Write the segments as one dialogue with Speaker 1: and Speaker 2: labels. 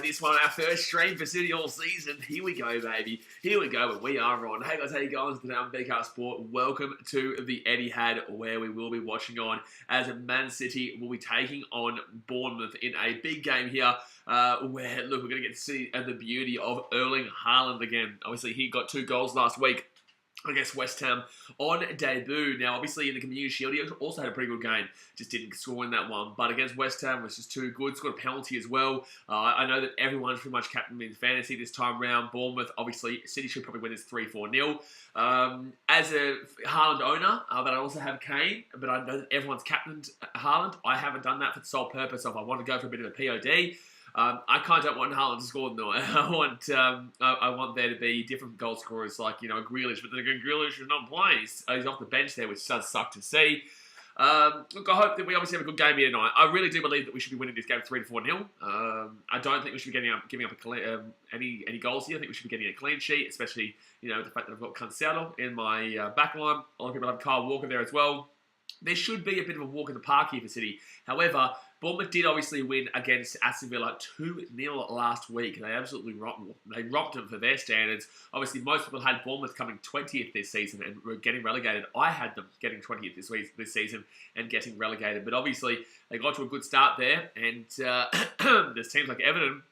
Speaker 1: this one, our first stream for City all season. Here we go, baby. Here we go, and we are on. Hey guys, how you going? Today I'm BKR Sport. Welcome to the Etihad, where we will be watching on as Man City will be taking on Bournemouth in a big game here. Where, look, we're going to get to see the beauty of Erling Haaland again. Obviously, he got 2 goals last week against West Ham on debut. Now, obviously, in the Community Shield, he also had a pretty good game. Just didn't score in that one. But against West Ham was just too good. Scored a penalty as well. I know that everyone's pretty much captain in fantasy this time round. Bournemouth, obviously, City should probably win this 3-4-0. As a Haaland owner, but I also have Kane. But I know that everyone's captained Haaland. I haven't done that for the sole purpose of I want to go for a bit of a POD. I kind of don't want Haaland to score though. I want there to be different goal scorers like, Grealish. But then again, Grealish is not playing. He's off the bench there, which does suck to see. Look, I hope that we obviously have a good game here tonight. I really do believe that we should be winning this game 3-4-0. I don't think we should be giving up any goals here. I think we should be getting a clean sheet, especially, the fact that I've got Cancelo in my back line. A lot of people have Kyle Walker there as well. There should be a bit of a walk in the park here for City. However, Bournemouth did obviously win against Aston Villa 2-0 last week. They absolutely robbed them for their standards. Obviously, most people had Bournemouth coming 20th this season and were getting relegated. I had them getting 20th this season and getting relegated. But obviously, they got to a good start there. And there's teams like Everton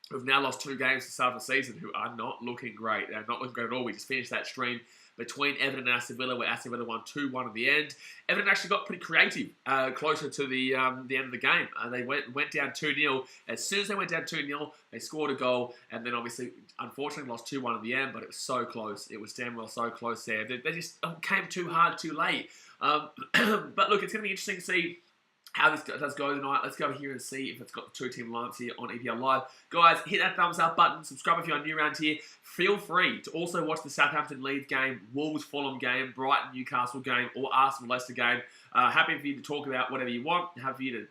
Speaker 1: who've now lost 2 games to the start of the season who are not looking great. They're not looking great at all. We just finished that stream between Everton and Aston Villa, where Aston Villa won 2-1 at the end. Everton actually got pretty creative closer to the end of the game. They went down 2-0. As soon as they went down 2-0, they scored a goal, and then obviously, unfortunately, lost 2-1 at the end, but it was so close. It was damn well so close there. They just came too hard too late. But look, it's going to be interesting to see how this does go tonight. Let's go here and see if it's got the 2-team lineups here on EPL Live. Guys, hit that thumbs up button. Subscribe if you're new around here. Feel free to also watch the Southampton Leeds game, Wolves Fulham game, Brighton Newcastle game, or Arsenal Leicester game. Happy for you to talk about whatever you want. Happy for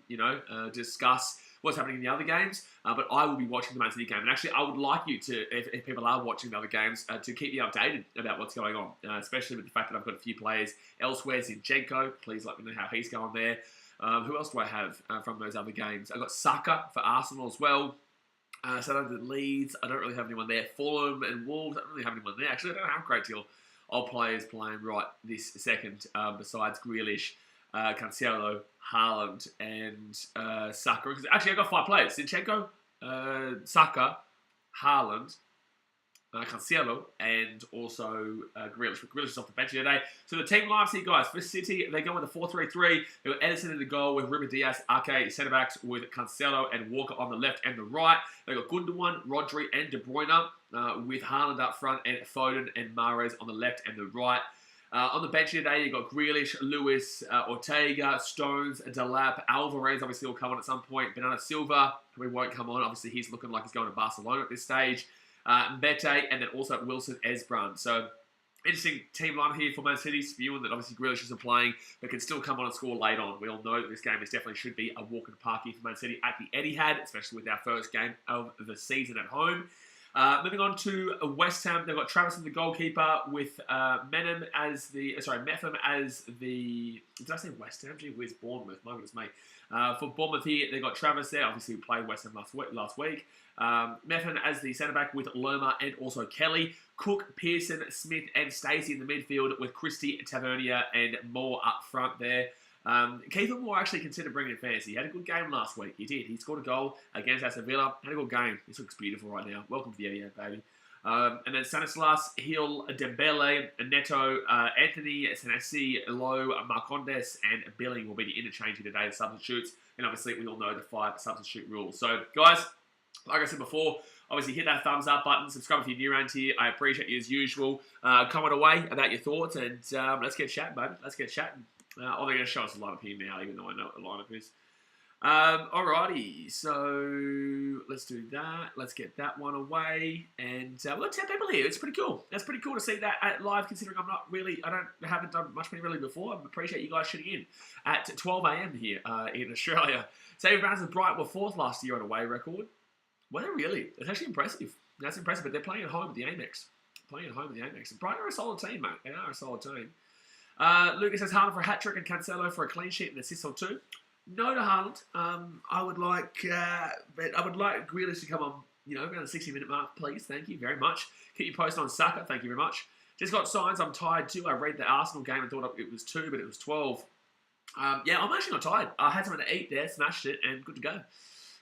Speaker 1: you to, discuss what's happening in the other games. But I will be watching the Man City game. And actually, I would like you to, if people are watching the other games, to keep me updated about what's going on. Especially with the fact that I've got a few players elsewhere. Zinchenko, please let me know how he's going there. Who else do I have from those other games? I've got Saka for Arsenal as well. Southampton Leeds, I don't really have anyone there. Fulham and Wolves, I don't really have anyone there. Actually, I don't have a great deal of players playing right this second, besides Grealish, Cancelo, Haaland, and Saka. Actually, I've got 5 players. Zinchenko, Saka, Haaland, Cancelo, and also Grealish. Grealish is off the bench today. So the team lineups here, guys. For City, they go with a 4-3-3. They've got Edison in the goal with Ruben Dias, Ake, centre-backs with Cancelo and Walker on the left and the right. They've got Gundogan, Rodri, and De Bruyne with Haaland up front and Foden and Mahrez on the left and the right. On the bench today, you've got Grealish, Lewis, Ortega, Stones, Delap, Alvarez obviously will come on at some point. Bernardo Silva, who won't come on. Obviously, he's looking like he's going to Barcelona at this stage. Mbete, and then also Wilson Esbrun. So, interesting team lineup here for Man City, spewing that obviously Grealish isn't playing, but can still come on and score late on. We all know that this game definitely should be a walk in the park here for Man City at the Etihad, especially with our first game of the season at home. Moving on to West Ham, they've got Travis as the goalkeeper with Metham as the... Did I say West Ham? Gee whiz, Bournemouth. My goodness, mate. For Bournemouth here, they've got Travis there. Obviously, we played West Ham last week. Metham as the centre-back with Lerma and also Kelly. Cook, Pearson, Smith, and Stacey in the midfield with Christie, Tavernier, and Moore up front there. Keith Moore actually considered bringing in fantasy. He had a good game last week. He did. He scored a goal against Aston Villa. Had a good game. This looks beautiful right now. Welcome to the Etihad, baby. And then Stanislas, Hill, Dembele, Neto, Anthony, Senesi, Lowe, Marcondes, and Billing will be the interchange here today, the substitutes. And obviously, we all know the 5 substitute rules. So, guys, like I said before, obviously hit that thumbs up button. Subscribe if you're new around here. I appreciate you as usual. Comment away about your thoughts, and let's get chatting, baby. Let's get chatting. They're going to show us a lineup here now, even though I know what the lineup is. Alrighty, so let's do that. Let's get that one away, and we've got 10 people here. It's pretty cool. That's pretty cool to see that at live, considering I haven't done much Premier League before. I appreciate you guys tuning in at 12 a.m. here in Australia. Saving Browns and Brighton were 4th last year on away record. Well, they're really. It's actually impressive. That's impressive, but they're playing at home at the Amex. And Brighton are a solid team, mate. They are a solid team. Lucas says Haaland for a hat-trick and Cancelo for a clean sheet and assist or 2. No to Haaland. I would like Grealish to come on, around the 60-minute mark, please. Thank you very much. Keep you posted on Saka. Thank you very much. Just got signs I'm tired too. I read the Arsenal game and thought it was 2, but it was 12. Yeah, I'm actually not tired. I had something to eat there, smashed it, and good to go.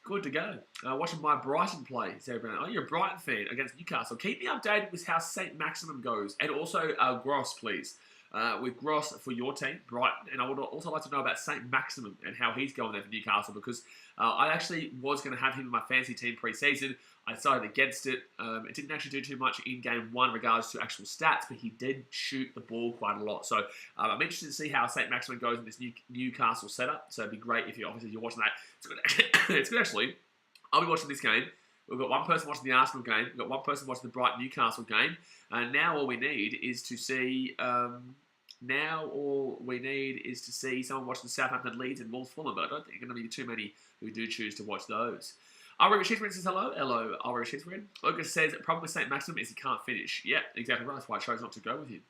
Speaker 1: Good to go. Watching my Brighton play. Oh, you're a Brighton fan against Newcastle. Keep me updated with how St. Maximum goes. And also Gross, please. With Gross for your team, Brighton. And I would also like to know about St. Maximum and how he's going there for Newcastle, because I actually was going to have him in my fantasy team pre-season. I decided against it. It didn't actually do too much in game 1 in regards to actual stats, but he did shoot the ball quite a lot. So I'm interested to see how St. Maximin goes in this Newcastle setup. So it'd be great if you're watching that. It's good, it's good actually. I'll be watching this game. We've got one person watching the Arsenal game. We've got one person watching the Brighton Newcastle game. And now all we need is to see... someone watching Southampton, Leeds, and Wolves Fulham, but I don't think there are going to be too many who do choose to watch those. Alright, Shizrin says hello. Hello, Alright, Shizrin. Lucas says, the problem with St. Maximum is he can't finish. Yeah, exactly right. That's why I chose not to go with him.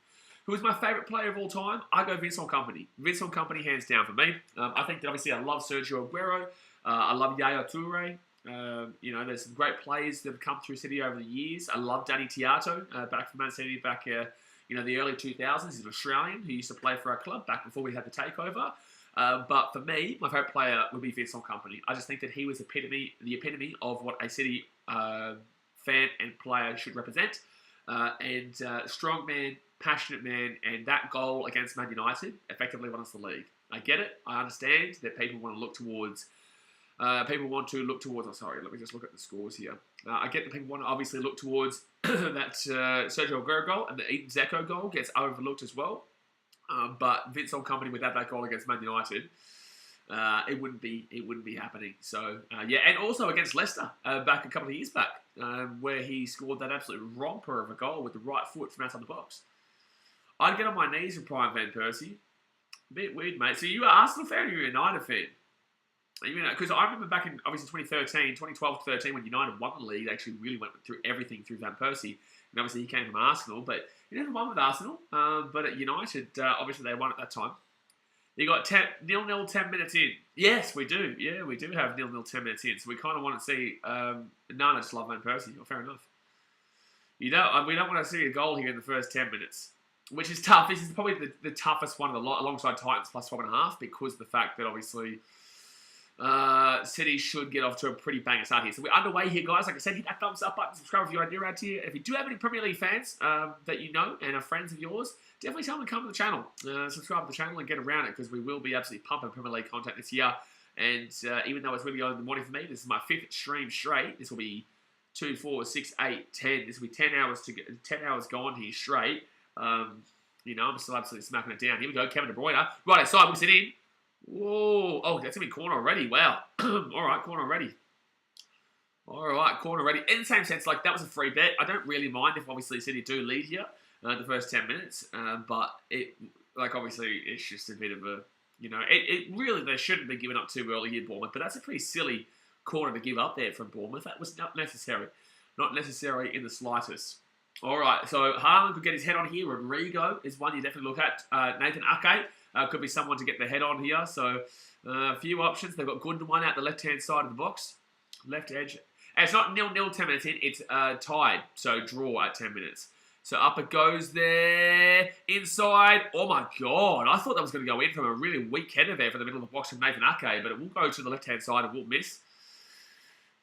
Speaker 1: Who is my favourite player of all time? I go Vincent Kompany. Vincent Kompany, hands down for me. I think that obviously I love Sergio Aguero. I love Yaya Toure. There's some great players that have come through City over the years. I love Danny Tiato, back from Man City, back the early 2000s. He's an Australian who used to play for our club back before we had the takeover. But for me, my favourite player would be Vincent Kompany. I just think that he was the epitome of what a City fan and player should represent. Strong man, passionate man, and that goal against Man United effectively won us the league. I get it. I understand that people want to look towards... oh, sorry, let me just look at the scores here. I get that people want to obviously look towards that Sergio Aguero goal, and the Eden Dzeko goal gets overlooked as well. But Vincent Kompany, without that goal against Man United, it wouldn't be happening. So and also against Leicester back a couple of years back, where he scored that absolute romper of a goal with the right foot from outside the box. I'd get on my knees for Brian Van Persie. A bit weird, mate. So you are Arsenal fan or you're a United fan? Because I remember back in obviously 2012-13 when United won the league, they actually really went through everything through Van Persie. And obviously he came from Arsenal, but he never won with Arsenal. But at United, obviously they won at that time. You got 0-0 10 minutes in. Yes, we do. Yeah, we do have 0-0 10 minutes in. So we kind of want to see... I just love Van Persie. Well, fair enough. We don't want to see a goal here in the first 10 minutes, which is tough. This is probably the toughest one of the lot, alongside Titans plus 12.5, because of the fact that obviously... City should get off to a pretty banger start here. So we're underway here, guys. Like I said, hit that thumbs up button, subscribe if you're new around here. If you do have any Premier League fans that you know and are friends of yours, definitely tell them to come to the channel. Subscribe to the channel and get around it, because we will be absolutely pumping Premier League content this year. And even though it's really early in the morning for me, this is my 5th stream straight. This will be 2, 4, 6, 8, 10. This will be 10 hours 10 hours gone here straight. I'm still absolutely smacking it down. Here we go, Kevin De Bruyne. Right outside, whips it in. Whoa. Oh, that's going to be corner already. Wow. All right, corner already. In the same sense, like, that was a free bet. I don't really mind if, obviously, City do lead here the first 10 minutes. But, obviously, it's just a bit of a, it really, they shouldn't be giving up too early here, Bournemouth. But that's a pretty silly corner to give up there from Bournemouth. That was not necessary. Not necessary in the slightest. All right, so Haaland could get his head on here. Rodrigo is one you definitely look at. Nathan Ake. Could be someone to get their head on here. So, a few options. They've got Gundogan out the left-hand side of the box. Left edge. And it's not 0-0 10 minutes in. It's tied. So, draw at 10 minutes. So, up it goes there. Inside. Oh, my God. I thought that was going to go in from a really weak header there for the middle of the box from Nathan Ake. But it will go to the left-hand side and will miss.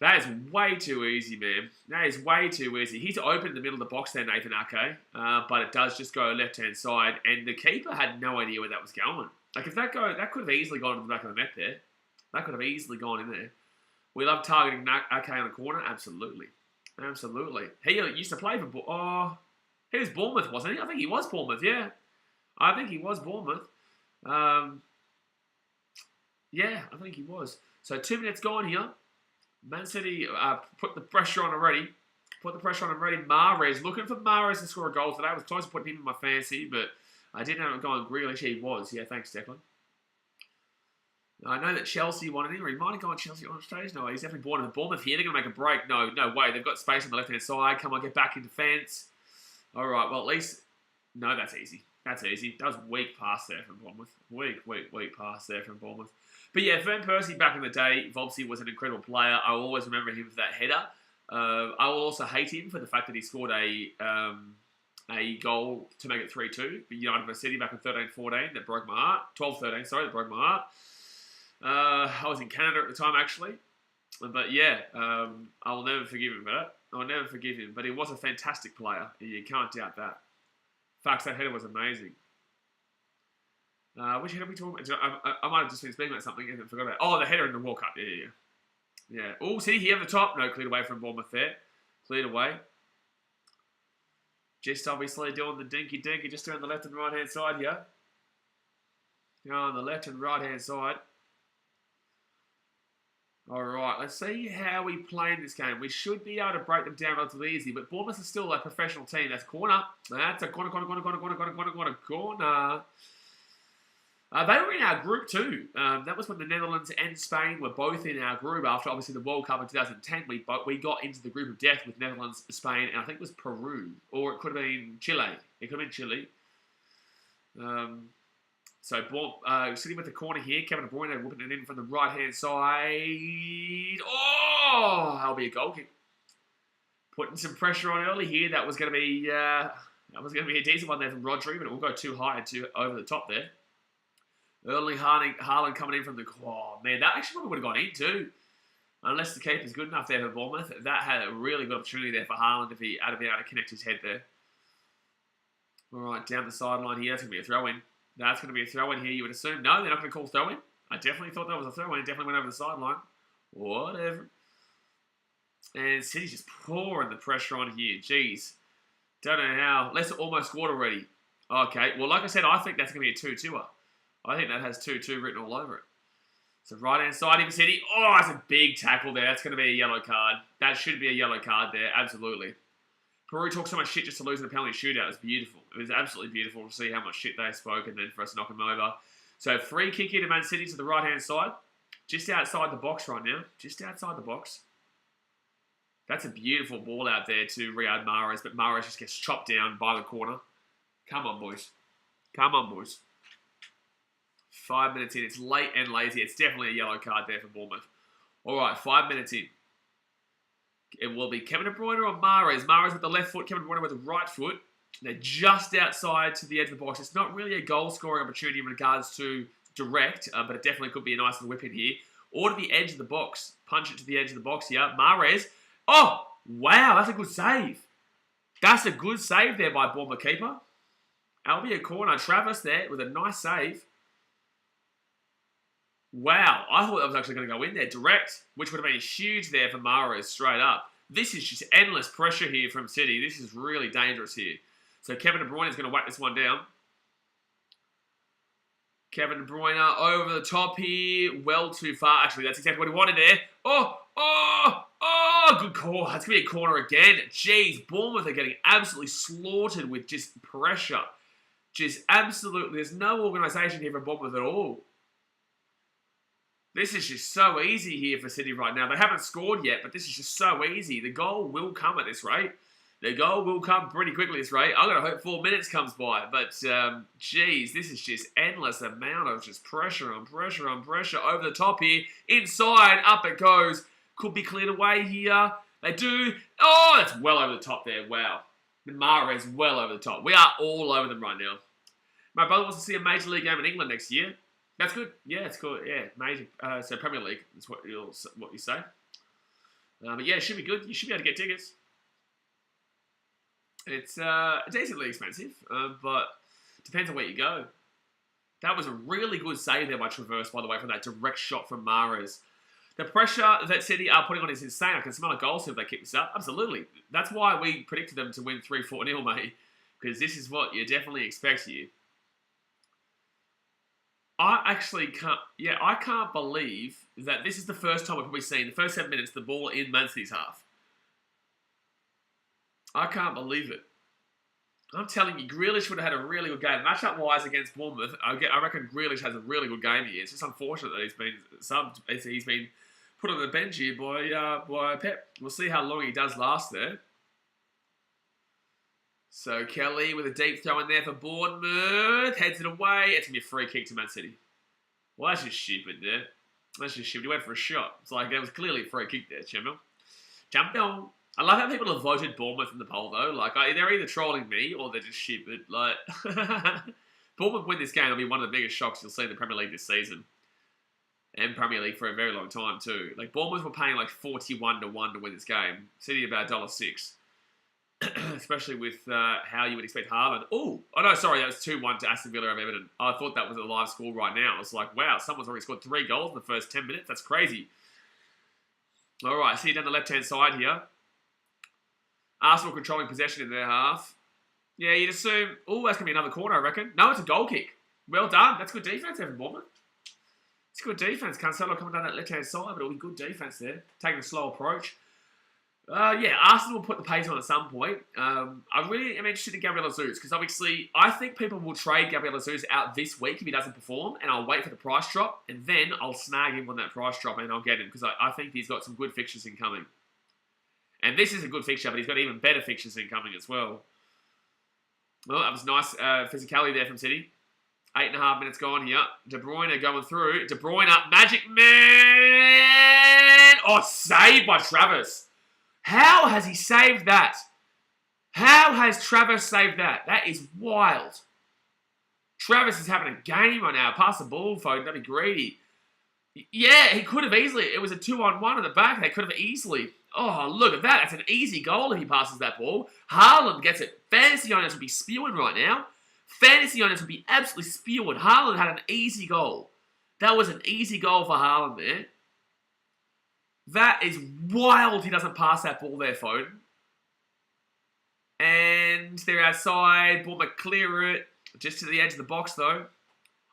Speaker 1: That is way too easy, man. That is way too easy. He's open in the middle of the box there, Nathan Ake. But it does just go left-hand side. And the keeper had no idea where that was going. Like, if that could have easily gone in the back of the net there. That could have easily gone in there. We love targeting Ake on the corner. Absolutely. Absolutely. He used to play for... he was Bournemouth, wasn't he? I think he was Bournemouth, yeah. I think he was Bournemouth. Yeah, I think he was. So 2 minutes gone here. Man City put the pressure on already. Mahrez, looking for Mahrez to score a goal today. I was close to putting him in my fantasy, but I didn't have him going Grealish. He was. Yeah, thanks, Declan. I know that Chelsea wanted him, or he might have gone Chelsea on stage. No, he's definitely born in Bournemouth here. They're going to make a break. No way. They've got space on the left-hand side. Come on, get back in defence. All right, well, at least... No, that's easy. That was weak pass there from Bournemouth. Weak pass there from Bournemouth. But yeah, Van Persie back in the day, obviously was an incredible player. I will always remember him for that header. I will also hate him for the fact that he scored a goal to make it 3-2 for United vs City back in 13-14 that broke my heart. 12-13, sorry, that broke my heart. I was in Canada at the time, actually. But yeah, I will never forgive him for that. I'll never forgive him. But he was a fantastic player. You can't doubt that. Facts, that header was amazing. Which header are we talking about? I might have just been speaking about something and forgot about it. Oh, the header in the World Cup. Yeah. Oh, see here at the top. No, cleared away from Bournemouth there. Cleared away. Just obviously doing the dinky, just doing the left and right hand side here. On the left and right hand side. Alright, let's see how we play in this game. We should be able to break them down relatively easy, but Bournemouth is still a professional team. That's a corner. That's a corner. They were in our group too. That was when the Netherlands and Spain were both in our group after obviously the World Cup in 2010. We got into the group of death with Netherlands, Spain, and I think it was Peru. Or it could have been Chile. It could have been Chile. Sitting with the corner here, Kevin De Bruyne whipping it in from the right-hand side. Oh, that'll be a goal kick. Putting some pressure on early here. That was going to be a decent one there from Rodri, but it will go too high and too over the top there. Early Haaland coming in from the... Oh, man, that actually probably would have gone in too. Unless the keeper's good enough there for Bournemouth. That had a really good opportunity there for Haaland if he had been able to connect his head there. All right, down the sideline here. That's going to be a throw-in. That's going to be a throw-in here, you would assume. No, they're not going to call throw-in. I definitely thought that was a throw-in. Definitely went over the sideline. Whatever. And City's just pouring the pressure on here. Jeez. Don't know how. Leicester almost scored already. Okay, well, like I said, I think that's going to be a 2-2er. I think that has 2-2 written all over it. So right-hand side of City. Oh, that's a big tackle there. That's going to be a yellow card. That should be a yellow card there. Absolutely. Peru talked so much shit just to lose in a penalty shootout. It was beautiful. It was absolutely beautiful to see how much shit they spoke and then for us to knock them over. So free kick here to Man City to the right-hand side. Just outside the box right now. Just outside the box. That's a beautiful ball out there to Riyad Mahrez, but Mahrez just gets chopped down by the corner. Come on, boys. Come on, boys. 5 minutes in. It's late and lazy. It's definitely a yellow card there for Bournemouth. All right, 5 minutes in. It will be Kevin De Bruyne or Mahrez. Mahrez with the left foot, Kevin De Bruyne with the right foot. They're just outside to the edge of the box. It's not really a goal-scoring opportunity in regards to direct, but it definitely could be a nice little whip in here. Or to the edge of the box. Punch it to the edge of the box here. Mahrez. Oh, wow, that's a good save. That's a good save there by Bournemouth keeper. That'll be a corner. Travis there with a nice save. Wow, I thought that was actually going to go in there direct, which would have been huge there for Mahrez straight up. This is just endless pressure here from City. This is really dangerous here. So Kevin De Bruyne is going to whack this one down. Kevin De Bruyne over the top here. Well too far. Actually, that's exactly what he wanted there. Good call. That's going to be a corner again. Jeez, Bournemouth are getting absolutely slaughtered with just pressure. Just absolutely, there's no organisation here for Bournemouth at all. This is just so easy here for City right now. They haven't scored yet, but this is just so easy. The goal will come at this rate. The goal will come pretty quickly at this rate. I'm going to hope 4 minutes comes by. But, geez, this is just endless amount of just pressure on pressure on pressure over the top here. Inside, up it goes. Could be cleared away here. They do. Oh, that's well over the top there. Wow. Mahrez well over the top. We are all over them right now. My brother wants to see a Major League game in England next year. That's good. Yeah, it's cool. Yeah, major. So Premier League is what you say. But yeah, it should be good. You should be able to get tickets. It's decently expensive, but depends on where you go. That was a really good save there by Traverse, by the way, from that direct shot from Mahrez. The pressure that City are putting on is insane. I can smell a goal soon if they kick this up. Absolutely. That's why we predicted them to win 3-4-0, mate. Because this is what you definitely expect here. I can't believe that this is the first time we've probably seen, the first 7 minutes, the ball in Man City's half. I can't believe it. I'm telling you, Grealish would have had a really good game. Matchup-wise against Bournemouth, I reckon Grealish has a really good game here. It's just unfortunate that he's been subbed. He's been put on the bench here by Pep. We'll see how long he does last there. So Kelly with a deep throw in there for Bournemouth. Heads it away. It's going to be a free kick to Man City. Well, that's just stupid there. That's just shit. He went for a shot. It's like, there was clearly a free kick there, Champion. I love how people have voted Bournemouth in the poll, though. Like, they're either trolling me or they're just shit. But, like, Bournemouth win this game. It'll be one of the biggest shocks you'll see in the Premier League this season. And Premier League for a very long time, too. Like, Bournemouth were paying, like, 41 to 1 to win this game. City about $1.06. Especially with how you would expect Haaland. Oh, no, sorry. That was 2-1 to Aston Villa of Everton. I thought that was a live score right now. It's like, wow, someone's already scored 3 goals in the first 10 minutes. That's crazy. All right, see down the left-hand side here. Arsenal controlling possession in their half. Yeah, you'd assume... Oh, that's going to be another corner, I reckon. No, it's a goal kick. Well done. That's good defense there from Bournemouth. It's good defense. Cancelo coming down that left-hand side, but it'll be good defense there. Taking a slow approach. Yeah, Arsenal will put the pace on at some point. I really am interested in Gabriel Jesus because obviously I think people will trade Gabriel Jesus out this week if he doesn't perform, and I'll wait for the price drop, and then I'll snag him on that price drop and I'll get him because I think he's got some good fixtures incoming. And this is a good fixture, but he's got even better fixtures incoming as well. Well, that was nice physicality there from City. 8.5 minutes gone here. De Bruyne going through. De Bruyne up. Magic Man! Oh, saved by Travis. How has he saved that? How has Travis saved that? That is wild. Travis is having a game right now. Pass the ball, folks. Don't be greedy. Yeah, he could have easily. It was a 2-on-1 at the back. They could have easily. Oh, look at that. That's an easy goal if he passes that ball. Haaland gets it. Fantasy owners would be spewing right now. Fantasy owners would be absolutely spewing. Haaland had an easy goal. That was an easy goal for Haaland there. That is wild he doesn't pass that ball there, Foden. And they're outside. Bournemouth clear it. Just to the edge of the box, though.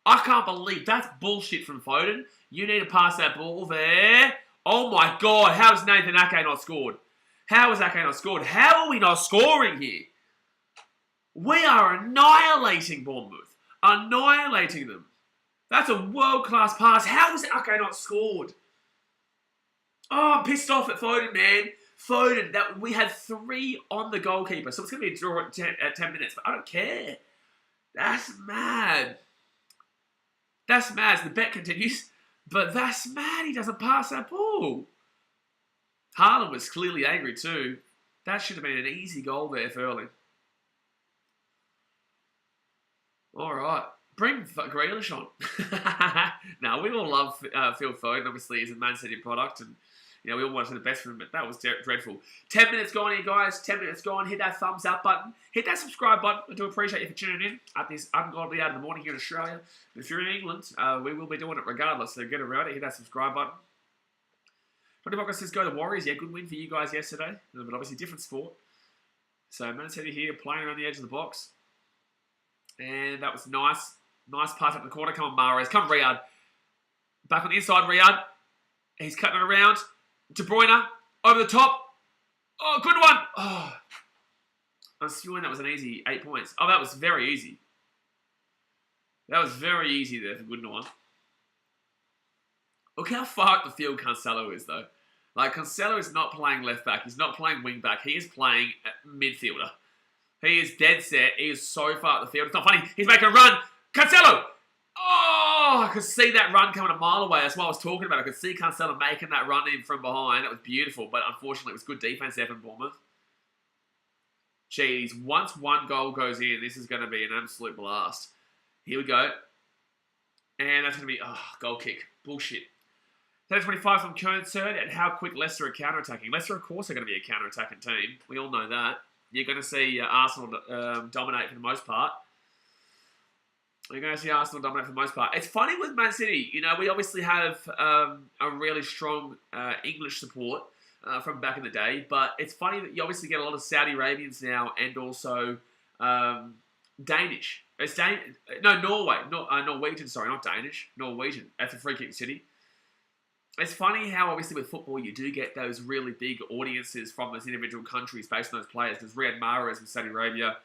Speaker 1: I can't believe that's bullshit from Foden. You need to pass that ball there. Oh my God, how has Nathan Ake not scored? How has Ake not scored? How are we not scoring here? We are annihilating Bournemouth. Annihilating them. That's a world-class pass. How has Ake not scored? Oh, I'm pissed off at Foden, man. Foden, that we had 3 on the goalkeeper. So it's going to be a draw at 10 minutes. But I don't care. That's mad. That's mad as the bet continues. But that's mad. He doesn't pass that ball. Haaland was clearly angry too. That should have been an easy goal there for Erling. All right. Bring Grealish on. Now, we all love Phil Foden. Obviously, he's a Man City product. And, you know, we all wanted the best for him. But that was dreadful. 10 minutes gone here, guys. 10 minutes gone. Hit that thumbs up button. Hit that subscribe button. I do appreciate you for tuning in at this ungodly hour of the morning here in Australia. But if you're in England, we will be doing it regardless. So get around it. Hit that subscribe button. Tony Bocker says, go the Warriors. Yeah, good win for you guys yesterday. But obviously, different sport. So, Man City here playing around the edge of the box. And that was nice. Nice pass up the corner. Come on, Mahrez. Come on, Riyad. Back on the inside, Riyad. He's cutting it around. De Bruyne. Over the top. Oh, good one. Oh. I'm assuming that was an easy 8 points. Oh, that was very easy. That was very easy there for Gundogan. Look how far up the field Cancelo is, though. Like, Cancelo is not playing left back. He's not playing wing back. He is playing midfielder. He is dead set. He is so far up the field. It's not funny. He's making a run. Cancelo! Oh, I could see that run coming a mile away. That's what I was talking about. I could see Cancelo making that run in from behind. That was beautiful. But unfortunately, it was good defense there from Bournemouth. Jeez, once one goal goes in, this is going to be an absolute blast. Here we go. And that's going to be, goal kick. Bullshit. 25 from Kernstern, and how quick Leicester are counter-attacking. Leicester, of course, are going to be a counter-attacking team. We all know that. You're going to see Arsenal dominate for the most part. You're going to see Arsenal dominate for the most part. It's funny with Man City. You know, we obviously have a really strong English support from back in the day. But it's funny that you obviously get a lot of Saudi Arabians now and also Danish. It's Norwegian, sorry, not Danish. Norwegian. That's a free kick city. It's funny how, obviously, with football, you do get those really big audiences from those individual countries based on those players. There's Riyad Mahrez from Saudi Arabia,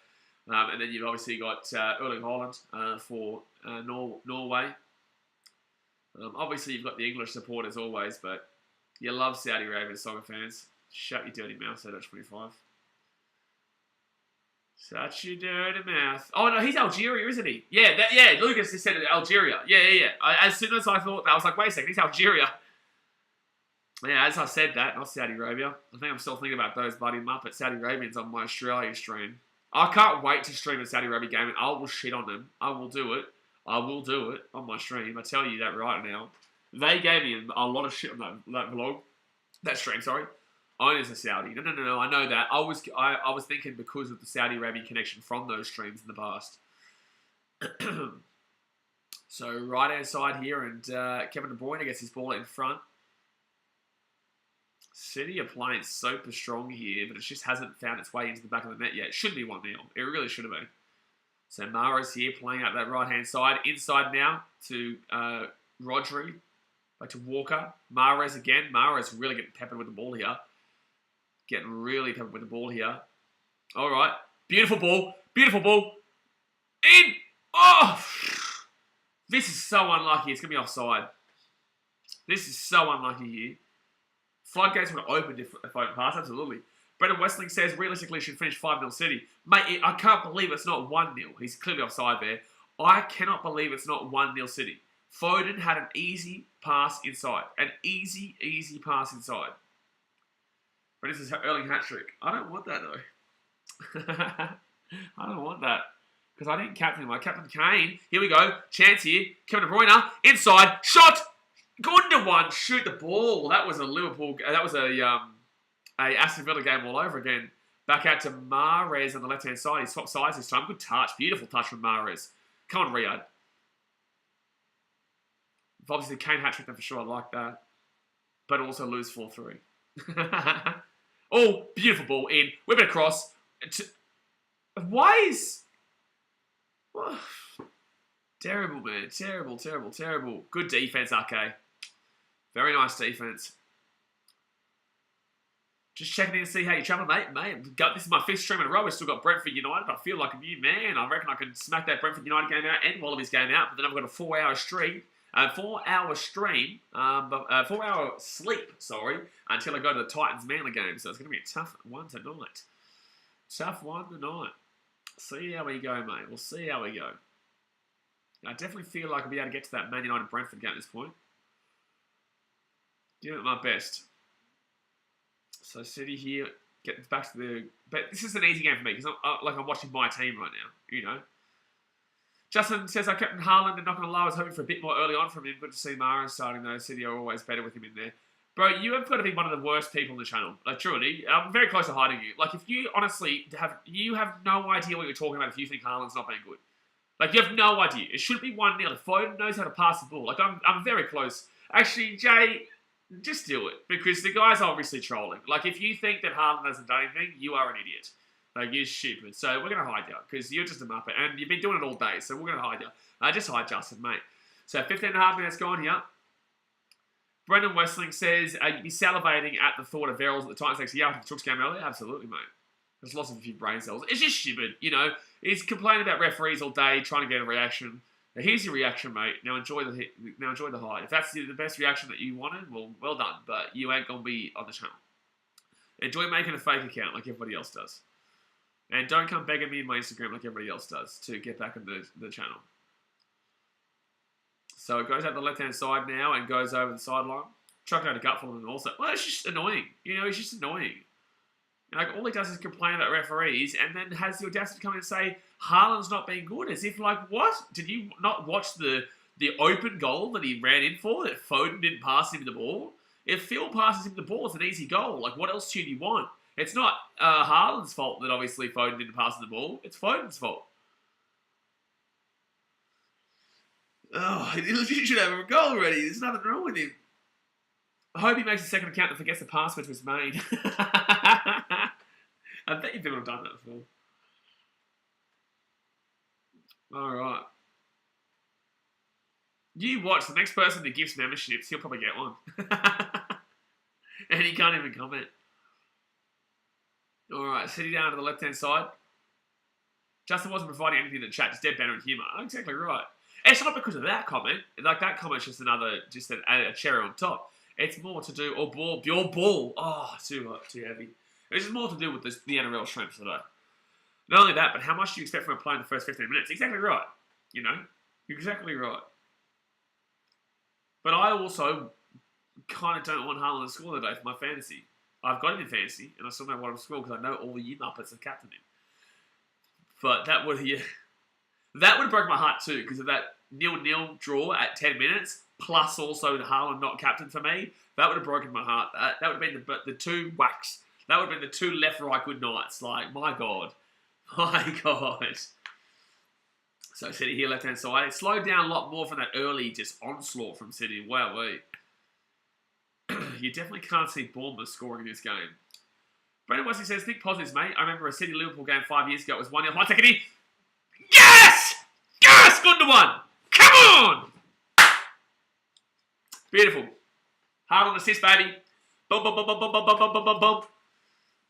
Speaker 1: and then you've obviously got Erling Haaland for Norway. Obviously, you've got the English support as always, but you love Saudi Arabian soccer fans. Shut your dirty mouth, Saturday 25. Such a dirty mouth. Oh, no, he's Algeria, isn't he? Yeah, Lucas just said Algeria. Yeah. As soon as I thought that, I was like, wait a second, he's Algeria. Yeah, as I said that, not Saudi Arabia. I think I'm still thinking about those bloody Muppet Saudi Arabians on my Australia stream. I can't wait to stream a Saudi Arabia game, and I will shit on them. I will do it on my stream. I tell you that right now. They gave me a lot of shit on that vlog. That stream, sorry. Owners are Saudi. No. I know that. I was thinking because of the Saudi Arabian connection from those streams in the past. So right hand side here, and Kevin De Bruyne gets his ball in front. City are playing super strong here, but it just hasn't found its way into the back of the net yet. It should be 1-0. It really should have been. So Mahrez here playing out that right hand side. Inside now to Rodri. Back to Walker. Mahrez again. Mahrez really getting peppered with the ball here. Getting really peppered with the ball here. All right. Beautiful ball. Beautiful ball. In. Oh! This is so unlucky. It's going to be offside. This is so unlucky here. Floodgates would have opened if I didn't pass. Absolutely. Brendan Westling says, realistically, should finish 5-0 City. Mate, I can't believe it's not 1-0. He's clearly offside there. I cannot believe it's not 1-0 City. Foden had an easy pass inside. An easy pass inside. But this is Erling hat-trick. I don't want that, though. I don't want that. Because I didn't captain him. I captained Kane. Here we go. Chance here. Kevin De Bruyne. Inside. Shot! Gundogan shoot the ball. That was a Liverpool... That was a Aston Villa game all over again. Back out to Mahrez on the left-hand side. He swapped sides this time. Good touch. Beautiful touch from Mahrez. Come on, Riyadh. Obviously, Kane hat-trick them for sure. I like that. But also lose 4-3. Oh, beautiful ball in. Whip it across. Why is... Oh, terrible, man. Terrible. Good defense, RK. Very nice defense. Just checking in to see how you're traveling, mate. This is my 5th stream in a row. We've still got Brentford United. I feel like a new man. I reckon I can smack that Brentford United game out and Wallabies game out. But then I've got a 4-hour stream. 4-hour stream. 4-hour sleep, sorry. Until I go to the Titans-Manly game. So it's going to be a tough one tonight. See how we go, mate. We'll see how we go. I definitely feel like I'll be able to get to that Man United-Brentford game at this point. Doing my best. So City here, getting back to the... But this is an easy game for me, because I'm watching my team right now, you know. Justin says, I kept Haaland, and not going to lie, I was hoping for a bit more early on from him. Good to see Mahrez starting, though. City are always better with him in there. Bro, you have got to be one of the worst people on the channel. Like, truly. I'm very close to hiding you. Like, if you honestly you have no idea what you're talking about if you think Haaland's not being good. Like, you have no idea. It should be 1-0. If Foden knows how to pass the ball. Like, I'm very close. Actually, Jay... Just do it, because the guy's obviously trolling. Like, if you think that Haaland hasn't done anything, you are an idiot. Like, you're stupid. So we're going to hide you, because you're just a muppet, and you've been doing it all day, so we're going to hide you. Just hide Justin, mate. So 15.5 minutes gone here. Brendan Westling says, you'd be salivating at the thought of Verrills at the Titans next year after the Chooks game earlier? Absolutely, mate. There's lost a few brain cells. It's just stupid, you know. He's complaining about referees all day, trying to get a reaction. Now, here's your reaction, mate. Now enjoy the hide. If that's the best reaction that you wanted, well done. But you ain't gonna be on the channel. Enjoy making a fake account like everybody else does, and don't come begging me in my Instagram like everybody else does to get back on the channel. So it goes out the left-hand side now and goes over the sideline. Chucking out a gutful of them also. Well, it's just annoying. You know, it's just annoying. Like, all he does is complain about referees and then has the audacity to come in and say, Haaland's not being good. As if, like, what? Did you not watch the open goal that he ran in for, that Foden didn't pass him the ball? If Phil passes him the ball, it's an easy goal. Like, what else do you want? It's not Haaland's fault that obviously Foden didn't pass the ball. It's Foden's fault. Oh, he should have a goal already. There's nothing wrong with him. I hope he makes a second account and forgets the password was made. I bet you people have done that before. Alright. You watch, the next person that gives memberships, he'll probably get one. And he can't even comment. Alright, sitting down to the left-hand side. Justin wasn't providing anything in the chat, just dead banter and humour. Exactly right. It's not because of that comment. Like, that comment's just a cherry on top. It's more to do, your ball. Oh, too heavy. It's just more to do with the NRL streams today. Not only that, but how much do you expect from a player in the first 15 minutes? Exactly right. You know? Exactly right. But I also kind of don't want Haaland to score today for my fantasy. I've got him in fantasy, and I still don't want him to score because I know all the Muppets have captained him. But that would have broken my heart too, because of that 0-0 draw at 10 minutes, plus also the Haaland not captain for me. That would have broken my heart. That would have been the two whacks. That would have been the two left-right good nights. Like, my God. My God. So City here, left-hand side. It slowed down a lot more from that early just onslaught from City. Wow, you definitely can't see Bournemouth scoring in this game. Brendan Wesley says, think positives, mate. I remember a City-Liverpool game 5 years ago. It was 1-0. 1 second here. Yes! Yes! Good to one. Come on! Beautiful. Hard on assist, baby. Boom, boom, boom, boom, boom, boom, boom, boom, boom, boom.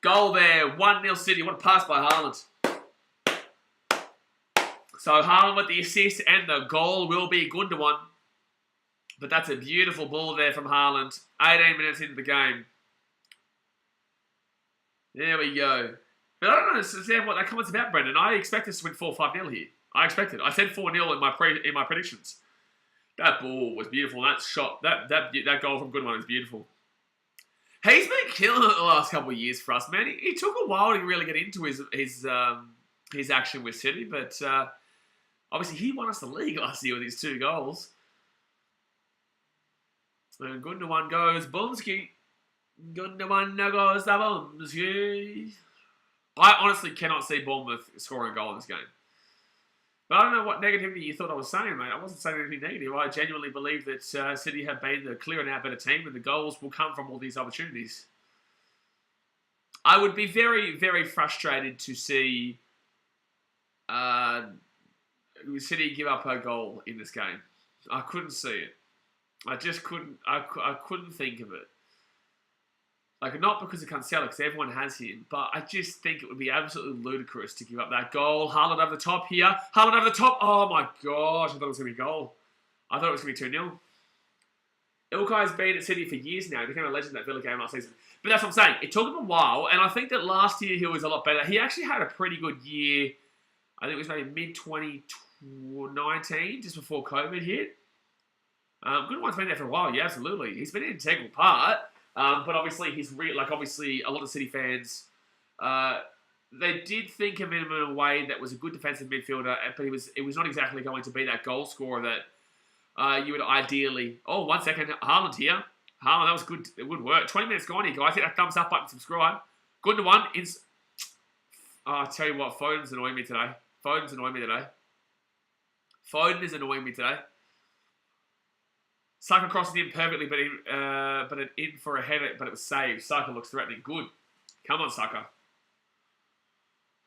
Speaker 1: Goal there. 1-0 City. What a pass by Haaland. So Haaland with the assist and the goal will be Gundogan. But that's a beautiful ball there from Haaland. 18 minutes into the game. There we go. But I don't understand what that comment's about, Brendan. I expect us to win 4-5-0 here. I expect it. I said 4-0 in my predictions. That ball was beautiful. That shot, that goal from Gundogan is beautiful. He's been killing it the last couple of years for us, man. He took a while to really get into his action with City, but obviously he won us the league last year with his 2 goals. And Gundogan goes Bumsky. Gundogan goes the Bumsky. I honestly cannot see Bournemouth scoring a goal in this game. But I don't know what negativity you thought I was saying, mate. I wasn't saying anything negative. I genuinely believe that City have been the clear and out better team, and the goals will come from all these opportunities. I would be very, very frustrated to see City give up a goal in this game. I couldn't see it. I just couldn't. I couldn't think of it. Like, not because of Cancelo, because everyone has him, but I just think it would be absolutely ludicrous to give up that goal. Haaland over the top here. Haaland over the top. Oh, my gosh. I thought it was going to be a goal. I thought it was going to be 2-0. Ilkay's been at City for years now. He became a legend in that Villa game last season. But that's what I'm saying. It took him a while, and I think that last year he was a lot better. He actually had a pretty good year. I think it was maybe mid-2019, just before COVID hit. Good one's been there for a while. Yeah, absolutely. He's been an integral part. But obviously, obviously, a lot of City fans, they did think of him in a way that was a good defensive midfielder, but it was not exactly going to be that goal scorer that you would ideally. Oh, 1 second, Haaland here. Haaland, that was good. It would work. 20 minutes gone here, guys. Hit that thumbs up button, subscribe. Good to one. I tell you what, Foden's annoying me today. Foden is annoying me today. Saka crossed in perfectly, but an in for a header, but it was saved. Saka looks threatening. Good. Come on, Saka.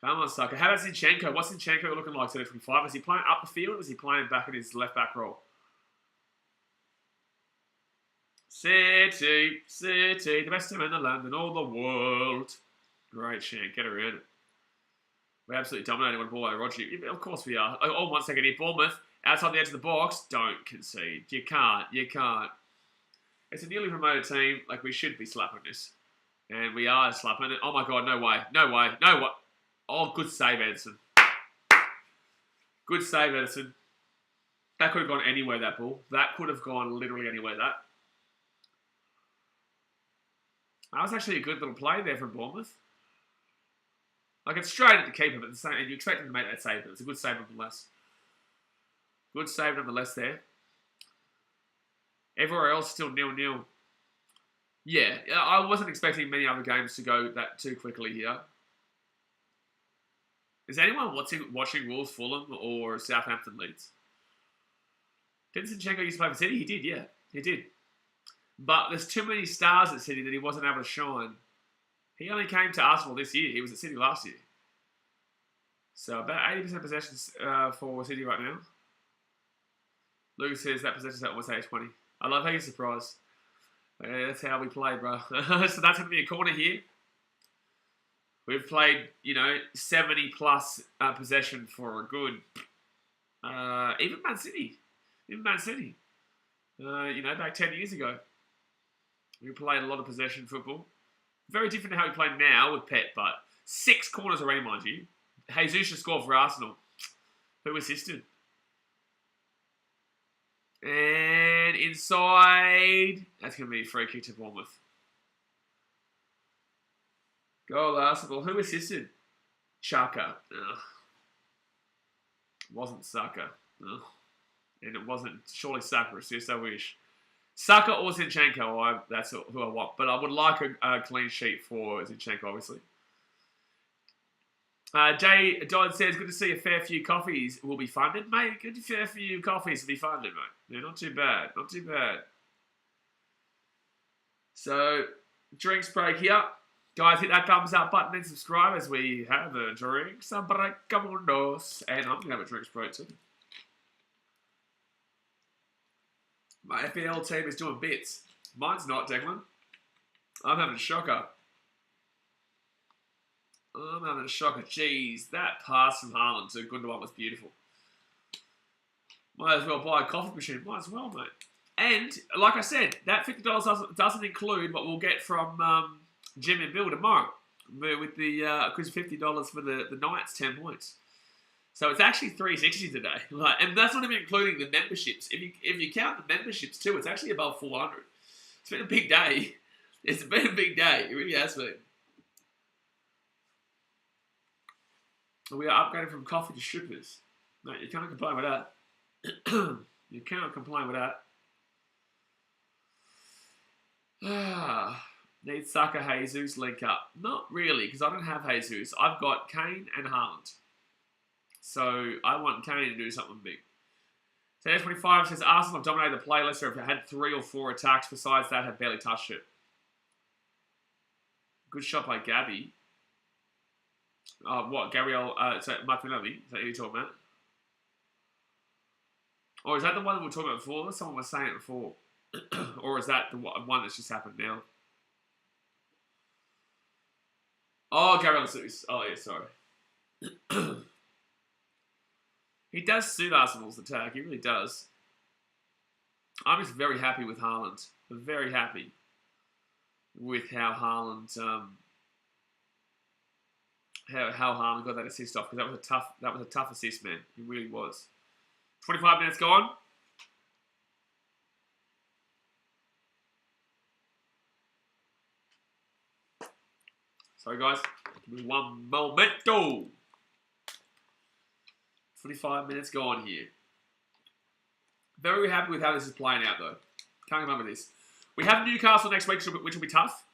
Speaker 1: How about Zinchenko? What's Zinchenko looking like today, 25? Is he playing up the field or is he playing back in his left back role? City, the best team in the land and all the world. Great, Shank. Get around it. We're absolutely dominating on the ball by Roger. Of course we are. Oh, 1 second here. Bournemouth. Outside the edge of the box, don't concede. You can't. It's a newly promoted team. Like, we should be slapping this. And we are slapping it. Oh my God, no way. Oh, good save, Edison. Good save, Edison. That could have gone anywhere, that ball. That could have gone literally anywhere, that. That was actually a good little play there from Bournemouth. Like, it's straight at the keeper, but and you expect him to make that save, but it's a good save nonetheless. Good save nonetheless there. Everywhere else still 0-0. Yeah, I wasn't expecting many other games to go that too quickly here. Is anyone watching Wolves Fulham or Southampton Leeds? Didn't Zinchenko used to play for City? He did, yeah. He did. But there's too many stars at City that he wasn't able to shine. He only came to Arsenal this year. He was at City last year. So about 80% possessions for City right now. Lucas says that possession's at almost 80-20. I love how you're surprised. That's how we play, bro. So that's going to be a corner here. We've played, 70 plus possession for a good. Even Man City. Back 10 years ago. We played a lot of possession football. Very different to how we play now with Pep, but 6 corners already, mind you. Jesus should score for Arsenal. Who assisted? And inside, that's going to be a free kick to Bournemouth. Goal Arsenal. Who assisted? Chaka. Wasn't Saka. And it wasn't surely Saka assist, I wish. Saka or Zinchenko, that's who I want. But I would like a clean sheet for Zinchenko, obviously. Jay Dodd says, good to see a fair few coffees will be funded. Mate, good fair few coffees will be funded, mate. Yeah, not too bad. Not too bad. So, drinks break here. Guys, hit that thumbs up button and subscribe as we have a drinks break. Come on, dos. And I'm going to have a drinks break too. My EPL team is doing bits. Mine's not, Declan. I'm having a shocker. Jeez, that pass from Haaland to Gundogan was beautiful. Might as well buy a coffee machine. Might as well, mate. And, like I said, that $50 doesn't include what we'll get from Jim and Bill tomorrow. With the, because $50 for the Knights, 10 points. So it's actually $360 today. And that's not even including the memberships. If you count the memberships too, it's actually above 400. It's been a big day. It's been a big day. It really has been. We are upgrading from coffee to strippers. No, you can't complain with that. You cannot complain with that. Need Saka Jesus link up. Not really, because I don't have Jesus. I've got Kane and Haaland. So I want Kane to do something big. So 25 says Arsenal have dominated the play. Leicester have had 3 or 4 attacks. Besides that, have barely touched it. Good shot by Gabby. What? Gabriel, Martinelli? Is that who you're talking about? Or is that the one that we were talking about before? Someone was saying it before. Or is that the one that's just happened now? Oh, Gabriel Jesus. Oh, yeah, sorry. He does suit Arsenal's attack. He really does. I'm just very happy with Haaland. I'm very happy with how Haaland... How Haaland got that assist off, because that was a tough assist, man. It really was. 25 minutes gone. Sorry, guys. Give me one momento. 25 minutes gone here. Very happy with how this is playing out, though. Can't remember this. We have Newcastle next week, which will be tough.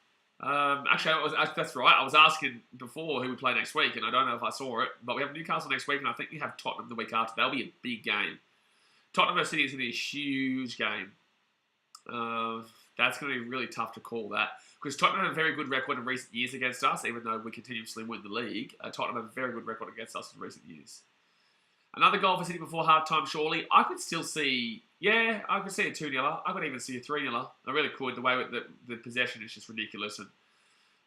Speaker 1: Actually, that's right. I was asking before who we play next week, and I don't know if I saw it, but we have Newcastle next week, and I think we have Tottenham the week after. That'll be a big game. Tottenham vs City is going to be a huge game. That's going to be really tough to call that, because Tottenham have a very good record in recent years against us, even though we continuously win the league. Tottenham have a very good record against us in recent years. Another goal for City before half-time, surely. I could still see... Yeah, I could see a 2-0. I could even see a 3-0. I really could. The way the possession is just ridiculous. And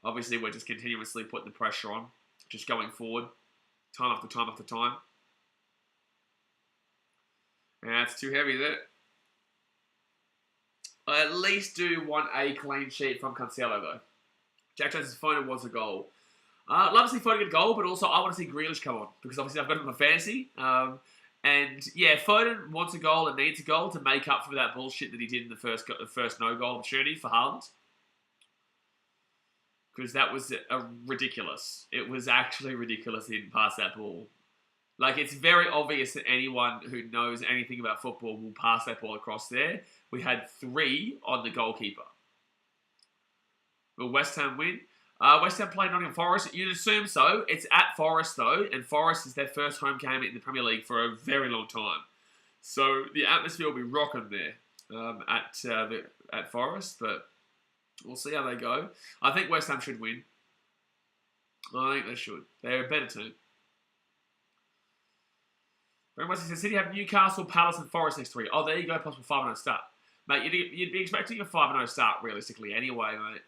Speaker 1: obviously, we're just continuously putting the pressure on. Just going forward. Time after time after time. Yeah, it's too heavy there. I at least do want a clean sheet from Cancelo, though. Jack Jones's phone was a goal. I'd love to see Foden get a goal, but also I want to see Grealish come on, because obviously I've got him in my fantasy. And yeah, Foden wants a goal and needs a goal to make up for that bullshit that he did in the first no-goal opportunity for Haaland. Because that was ridiculous. It was actually ridiculous he didn't pass that ball. Like, it's very obvious that anyone who knows anything about football will pass that ball across there. We had 3 on the goalkeeper. Will West Ham win? West Ham played Nottingham Forest. You'd assume so. It's at Forest, though, and Forest is their first home game in the Premier League for a very long time. So the atmosphere will be rocking there at Forest, but we'll see how they go. I think West Ham should win. I think they should. They're a better team. Very much says City have Newcastle, Palace, and Forest next week. Oh, there you go, possible 5-0 start. Mate, you'd be expecting a 5-0 start realistically anyway, mate.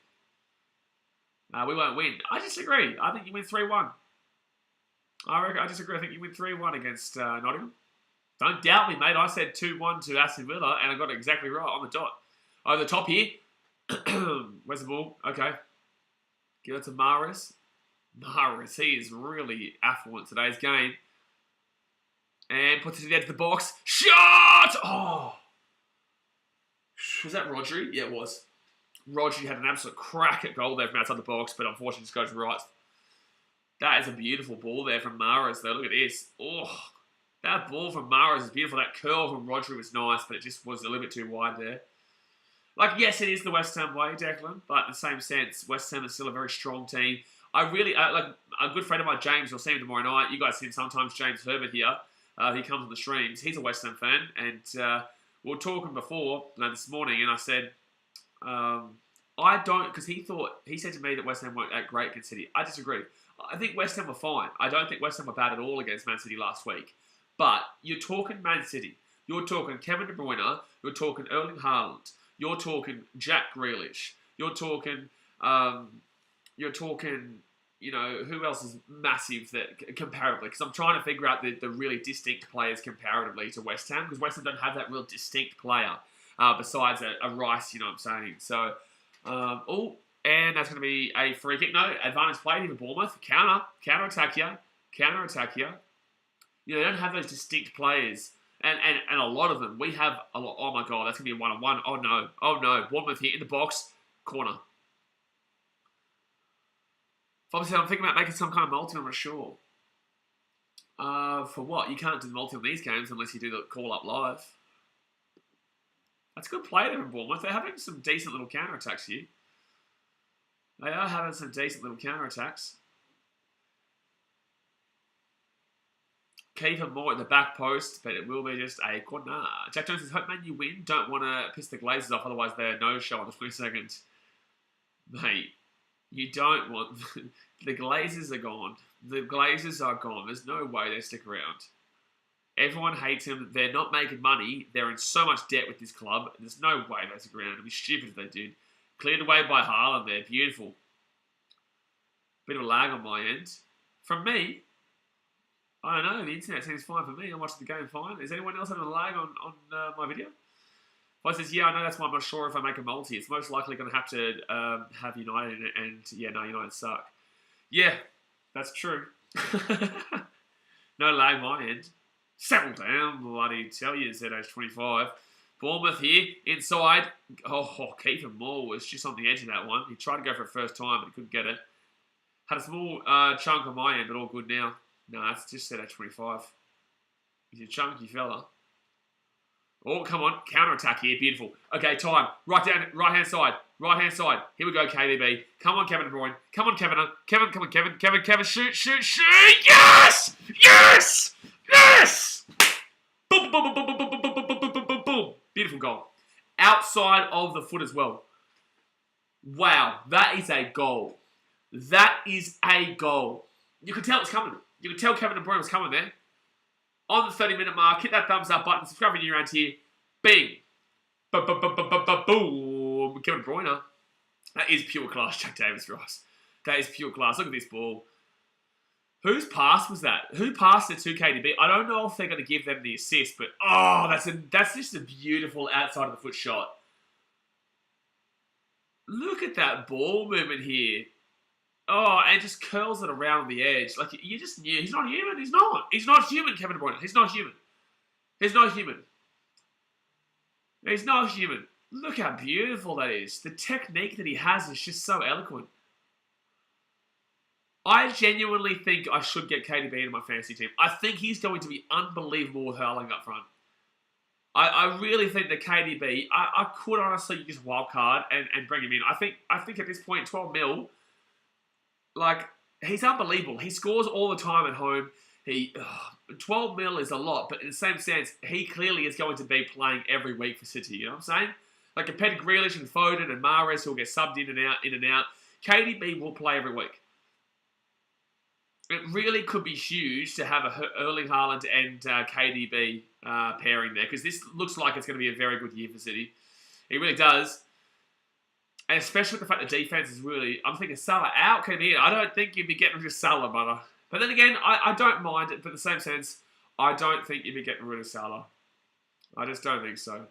Speaker 1: We won't win. I disagree. I think you win 3-1. I disagree. I think you win 3-1 against Nottingham. Don't doubt me, mate. I said 2-1 to Aston Villa, and I got it exactly right on the dot. Over the top here. Where's the ball? Okay. Give it to Mahrez. Mahrez, he is really affluent today's game. And puts it to the edge of the box. Shot! Oh! Was that Rodri? Yeah, it was. Rodri had an absolute crack at goal there from outside the box, but unfortunately just goes right. That is a beautiful ball there from Mahrez, though. Look at this. Oh, that ball from Mahrez is beautiful. That curl from Rodri was nice, but it just was a little bit too wide there. Like, yes, it is the West Ham way, Declan, but in the same sense, West Ham is still a very strong team. I really, like, a good friend of mine, James, you'll see him tomorrow night. You guys see him sometimes, James Herbert here. He comes on the streams. He's a West Ham fan, and we were talking before, this morning, and I said, I don't, because he said to me that West Ham weren't that great against City. I disagree. I think West Ham were fine. I don't think West Ham were bad at all against Man City last week. But you're talking Man City. You're talking Kevin De Bruyne. You're talking Erling Haaland. You're talking Jack Grealish. You're talking, you know, who else is massive that comparatively? Because I'm trying to figure out the really distinct players comparatively to West Ham, because West Ham don't have that real distinct player besides a Rice, you know what I'm saying? So, and that's going to be a free kick. No, advantage play for Bournemouth. Counter attack you. You know, they don't have those distinct players. And a lot of them. We have a lot. Oh my God, that's going to be a one-on-one. Oh no. Bournemouth here in the box. Corner. Obviously, I'm thinking about making some kind of multi, I'm not sure. For what? You can't do the multi on these games unless you do the call-up live. That's a good play there in Bournemouth. They're having some decent little counter-attacks here. They are having some decent little counter-attacks. Keep him more at the back post, but it will be just a corner. Jack Jones says, hope man you win. Don't want to piss the Glazers off, otherwise they're no-show on the 22nd. Mate, you don't want... The Glazers are gone. The Glazers are gone. There's no way they stick around. Everyone hates him. They're not making money. They're in so much debt with this club. There's no way they stick around. It'd be stupid if they did. Cleared away by Haaland there. Beautiful. Bit of a lag on my end. From me, I don't know. The internet seems fine for me. I'm watching the game fine. Is anyone else having a lag on my video? If I says, yeah, I know, that's why I'm not sure if I make a multi. It's most likely going to have to have United in it. And, yeah, no, United suck. Yeah, that's true. No lag my end. Settle down, bloody tell you, ZH25. Bournemouth here, inside. Oh, Keeper Moore was just on the edge of that one. He tried to go for it first time, but he couldn't get it. Had a small chunk on my end, but all good now. No, it's just ZH25. He's a chunky fella. Oh, come on. Counter-attack here. Beautiful. Okay, time. Right-hand side. Right-hand side. Here we go, KDB. Come on, Kevin De Bruyne. Come on, Kevin. Kevin. Shoot. Yes! Yes! Yes! Boom, boom, boom, boom, boom, boom, boom, boom, boom, boom, boom, boom. Beautiful goal. Outside of the foot as well. Wow, that is a goal. That is a goal. You could tell it's coming. You could tell Kevin De Bruyne was coming there. On the 30-minute mark, hit that thumbs up button, subscribe if you're around here. Bing. Boom. Kevin De Bruyne. That is pure class, Jack Davis-Ross. That is pure class. Look at this ball. Whose pass was that? Who passed it to KDB? I don't know if they're going to give them the assist, but oh, that's just a beautiful outside of the foot shot. Look at that ball movement here. Oh, and just curls it around the edge. Like, you just knew. He's not human. He's not. He's not human, Kevin De Bruyne. He's not human. He's not human. He's not human. Look how beautiful that is. The technique that he has is just so eloquent. I genuinely think I should get KDB into my fantasy team. I think he's going to be unbelievable with hurling up front. I really think that KDB, I could honestly just wildcard and bring him in. I think at this point, 12 mil, like, he's unbelievable. He scores all the time at home. 12 mil is a lot, but in the same sense, he clearly is going to be playing every week for City. You know what I'm saying? Like, compared to Grealish and Foden and Mahrez, who'll get subbed in and out, KDB will play every week. It really could be huge to have a Erling Haaland and KDB pairing there, because this looks like it's going to be a very good year for City. It really does. And especially with the fact the defense is really... I'm thinking Salah out, KDB. I don't think you'd be getting rid of Salah, brother. But then again, I don't mind it, but in the same sense, I don't think you'd be getting rid of Salah. I just don't think so.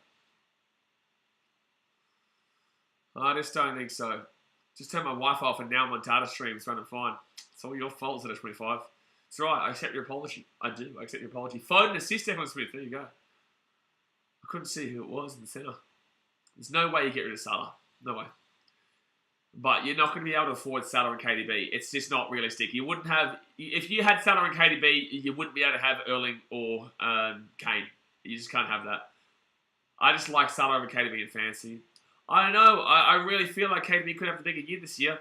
Speaker 1: Just turned my Wi-Fi off and now my data stream's running fine. It's all your fault, Z25. It's right, I accept your apology. I do, I accept your apology. Foden assist, Declan Smith, there you go. I couldn't see who it was in the centre. There's no way you get rid of Salah. No way. But you're not going to be able to afford Salah and KDB. It's just not realistic. You wouldn't have... If you had Salah and KDB, you wouldn't be able to have Erling or Kane. You just can't have that. I just like Salah over KDB in fantasy. I don't know. I really feel like KDB could have a bigger year this year.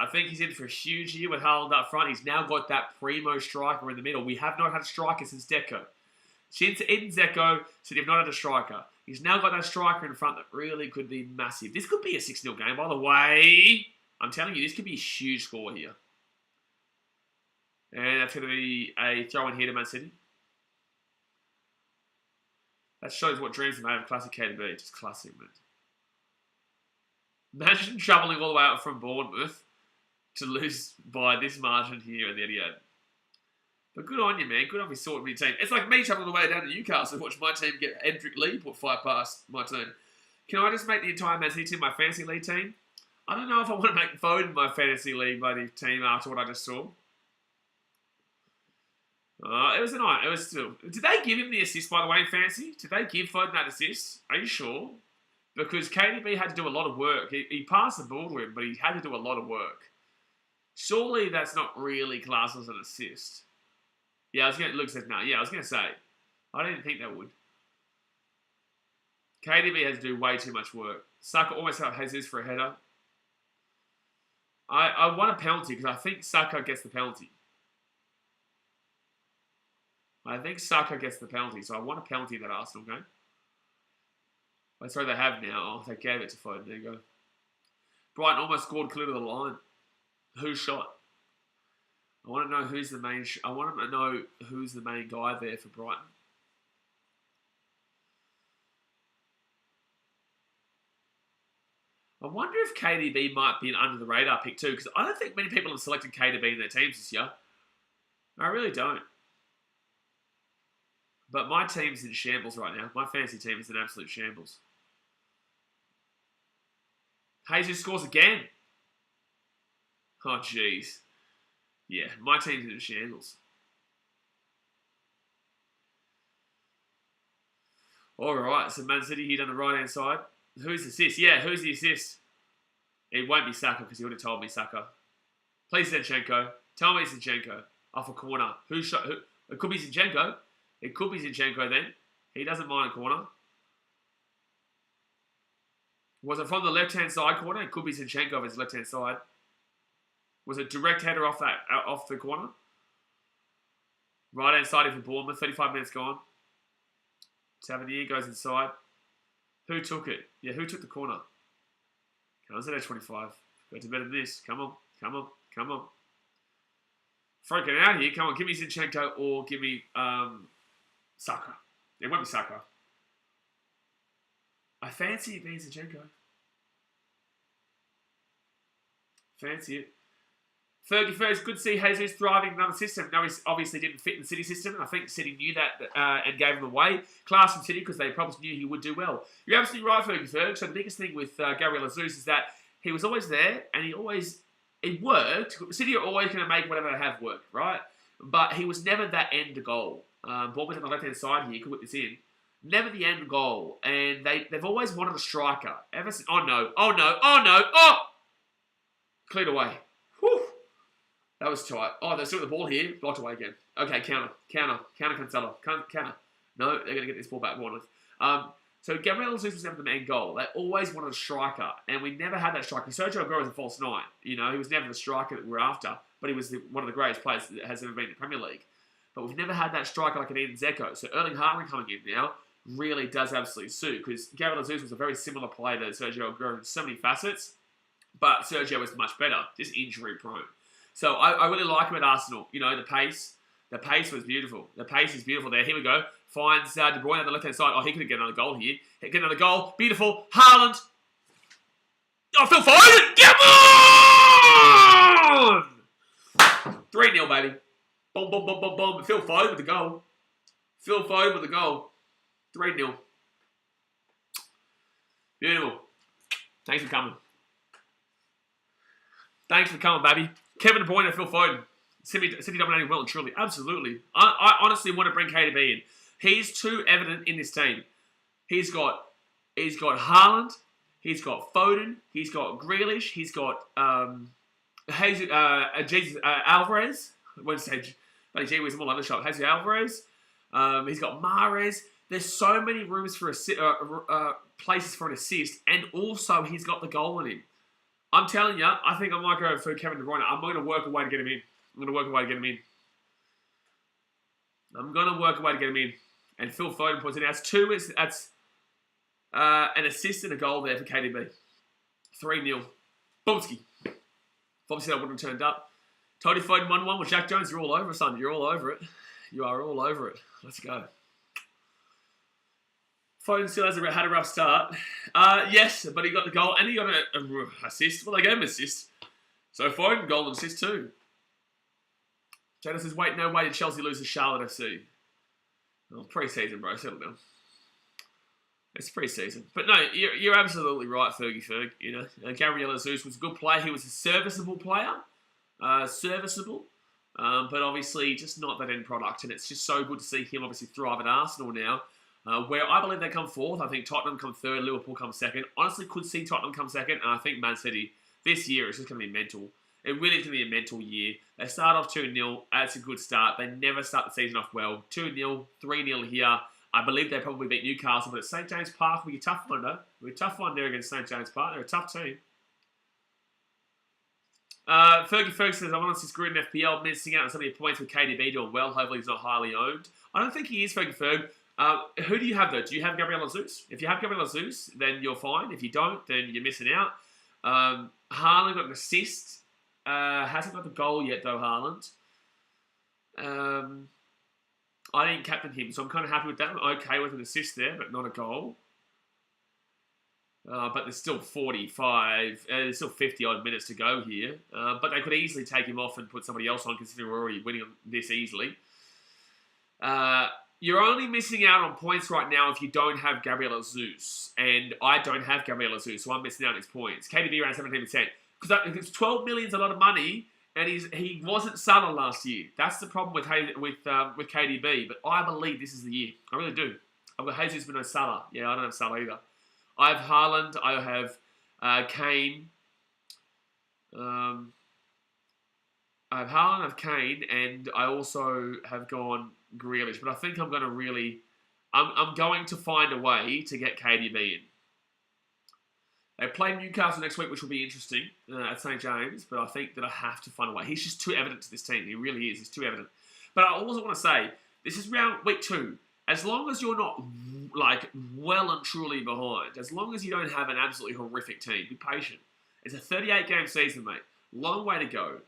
Speaker 1: I think he's in for a huge year with Haaland up front. He's now got that primo striker in the middle. We have not had a striker since Deco. Since Edin Dzeko, so they've not had a striker. He's now got that striker in front that really could be massive. This could be a 6-0 game, by the way. I'm telling you, this could be a huge score here. And that's going to be a throw-in here to Man City. That shows what dreams they have of classic KDB. Just classic, man. Imagine travelling all the way out from Bournemouth to lose by this margin here at the Etihad. But good on you, man. Good on you sorting with your team. It's like me travelling all the way down to Newcastle to watch my team get Endrick Lee put 5 past my team. Can I just make the entire Man City team my fantasy league team? I don't know if I want to make Foden my fantasy league bloody team after what I just saw. It was a night. It was still... Did they give him the assist, by the way, in fantasy? Did they give Foden that assist? Are you sure? Because KDB had to do a lot of work. He passed the ball to him, but he had to do a lot of work. Surely that's not really classed as an assist. Yeah, I was going to... Luke says no. Yeah, I was going to say. I didn't think that would. KDB has to do way too much work. Saka almost had Jesus for a header. I want a penalty because I think Saka gets the penalty. I think Saka gets the penalty, so I want a penalty in that Arsenal game. Oh, sorry, they have now. Oh, they gave it to Foden. There you go. Brighton almost scored clear to the line. Who shot? I want to know who's the main... I want to know who's the main guy there for Brighton. I wonder if KDB might be an under-the-radar pick too, because I don't think many people have selected KDB in their teams this year. I really don't. But my team's in shambles right now. My fantasy team is in absolute shambles. Jesus scores again. Oh, jeez. Yeah, my team's in shambles. All right, so Man City here on the right-hand side. Who's the assist? Yeah, who's the assist? It won't be Saka because he would have told me Saka. Please, Zinchenko. Tell me Zinchenko. Off a corner. Who shot? Who? It could be Zinchenko. It could be Zinchenko then. He doesn't mind a corner. Was it from the left-hand side corner? It could be Zinchenko of his left-hand side. Was it direct header off the corner? Right-hand side for Bournemouth. 35 minutes gone. Tavernier goes inside. Who took it? Yeah, who took the corner? Come on, Z25. Go to better than this. Come on, come on, come on. Freaking out here. Come on, give me Zinchenko or give me Saka. It won't be Saka. I fancy it being Zinchenko. Fancy it. Fergie first, good to see Jesus thriving in another system. No, he obviously didn't fit in the City system, and I think City knew that and gave him away. Class from City because they probably knew he would do well. You're absolutely right, Fergie. So the biggest thing with Gabriel Jesus is that he was always there, and it worked. City are always going to make whatever they have work, right? But he was never that end goal. Bournemouth on the left-hand side here, you can put this in. Never the end goal, and they've always wanted a striker. Ever since, oh no, oh no, oh no, oh! Cleared away. Whew. That was tight. Oh, they're still with the ball here. Blocked away again. Okay, counter, Cancelo. Counter. No, they're going to get this ball back, Bournemouth. So Gabriel Jesus was never the main goal. They always wanted a striker, and we never had that striker. Sergio Aguero was a false nine. You know, he was never the striker that we're after, but he was one of the greatest players that has ever been in the Premier League. But we've never had that striker like an Edin Dzeko. So Erling Haaland coming in now really does absolutely suit, because Gabriel Jesus was a very similar player to Sergio Aguero in so many facets, but Sergio was much better, just injury prone. So I really like him at Arsenal. You know, the pace was beautiful. The pace is beautiful there. Here we go. Finds De Bruyne on the left-hand side. Oh, he could get another goal here. Get another goal. Beautiful. Haaland. Oh, Phil Foden. Come on! 3-0, baby. Boom, boom, boom, boom, boom. Phil Foden with the goal. Phil Foden with the goal. 3-0. Beautiful. Thanks for coming. Thanks for coming, baby. Kevin De Bruyne and Phil Foden. City dominating well and truly. Absolutely. I honestly want to bring KDB in. He's too evident in this team. He's got Haaland. He's got Foden. He's got Grealish. He's got Jesus Alvarez. I won't say, but gee whiz, I'm all over the shop. Jesus Alvarez. He's got Mahrez. There's so many rooms for places for an assist, and also he's got the goal in him. I'm telling you, I think I might go for Kevin De Bruyne. I'm going to work a way to get him in. And Phil Foden puts it out. That's an assist and a goal there for KDB. 3-0. Boomski. Obviously, that wouldn't have turned up. Tony Foden 1-1. Well, Jack Jones, you're all over it, son. You're all over it. You are all over it. Let's go. Foden still hasn't had a rough start. Yes, but he got the goal and he got an assist. Well, they gave him an assist. So Foden, goal and assist too. Janice says, wait, no way did Chelsea lose to Charlotte FC. Well, pre-season, bro. Settle down. It's pre-season. But no, you're absolutely right, Fergie Ferg. You know, Gabriel Jesus was a good player. He was a serviceable player. Serviceable. But obviously just not that end product. And it's just so good to see him obviously thrive at Arsenal now. Where I believe they come fourth. I think Tottenham come third, Liverpool come second. Honestly, could see Tottenham come second. And I think Man City, this year, is just going to be mental. It really is going to be a mental year. They start off 2-0. That's a good start. They never start the season off well. 2-0, 3-0 here. I believe they probably beat Newcastle. But at St. James Park, will be a tough one, though. It'll be a tough one there against St. James Park. They're a tough team. Fergie says, I'm honestly screwed in FPL, missing out on some of your points with KDB doing well. Hopefully he's not highly owned. I don't think he is, Fergie Ferg. Who do you have, though? Do you have Gabriel Jesus? If you have Gabriel Jesus, then you're fine. If you don't, then you're missing out. Haaland got an assist. Hasn't got the goal yet, though, Haaland. I didn't captain him, so I'm kind of happy with that. I'm okay with an assist there, but not a goal. But there's still 50-odd minutes to go here. But they could easily take him off and put somebody else on, considering we're already winning this easily. You're only missing out on points right now if you don't have Gabriel Jesus. And I don't have Gabriel Jesus, so I'm missing out on his points. KDB around 17%. Because 12 million is a lot of money, and he wasn't Salah last year. That's the problem with KDB. But I believe this is the year. I really do. I've got Jesus but no Salah. Yeah, I don't have Salah either. I have Haaland. I have Kane. I have Haaland, I have Kane, and I also have gone Grealish. But I think I'm going to really... I'm going to find a way to get KDB in. They play Newcastle next week, which will be interesting at St. James, but I think that I have to find a way. He's just too evident to this team. He really is. He's too evident. But I also want to say, this is week 2. As long as you're not, like, well and truly behind, as long as you don't have an absolutely horrific team, be patient. It's a 38-game season, mate. Long way to go.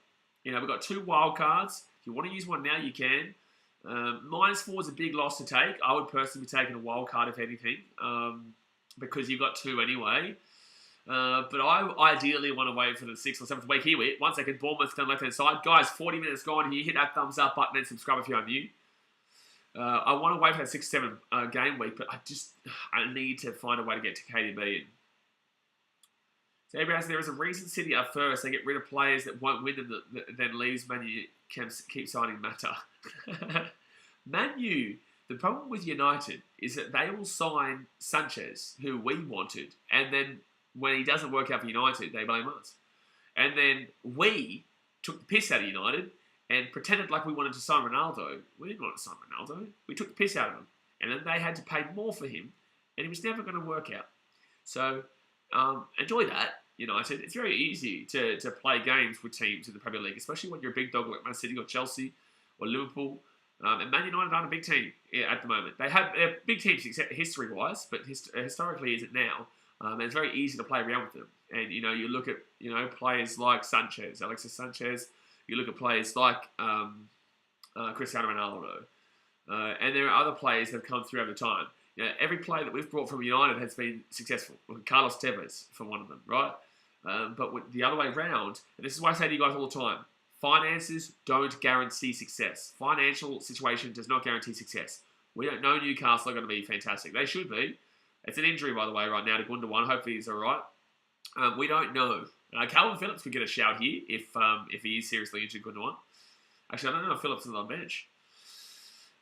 Speaker 1: You know, we've got 2 wild cards. If you want to use one now, you can. -4 is a big loss to take. I would personally be taking a wild card, if anything, because you've got 2 anyway. But I ideally want to wait for the 6th or 7th week here. 1 second, Bournemouth down left-hand side. Guys, 40 minutes gone here. Hit that thumbs up button and subscribe if you're new. I want to wait for that 6-7 game week, but I need to find a way to get to KDB in. So everybody, there is a reason City are first. They get rid of players that won't win them, then leaves Man U keep signing Mata. Man U, the problem with United is that they will sign Sanchez, who we wanted, and then when he doesn't work out for United, they blame us. And then we took the piss out of United and pretended like we wanted to sign Ronaldo. We didn't want to sign Ronaldo. We took the piss out of him. And then they had to pay more for him, and it was never going to work out. So, enjoy that, United. It's very easy to play games with teams in the Premier League, especially when you're a big dog like Man City or Chelsea or Liverpool. And Man United aren't a big team at the moment. They're big teams history-wise, but historically is it now. And it's very easy to play around with them. And, you look at, players like Sanchez, Alexis Sanchez. You look at players like Cristiano Ronaldo. And there are other players that have come through over time. Every player that we've brought from United has been successful. Carlos Tevez, for one of them, right? But with the other way round, and this is why I say to you guys all the time, finances don't guarantee success. Financial situation does not guarantee success. We don't know Newcastle are going to be fantastic. They should be. It's an injury, by the way, right now to Gundogan. Hopefully he's all right. We don't know. Calvin Phillips could get a shout here if he is seriously injured, couldn't one. Actually, I don't know if Phillips is on the bench.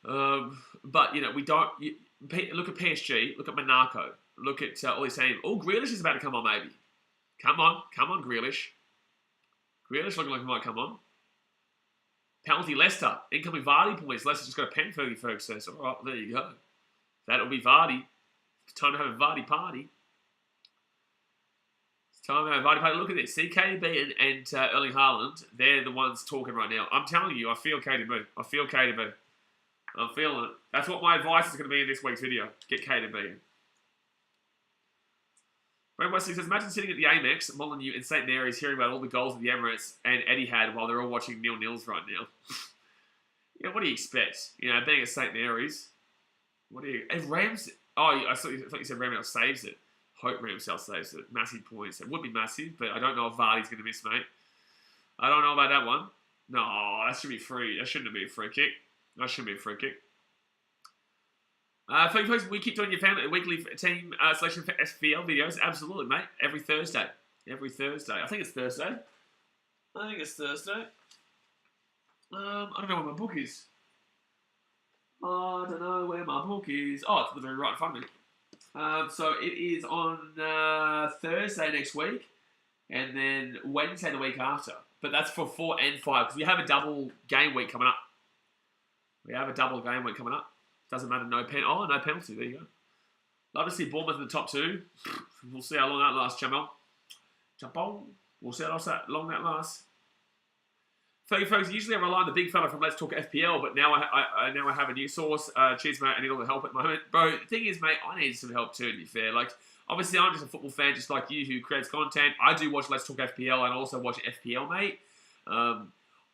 Speaker 1: But, you know, we don't... look at PSG, look at Monaco, look at all these teams. Oh, Grealish is about to come on, maybe. Come on, Grealish. Grealish looking like he might come on. Penalty, Leicester. Incoming Vardy points. Leicester just got a pen, Fergie says. All right, there you go. That'll be Vardy. It's time to have a Vardy party. Look at this. See KDB and Erling Haaland. They're the ones talking right now. I'm telling you, I feel KDB. I'm feeling it. That's what my advice is going to be in this week's video. Get KDB. Red Wesley says, imagine sitting at the Amex, Molineux and St. Mary's hearing about all the goals that the Emirates and Eddie had while they're all watching 0-0s right now. Yeah, what do you expect? You know, being at St. Mary's. What do you... And Rams... Oh, I thought you said Ramsdale saves it. Hope Ramsdale saves it. Massive points. It would be massive, but I don't know if Vardy's going to miss, mate. I don't know about that one. No, that should be free. That shouldn't be a free kick. That shouldn't be a free kick. Folks, we keep doing your family weekly team selection for SPL videos. Absolutely, mate. Every Thursday. Every Thursday. I think it's Thursday. I don't know where my book is. I don't know where my book is. Oh, it's literally right in front of me. So it is on Thursday next week, and then Wednesday the week after. But that's for 4 and 5, because we have a double game week coming up. Doesn't matter, no penalty. There you go. Love to see Bournemouth in the top 2. We'll see how long that lasts, Jamal. We'll see how long that lasts. Folks, usually I rely on the big fella from Let's Talk FPL, but now I have a new source. Cheers, mate. I need all the help at the moment. Bro, the thing is, mate, I need some help too, to be fair. Like, obviously, I'm just a football fan just like you who creates content. I do watch Let's Talk FPL and also watch FPL, mate.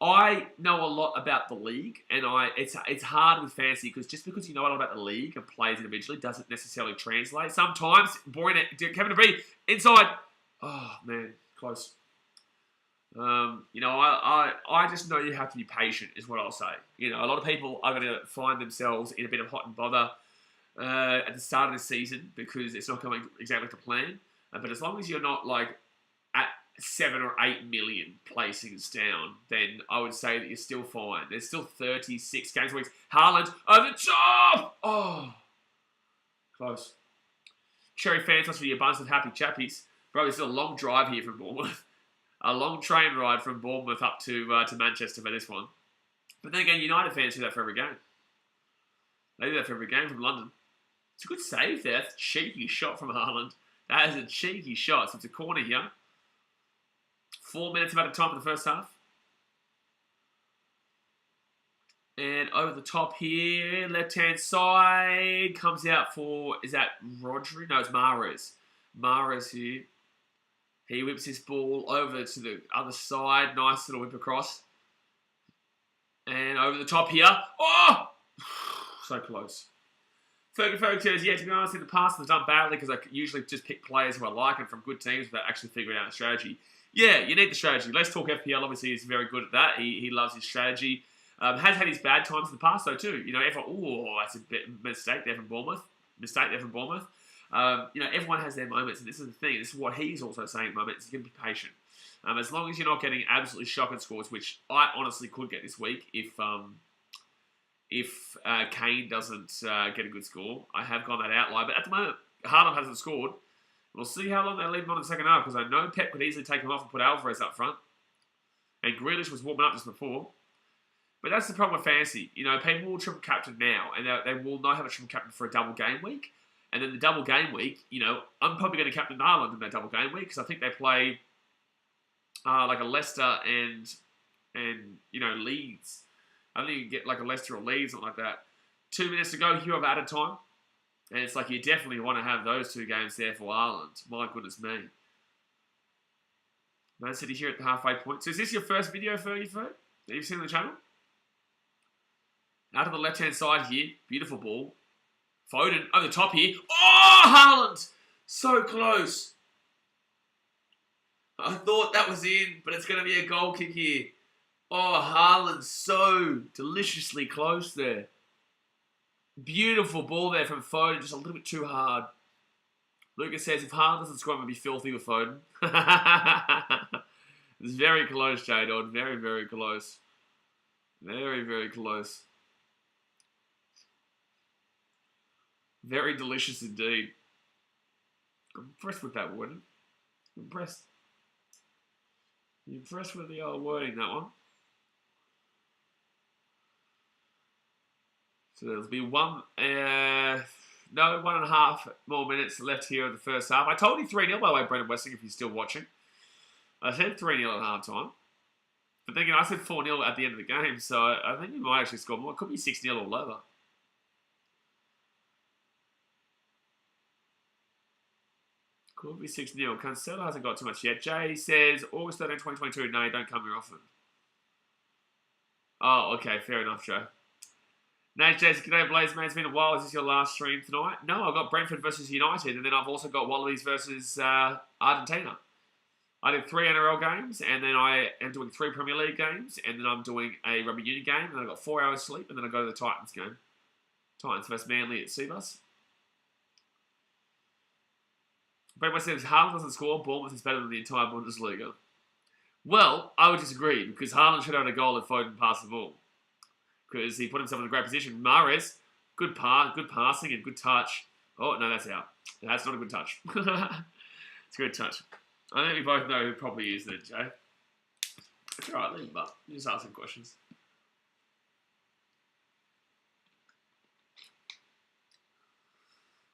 Speaker 1: I know a lot about the league, and it's hard with fantasy because just because you know a lot about the league and players individually doesn't necessarily translate. Sometimes, boring it. Kevin DeBree, inside. Oh, man, close. You know, I just know you have to be patient, is what I'll say. You know, a lot of people are going to find themselves in a bit of hot and bother at the start of the season because it's not going exactly to plan. But as long as you're not like at 7 or 8 million placings down, then I would say that you're still fine. There's still 36 games a week. Haaland over the top! Oh, close. Cherry fans, that's for your bunch of happy chappies. Bro, it's a long drive here from Bournemouth. A long train ride from Bournemouth up to Manchester for this one. But then again, United fans do that for every game. They do that for every game from London. It's a good save there. That's a cheeky shot from Haaland. That is a cheeky shot. So it's a corner here. 4 minutes of added time for the first half. And over the top here, left-hand side, comes out for, is that Rodri? No, it's Mahrez. Mahrez here. He whips his ball over to the other side. Nice little whip across. And over the top here. Oh! So close. Fergie says, yeah, to be honest, in the past I've done badly because I usually just pick players who I like and from good teams without actually figuring out a strategy. Yeah, you need the strategy. Let's Talk FPL obviously is very good at that. He loves his strategy. Has had his bad times in the past though too. You know, that's a mistake there from Bournemouth. You know, everyone has their moments, and this is the thing. This is what he's also saying at the moment. Is you're going to be patient. As long as you're not getting absolutely shocking scores, which I honestly could get this week if Kane doesn't get a good score. I have gone that outlier, but at the moment, Haaland hasn't scored. We'll see how long they leave him on in the second half, because I know Pep could easily take him off and put Alvarez up front. And Grealish was warming up just before. But that's the problem with fantasy. You know, people will triple captain now, and they will not have a triple captain for a double game week. And then the double game week, you know, I'm probably going to captain Ireland in that double game week because I think they play like a Leicester and you know, Leeds. I think you can get like a Leicester or Leeds, something like that. 2 minutes to go, you have added time. And it's like you definitely want to have those 2 games there for Ireland. My goodness me. Man City here at the halfway point. So is this your first video, Fergie, that you've seen on the channel? Out to the left-hand side here. Beautiful ball. Foden over the top here. Oh, Haaland! So close. I thought that was in, but it's going to be a goal kick here. Oh, Haaland so deliciously close there. Beautiful ball there from Foden, just a little bit too hard. Lucas says, if Haaland doesn't score, I'm going to be filthy with Foden. It's very close, J-Dod. Very, very close. Very, very close. Very delicious indeed. I'm impressed with that wording. Impressed. Impressed with the old wording, that one. So there'll be 1.5 more minutes left here in the first half. I told you 3-0, by the way, Brendan Westing, if you're still watching. I said 3-0 at half time. But then again, I said 4-0 at the end of the game, so I think we might actually score more. It could be 6-0 all over. Could be 6-0. Cancelo hasn't got too much yet. Jay says, August 13, 2022. No, don't come here often. Oh, okay. Fair enough, Joe. Nate says, g'day, Blaze, man. It's been a while. Is this your last stream tonight? No, I've got Brentford versus United, and then I've also got Wallabies versus Argentina. I did 3 NRL games, and then I am doing 3 Premier League games, and then I'm doing a rugby union game, and then I've got 4 hours sleep, and then I go to the Titans game. Titans versus Manly at Seabus. Brent says, Haaland doesn't score, Bournemouth is better than the entire Bundesliga. Well, I would disagree, because Haaland should have had a goal if Foden passed the ball. Because he put himself in a great position. Mahrez, good passing and good touch. Oh, no, that's out. That's not a good touch. It's a good touch. I think we both know who it probably is then, Jay. It's alright, leave him up. Just ask him questions.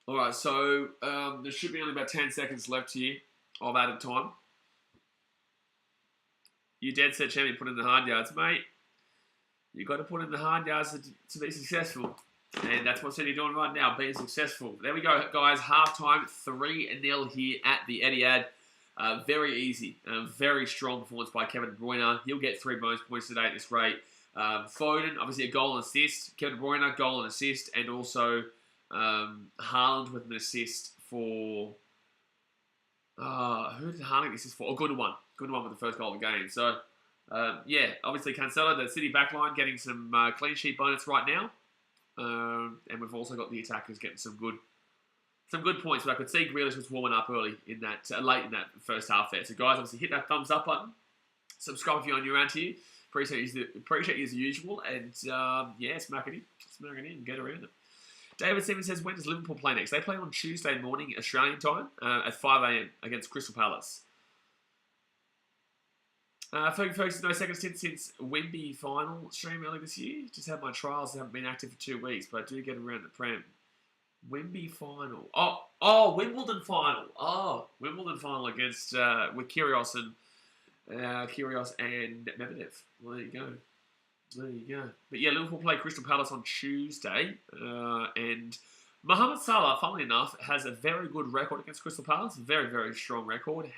Speaker 1: Alright, so there should be only about 10 seconds left here of added time. You dead set champion put in the hard yards, mate. You got to put in the hard yards to be successful. And that's what City's doing right now, being successful. There we go, guys. Half-time, 3-0 here at the Etihad. Very easy. Very strong performance by Kevin De Bruyne. He'll get 3 bonus points today at this rate. Foden, obviously a goal and assist. Kevin De Bruyne, goal and assist. And also Haaland with an assist for... who did Haaland assist for? Oh, Gundogan. Gundogan with the first goal of the game. So, yeah, obviously Cancelo, the City backline, getting some clean sheet bonus right now. And we've also got the attackers getting some good points. But I could see Grealish was warming up early in that, late in that first half there. So guys, obviously hit that thumbs up button. Subscribe if you're new around here. Appreciate you as usual. And yeah, smack it in, get around it. David Simmons says, when does Liverpool play next? They play on Tuesday morning Australian time at 5 a.m. against Crystal Palace. Ferguson, no second stint since Wemby final stream earlier this year. Just had my trials, haven't been active for 2 weeks, but I do get around the Prem. Wemby final. Oh, Wimbledon final. Oh, Wimbledon final against with Kyrgios and Medvedev. Well, there you go. But yeah, Liverpool play Crystal Palace on Tuesday, and Mohamed Salah, funnily enough, has a very good record against Crystal Palace. Very, very strong record.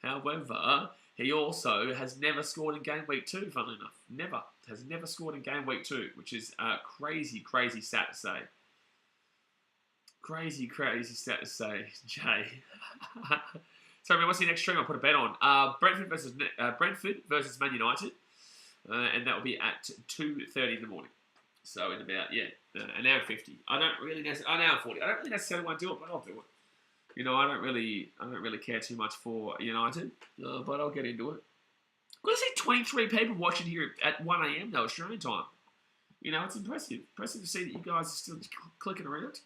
Speaker 1: However, he also has never scored in game week 2, funnily enough. Has never scored in game week 2, which is a crazy stat to say. Crazy stat to say, Jay. So, what's the next stream I'll put a bet on? Brentford versus Man United. And that will be at 2:30 in the morning. So, in about, an hour 50. An hour 40. I don't really necessarily want to do it, but I'll do it. You know, I don't really care too much for United, but I'll get into it. I'm going to see 23 people watching here at 1 a.m. though, Australian time. You know, it's impressive. Impressive to see that you guys are still clicking around.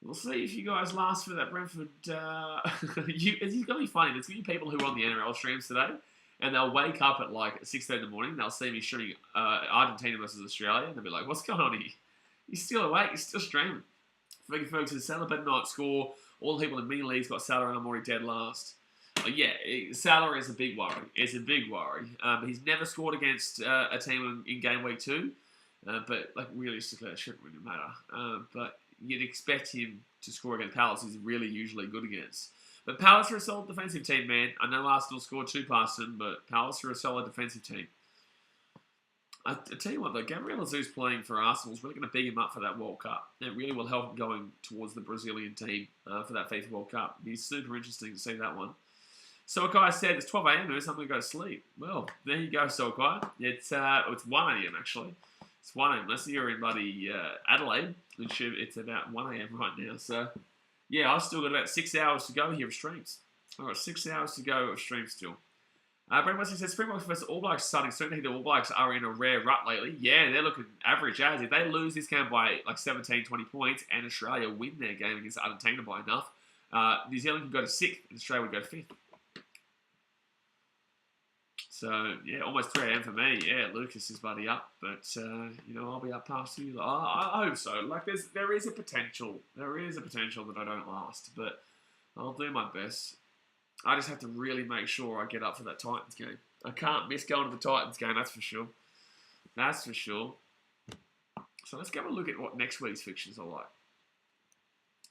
Speaker 1: We'll see if you guys last for that Brentford. It's going to be funny. There's going to be people who are on the NRL streams today, and they'll wake up at like 6:30 in the morning. They'll see me streaming Argentina versus Australia, and they'll be like, "What's going on here? You're still awake. You're still streaming." Ferguson, Salah better not score. All the people in mini leagues got Salah, and I'm already dead last. Salah is a big worry. It's a big worry. He's never scored against a team in game week 2, but like realistically, it shouldn't really matter. But you'd expect him to score against Palace. He's really usually good against. But Palace are a solid defensive team, man. I know Arsenal scored 2 past them, but Palace are a solid defensive team. I tell you what, though, Gabriel Jesus playing for Arsenal is really going to big him up for that World Cup. It really will help him going towards the Brazilian team for that FIFA World Cup. It'll be super interesting to see that one. Soakai said, it's 12 a.m. I'm going to go to sleep. Well, there you go, Soakai. It's 1 a.m. actually. It's 1 a.m. Unless you're in bloody Adelaide, it's about 1 a.m. right now. So, Yeah, I've still got about 6 hours to go here of streams. I've got 6 hours to go of streams still. Brent Wesley says, Springboks versus All Blacks starting soon. I think the All Blacks are in a rare rut lately. Yeah, they're looking average as. If they lose this game by like 17, 20 points and Australia win their game against Argentina by enough, New Zealand can go to 6th and Australia would go 5th. So, yeah, almost 3 a.m. for me. Yeah, Lucas is bloody up. But, you know, I'll be up past you. I hope so. Like, there is a potential. There is a potential that I don't last. But I'll do my best. I just have to really make sure I get up for that Titans game. I can't miss going to the Titans game, that's for sure. That's for sure. So let's go and look at what next week's fixtures are like.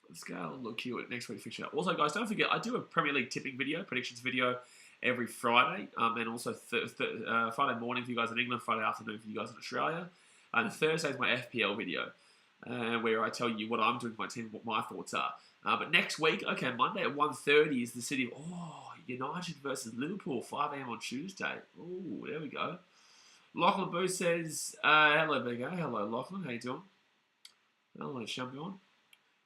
Speaker 1: Let's go and look here at next week's fixture. Also, guys, don't forget, I do a Premier League tipping video, predictions video, every Friday. And also Friday morning for you guys in England, Friday afternoon for you guys in Australia. And Thursday is my FPL video, where I tell you what I'm doing with my team, what my thoughts are. But next week, okay, Monday at 1:30 is the city of, United versus Liverpool, 5 a.m. on Tuesday. Oh, there we go. Lachlan Boo says, hello, Big A. Hello, Lachlan. How you doing? Hello, champion.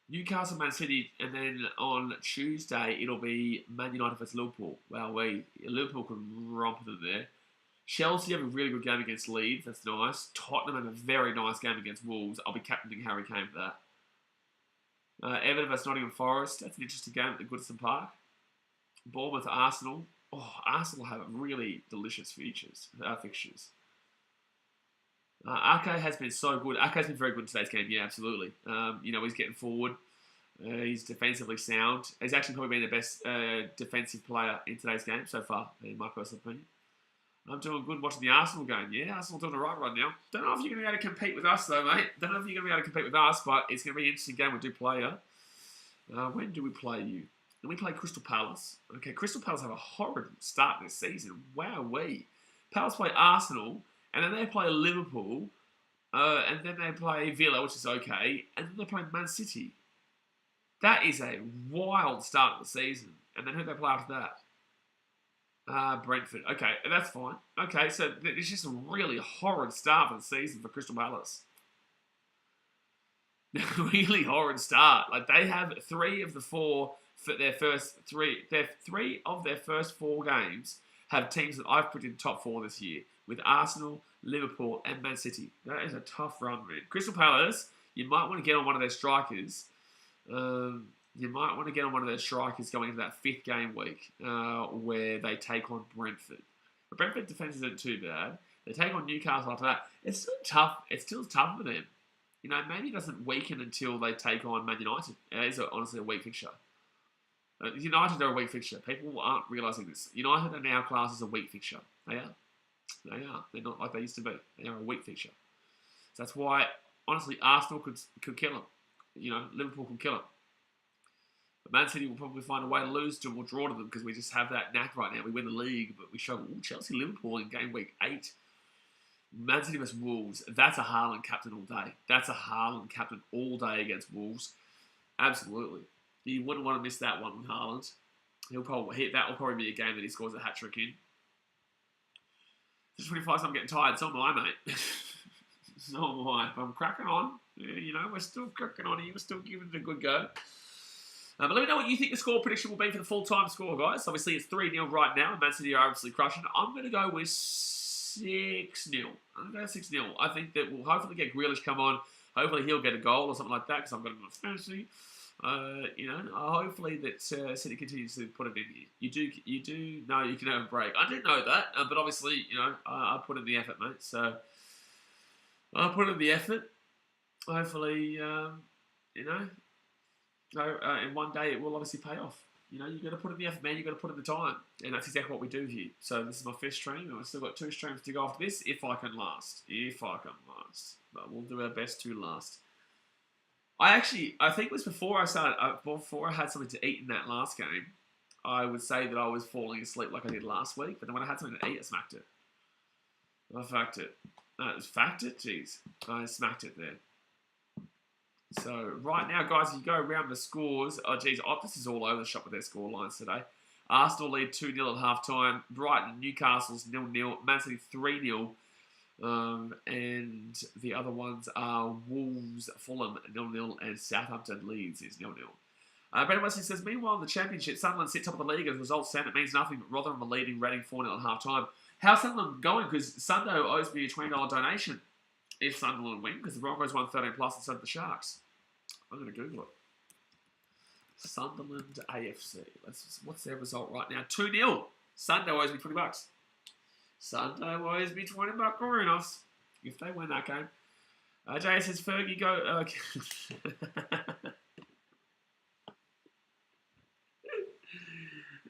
Speaker 1: Newcastle, Man City, and then on Tuesday, it'll be Man United versus Liverpool. Wow, Liverpool can romp them there. Chelsea have a really good game against Leeds. That's nice. Tottenham have a very nice game against Wolves. I'll be captaining Harry Kane for that. Everton vs Nottingham Forest. That's an interesting game at the Goodison Park. Bournemouth Arsenal. Oh, Arsenal have really delicious fixtures. Ake has been so good. Ake's been very good in today's game. Yeah, absolutely. He's getting forward. He's defensively sound. He's actually probably been the best defensive player in today's game so far, in my personal opinion. I'm doing good watching the Arsenal game. Yeah, Arsenal doing all right now. Don't know if you're going to be able to compete with us, though, mate. Don't know if you're going to be able to compete with us, but it's going to be an interesting game. We do play you. When do we play you? Then we play Crystal Palace. Okay, Crystal Palace have a horrid start this season. Wowee. Palace play Arsenal, and then they play Liverpool, and then they play Villa, which is okay, and then they play Man City. That is a wild start of the season. And then who do they play after that? Brentford. Okay, that's fine. Okay, so it's just a really horrid start of the season for Crystal Palace. Really horrid start. Like, they have three of their first 4 games have teams that I've put in top 4 this year, with Arsenal, Liverpool, and Man City. That is a tough run, man. Crystal Palace, you might want to get on one of their strikers. Going into that 5th game week where they take on Brentford. But Brentford defense isn't too bad. They take on Newcastle after that. It's still tough. It's still tough for them. Maybe it doesn't weaken until they take on Man United. It is honestly a weak fixture. United are a weak fixture. People aren't realising this. United are now classed as a weak fixture. They are. They're not like they used to be. They are a weak fixture. So that's why, honestly, Arsenal could kill them. Liverpool could kill them. But Man City will probably find a way to lose to them or draw to them because we just have that knack right now. We win the league, but we show Chelsea, Liverpool in game week 8. Man City vs Wolves. That's a Haaland captain all day. That's a Haaland captain all day against Wolves. Absolutely. You wouldn't want to miss that one with Haaland. That will probably be a game that he scores a hat-trick in. Just 25, so I'm getting tired. So am I, mate. So am I. But I'm cracking on. We're still cracking on here. We're still giving it a good go. But let me know what you think the score prediction will be for the full-time score, guys. Obviously, it's 3-0 right now, and Man City are obviously crushing it. I'm going to go with 6-0. I'm going to go 6-0. I think that we'll hopefully get Grealish come on. Hopefully, he'll get a goal or something like that, because I've got him on fantasy. Hopefully that City continues to put it in here. You do know you can have a break. I didn't know that, but obviously, I put in the effort, mate. So, I put in the effort. Hopefully, in one day it will obviously pay off. You've got to put in the effort, man. You've got to put in the time. And that's exactly what we do here. So this is my first stream, and I've still got 2 streams to go after this, if I can last. But we'll do our best to last. I think it was before I had something to eat in that last game, I would say that I was falling asleep like I did last week, but then when I had something to eat, I smacked it. I facked it. Jeez. I smacked it there. So, right now, guys, if you go around the scores, Optus is all over the shop with their score lines today. Arsenal lead 2-0 at half-time. Brighton, Newcastle's 0-0. Man City 3-0. And the other ones are Wolves, Fulham 0-0, and Southampton Leeds is 0-0. Brendan Wesley says, meanwhile, in the Championship, Sunderland sit top of the league as results stand. It means nothing, but Rotherham are leading Reading 4-0 at half-time. How's Sunderland going? Because Sundo owes me a $20 donation if Sunderland win, because the Broncos won 13 plus and so did the Sharks. I'm going to Google it. Sunderland AFC. What's their result right now? 2-0. Sundo owes me $20. Sundo owes me $20 Coronas if they win that game. Jay says, Fergie, go...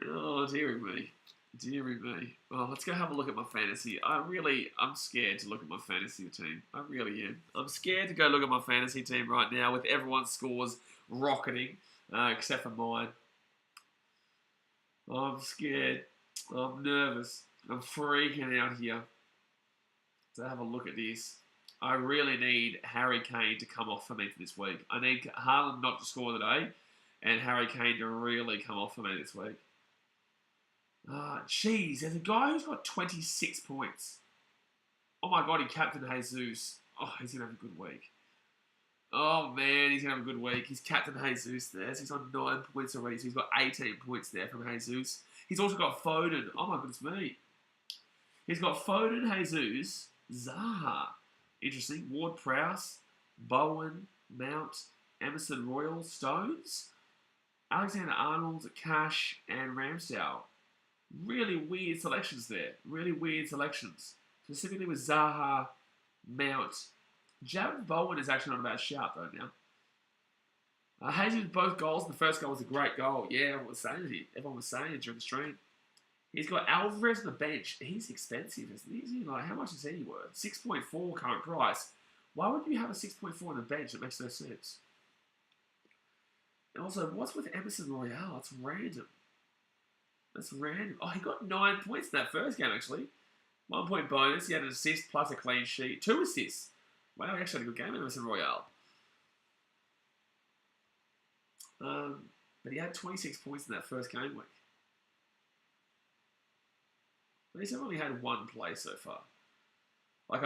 Speaker 1: Oh, dearie me. Dearie me. Oh, let's go have a look at my fantasy. I'm scared to look at my fantasy team. I really am. I'm scared to go look at my fantasy team right now with everyone's scores rocketing, except for mine. I'm scared. I'm nervous. I'm freaking out here. To have a look at this. I really need Harry Kane to come off for me for this week. I need Haaland not to score today, and Harry Kane to really come off for me this week. Jeez, there's a guy who's got 26 points. Oh my god, he captained Jesus. Oh, he's going to have a good week. Oh man, he's going to have a good week. He's captained Jesus there. So he's on 9 points already. So he's got 18 points there from Jesus. He's also got Foden. Oh my goodness me. He's got Foden, Jesus, Zaha. Interesting. Ward-Prowse, Bowen, Mount, Emerson Royal, Stones, Alexander-Arnold, Cash, and Ramsdale. Really weird selections there. Really weird selections. Specifically with Zaha, Mount. Jared Bowen is actually not a bad shout though now. Jesus both goals. The first goal was a great goal. Yeah, everyone was saying it. Everyone was saying it during the stream. He's got Alvarez on the bench. He's expensive, isn't he? Isn't he? Like, how much is he worth? 6.4 current price. Why would you have a 6.4 on the bench? It makes no sense. And also, what's with Emerson Royale? It's random. That's random. Oh, he got 9 points in that first game, actually. 1 point bonus. He had an assist plus a clean sheet. 2 assists. Wow, he actually had a good game in Emerson Royale. But he had 26 points in that first game week. But he's only had 1 play so far. Right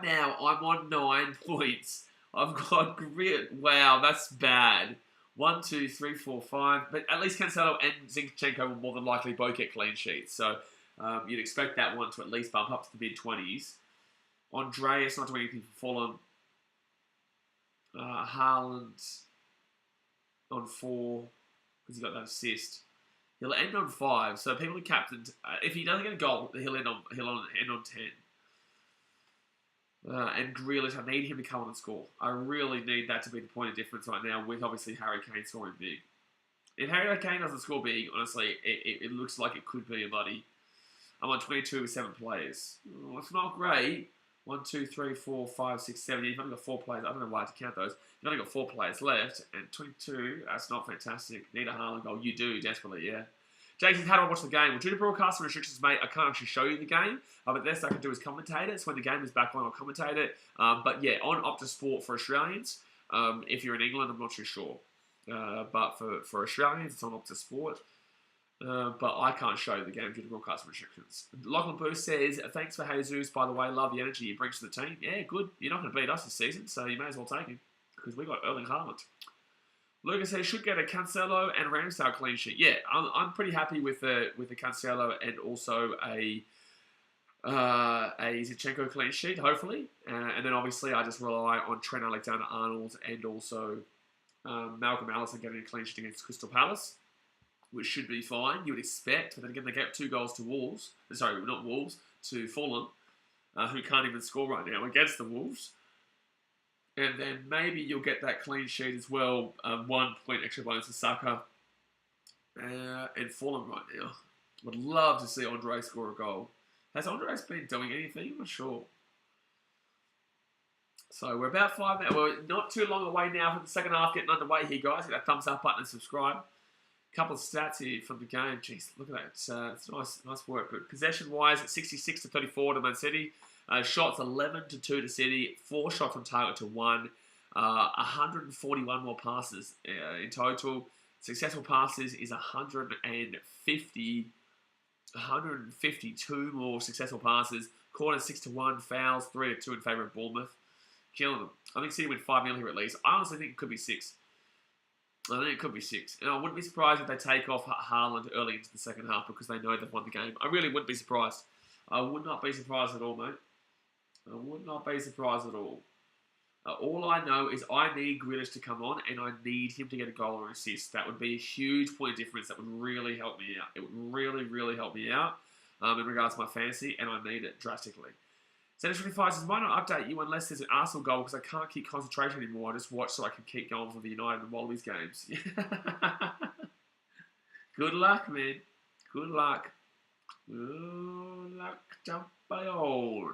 Speaker 1: now, I'm on 9 points. I've got grit. Wow, that's bad. 1, 2, 3, 4, 5. But at least Cancelo and Zinchenko will more than likely both get clean sheets. So you'd expect that one to at least bump up to the mid-20s. Andreas not doing anything for Fulham. Haaland on 4 because he got that assist. He'll end on 5. So people who captained, if he doesn't get a goal, he'll end on 10. And Grealish, I need him to come on and score. I really need that to be the point of difference right now with obviously Harry Kane scoring big. If Harry Kane doesn't score big, honestly, it looks like it could be a muddy. I'm on 22 with 7 players. Oh, it's not great. 1, 2, 3, 4, 5, 6, 7. You've only got 4 players. I don't know why to count those. You've only got 4 players left. And 22, that's not fantastic. Need a Haaland goal. You do, desperately, yeah. Jake says, how do I watch the game? Well, due to broadcasting restrictions, mate, I can't actually show you the game. But the best I can do is commentate it. So when the game is back on, I'll commentate it. But yeah, on Optus Sport for Australians. If you're in England, I'm not too sure. But for Australians, it's on Optus Sport. But I can't show the game due to broadcast restrictions. Lachlan Booth says, thanks for Jesus, by the way. Love the energy he brings to the team. Yeah, good. You're not going to beat us this season, so you may as well take him. Because we got Erling Haaland. Lucas says, should get a Cancelo and Ramsdale clean sheet. Yeah, I'm pretty happy with the Cancelo and also a Zinchenko clean sheet, hopefully. And then obviously I just rely on Trent Alexander-Arnold and also Malcolm Allison getting a clean sheet against Crystal Palace, which should be fine, you would expect. But then again, they get 2 goals to Wolves. Sorry, not Wolves, to Fulham, who can't even score right now against the Wolves. And then maybe you'll get that clean sheet as well. 1 point extra bonus to Saka and Fulham right now. Would love to see Andre score a goal. Has Andres been doing anything? I'm not sure. So we're about 5 minutes. We're not too long away now from the second half getting underway here, guys. Hit that thumbs up button and subscribe. A couple of stats here from the game. Jeez, look at that. It's nice work. But possession-wise, it's 66-34 to Man City. Shots 11-2 to City. 4 shots on target to 1. 141 more passes in total. Successful passes is 152 more successful passes. Corners 6-1. Fouls 3-2 in favour of Bournemouth. Killing them. I think City win 5-0 here at least. I honestly think it could be 6. I think it could be 6. And I wouldn't be surprised if they take off Haaland early into the second half because they know they've won the game. I really wouldn't be surprised. I would not be surprised at all, mate. I would not be surprised at all. All I know is I need Grealish to come on and I need him to get a goal or assist. That would be a huge point of difference. That would really help me out. It would really, really help me out in regards to my fantasy, and I need it drastically. Central says, might not update you unless there's an Arsenal goal because I can't keep concentration anymore. I just watch so I can keep going for the United and Wallabies games. Good luck, man. Good luck. Good luck, champion.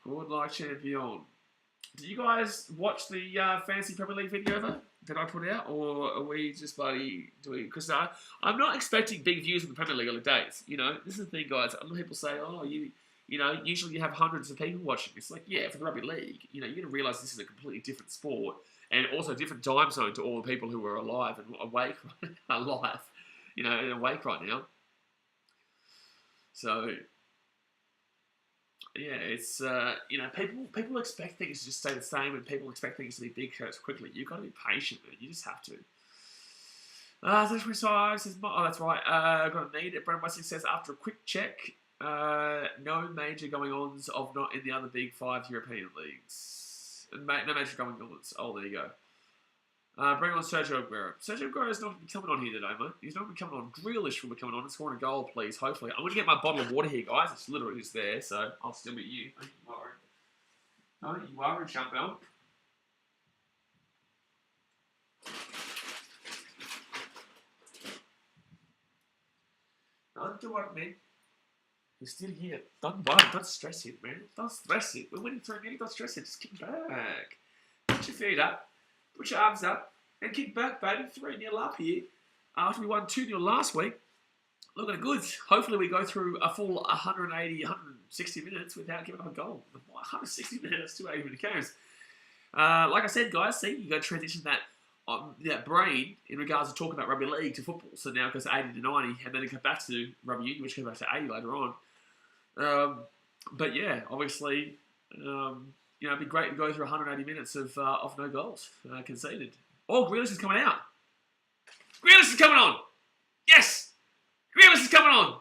Speaker 1: Good luck, champion. Did you guys watch the Fantasy Premier League video ever that I put out? Or are we just bloody doing... Because I'm not expecting big views from the Premier League all the days. You know, this is the thing, guys. A lot of people say, oh, you know, usually you have hundreds of people watching. It's like, yeah, for the rugby league, you know, you're going to realise this is a completely different sport and also a different time zone to all the people who are alive and awake, alive, you know, and awake right now. So... yeah, it's, you know, people expect things to just stay the same and people expect things to be big shows quickly. You've got to be patient, man. You just have to. Says, oh, that's right. I've got a need it. Brent Westing says, after a quick check, no major going-ons of not in the other big 5 European leagues. No major going-ons. Oh, there you go. Bring on Sergio Aguero. Sergio Aguero is not coming on here today, mate. He's not coming on. Grealish will be coming on and scoring a goal, please, hopefully. I'm going to get my bottle of water here, guys. It's literally just there, so I'll still be you. Don't you worry. Don't you worry, champion. Don't do what, man. He's still here. Don't worry. Don't stress it, man. Don't stress it. We're winning 3-0. Don't stress it. Just kick back. Put your feet up. Put your arms up and kick back, baby. 3-0 up here. After we won 2-0 last week. Look at the goods. Hopefully we go through a full 180, 160 minutes without giving up a goal. 160 minutes, 280 minute games. Like I said, guys, see, you got to transition that brain in regards to talking about rugby league to football. So now it goes to 80 to 90, and then it goes back to rugby union, which goes back to 80 later on. But yeah, obviously... you know, it'd be great to go through 180 minutes of no goals conceded. Oh, Grealish is coming out. Grealish is coming on. Yes! Grealish is coming on.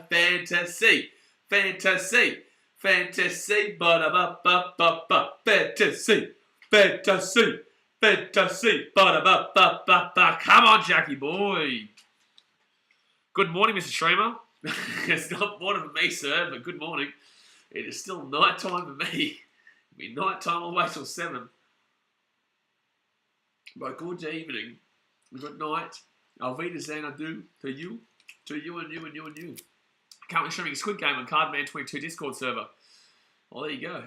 Speaker 1: Fantasy. Fantasy. Fantasy. Ba-da-ba-ba-ba-ba. Fantasy. Fantasy. Fantasy. Ba-da-ba-ba-ba-ba. Come on, Jackie boy. Good morning, Mr. Streamer. It's not morning for me, sir, but good morning. It is still night time for me. It'll be night time all the way till 7. But good evening, good night. Auf Wiedersehen, adieu to you and you and you and you. Currently streaming Squid Game on Cardman22 Discord server. Well, there you go.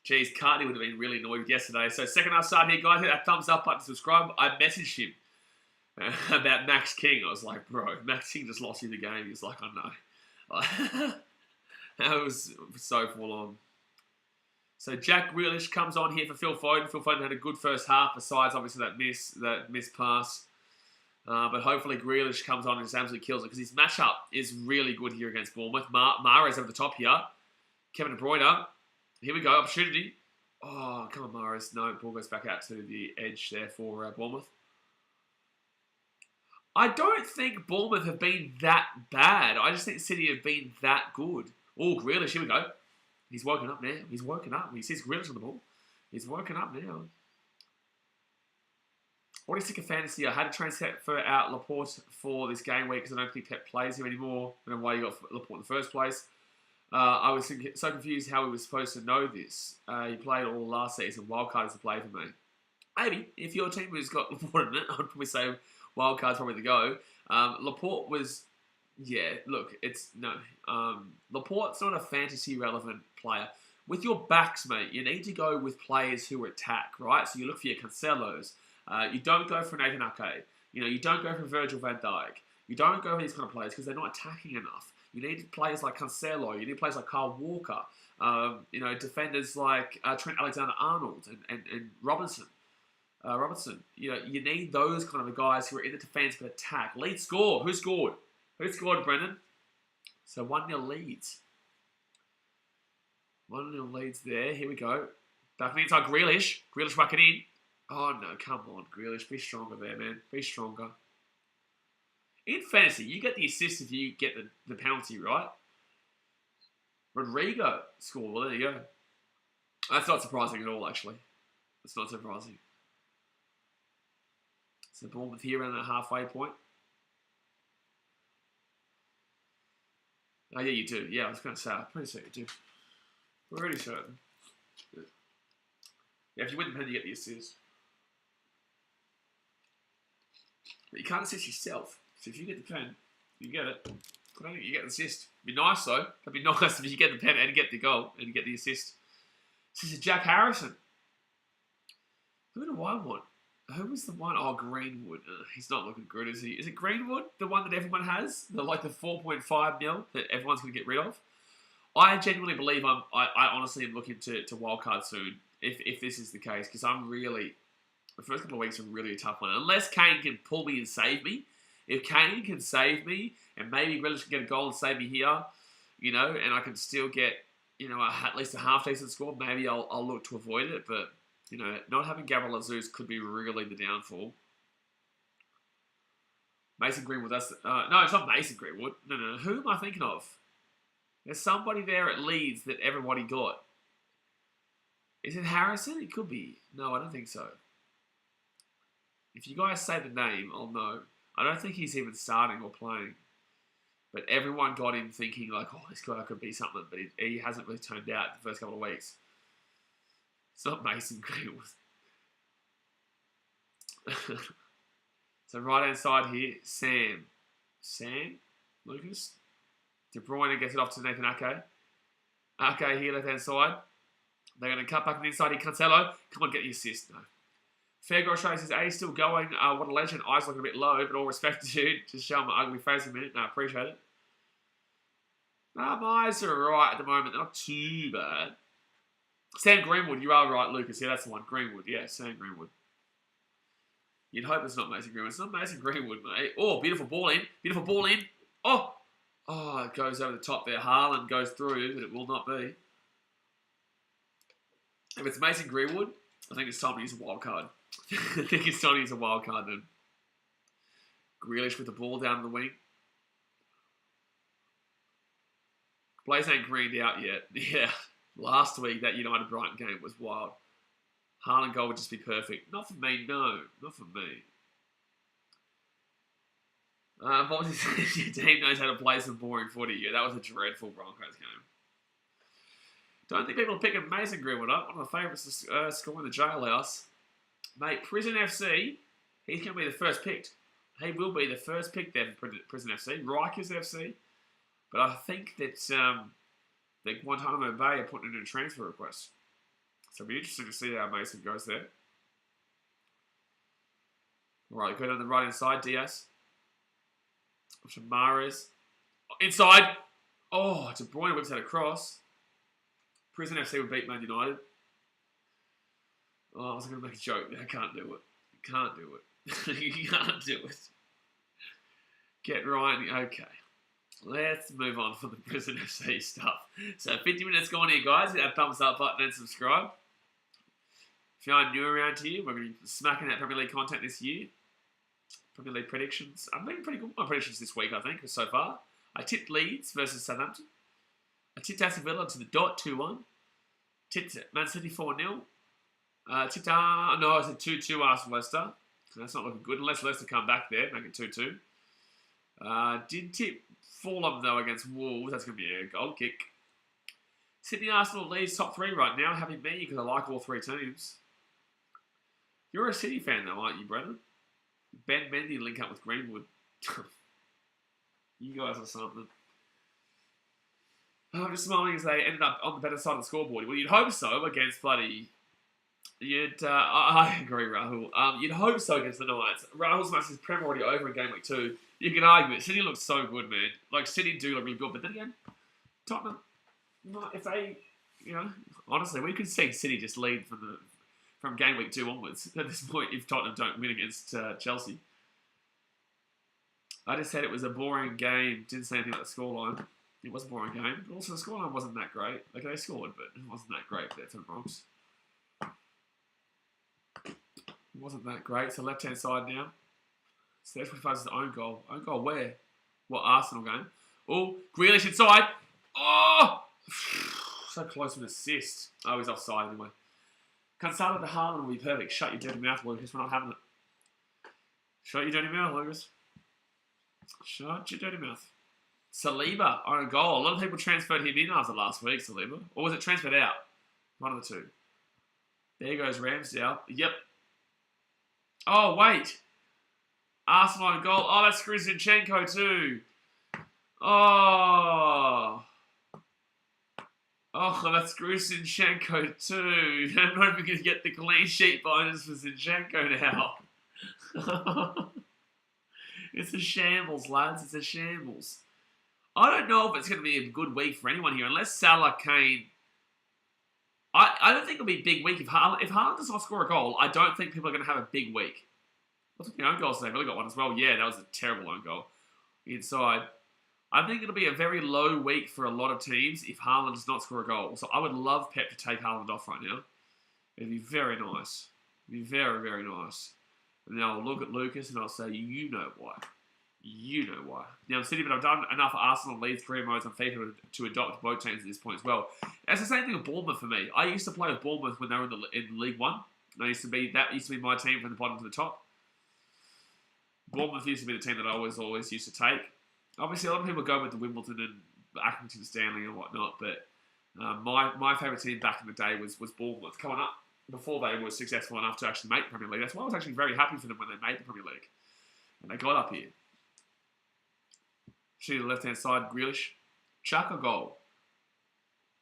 Speaker 1: Jeez, Cardi would have been really annoyed yesterday. So second half start here, guys. Hit that thumbs up button, subscribe. I messaged him about Max King. I was like, bro, Max King just lost you the game. He was like, I know. That was so full on. So Jack Grealish comes on here for Phil Foden. Phil Foden had a good first half, besides obviously that missed pass. But hopefully Grealish comes on and just absolutely kills it, because his matchup is really good here against Bournemouth. Mahrez over the top here. Kevin De Bruyne. Here we go, opportunity. Oh, come on, Mahrez. No, ball goes back out to the edge there for Bournemouth. I don't think Bournemouth have been that bad. I just think City have been that good. Oh, Grealish, here we go. He's woken up now. He's woken up. He sees Grealish on the ball. He's woken up now. What do you think of fantasy? I had to transfer out Laporte for this game week because I don't think Pep plays here anymore. I don't know why you got Laporte in the first place. I was so confused how we were supposed to know this. He played all last season. Wildcard is the play for me. Maybe. If your team has got Laporte in it, I'd probably say wildcard's probably the go. Laporte was... yeah, look, it's... no. Laporte's not a fantasy-relevant player. With your backs, mate, you need to go with players who attack, right? So you look for your Cancelos. You don't go for Nathan Ake. You don't go for Virgil van Dijk. You don't go for these kind of players because they're not attacking enough. You need players like Cancelo. You need players like Kyle Walker. Defenders like Trent Alexander-Arnold and Robinson. You need those kind of guys who are in the defence but attack. Lead score. Who scored? Who scored, Brendan? So 1-0 leads. 1-0 leads there. Here we go. Back on the inside, Grealish. Grealish back it in. Oh, no, come on, Grealish. Be stronger there, man. Be stronger. In fantasy, you get the assist if you get the penalty, right? Rodrigo scored. Well, there you go. That's not surprising at all, actually. It's not surprising. So Bournemouth here around that halfway point. Oh, yeah, you do. Yeah, I was going to say, I'm pretty certain you do. Pretty certain. Yeah, if you win the pen, you get the assist. But you can't assist yourself. So if you get the pen, you get it. I don't think you get the assist. It'd be nice, though. It'd be nice if you get the pen and get the goal and get the assist. This is Jack Harrison. Who do I want? Who was the one? Oh, Greenwood. He's not looking good, is he? Is it Greenwood, the one that everyone has? The 4.5 mil that everyone's going to get rid of? I genuinely believe I honestly am looking to wildcard soon, if this is the case, because I'm really... The first couple of weeks are really a tough one. Unless Kane can pull me and save me. If Kane can save me, and maybe Grealish can get a goal and save me here, and I can still get, at least a half-decent score, maybe I'll look to avoid it, but... not having Gabriel Jesus could be really the downfall. Mason Greenwood, no, it's not Mason Greenwood. No. Who am I thinking of? There's somebody there at Leeds that everybody got. Is it Harrison? It could be. No, I don't think so. If you guys say the name, I'll know. I don't think he's even starting or playing. But everyone got him thinking this guy could be something, but he hasn't really turned out the first couple of weeks. It's not Mason Greenwood. So right-hand side here, Sam. Lucas. De Bruyne gets it off to Nathan Ake. Ake here, left-hand side. They're going to cut back on the inside here. Cancelo, come on, get your assist. No. Fairgross shows his A still going. What a legend. Eyes looking a bit low, but all respect to you. Just show my ugly face a minute. No, I appreciate it. My eyes are right at the moment. They're not too bad. Sam Greenwood, you are right, Lucas. Yeah, that's the one. Greenwood, yeah, Sam Greenwood. You'd hope it's not Mason Greenwood. It's not Mason Greenwood, mate. Oh, beautiful ball in. Beautiful ball in. Oh, it goes over the top there. Haaland goes through, but it will not be. If it's Mason Greenwood, I think it's time to use a wild card. I think it's time to use a wild card then. Grealish with the ball down the wing. Blaze ain't greened out yet. Yeah. Last week, that United-Brighton game was wild. Haaland goal would just be perfect. Not for me, no. Not for me. Obviously, your team knows how to play some boring footy. Yeah, that was a dreadful Broncos game. Don't think people are picking Mason Greenwood up. One of the favourites to score in the jailhouse. Mate, Prison FC, he's going to be the first picked. He will be the first pick there for Prison FC. Rikers FC. But I think that Guantanamo Bay are putting in a transfer request. So it'll be interesting to see how Mason goes there. Alright, go down the right-hand side, Diaz. To Mahrez. Inside. Oh, De Bruyne whips that across. Prison FC would beat Man United. Oh, I was going to make a joke. I can't do it. You can't do it. You can't do it. Get Ryan. Okay. Let's move on from the Prison FC stuff. So 50 minutes gone here, guys. Hit that thumbs up button and subscribe. If you are new around here, we're going to be smacking out Premier League content this year. Premier League predictions. I've been pretty good with my predictions this week, I think, so far. I tipped Leeds versus Southampton. I tipped Aston Villa to the dot, 2-1. Tipped Man City 4-0. I said 2-2 Arsenal Leicester. That's not looking good unless Leicester come back there, make it 2-2. Did tip Fulham though against Wolves. That's going to be a goal kick. Sydney Arsenal leads top 3 right now. Happy me because I like all 3 teams. You're a City fan though, aren't you, Brendan? Ben Mendy link up with Greenwood. You guys are something. I'm just smiling as they ended up on the better side of the scoreboard. Well, you'd hope so against bloody... I agree, Rahul. You'd hope so against the Knights. Rahul's match is Prem already over in game week 2. You can argue it. City looks so good, man. City do look really good. But then again, Tottenham, if they, honestly, we could see City just lead from game week 2 onwards at this point if Tottenham don't win against Chelsea. I just said it was a boring game. Didn't say anything about the scoreline. It was a boring game. But also, the scoreline wasn't that great. They scored, but it wasn't that great there for the Bronx. It wasn't that great. So left-hand side now. So that's what his own goal. Own goal where? What, Arsenal game? Oh, Grealish inside. Oh! So close to an assist. Oh, he's offside anyway. Cancelo to Haaland will be perfect. Shut your dirty mouth, Lucas. We're not having it. Shut your dirty mouth, Lucas. Shut your dirty mouth. Saliba on a goal. A lot of people transferred him in after last week, Saliba. Or was it transferred out? One of the two. There goes Ramsdale. Yep. Oh, wait. Arsenal on goal. Oh, that's Zinchenko too. Oh. Oh, that's Zinchenko too. I'm not even going to get the clean sheet bonus for Zinchenko now. It's a shambles, lads. It's a shambles. I don't know if it's going to be a good week for anyone here, unless Salah, Kane. I don't think it'll be a big week if Haaland does not score a goal. I don't think people are going to have a big week. I think the own goals today really got one as well. Yeah, that was a terrible own goal inside. I think it'll be a very low week for a lot of teams if Haaland does not score a goal. So I would love Pep to take Haaland off right now. It'd be very nice. It'd be very, very nice. And then I'll look at Lucas and I'll say, you know why. You know why. Now, City, but I've done enough Arsenal Leeds career modes on FIFA to adopt both teams at this point as well. It's the same thing with Bournemouth for me. I used to play with Bournemouth when they were in League One. That used to be my team from the bottom to the top. Bournemouth used to be the team that I always used to take. Obviously, a lot of people go with the Wimbledon and Accrington Stanley and whatnot, but my favourite team back in the day was Bournemouth, coming up before they were successful enough to actually make the Premier League. That's why I was actually very happy for them when they made the Premier League. And they got up here. Shoot to the left-hand side, Grealish. Chuck a goal.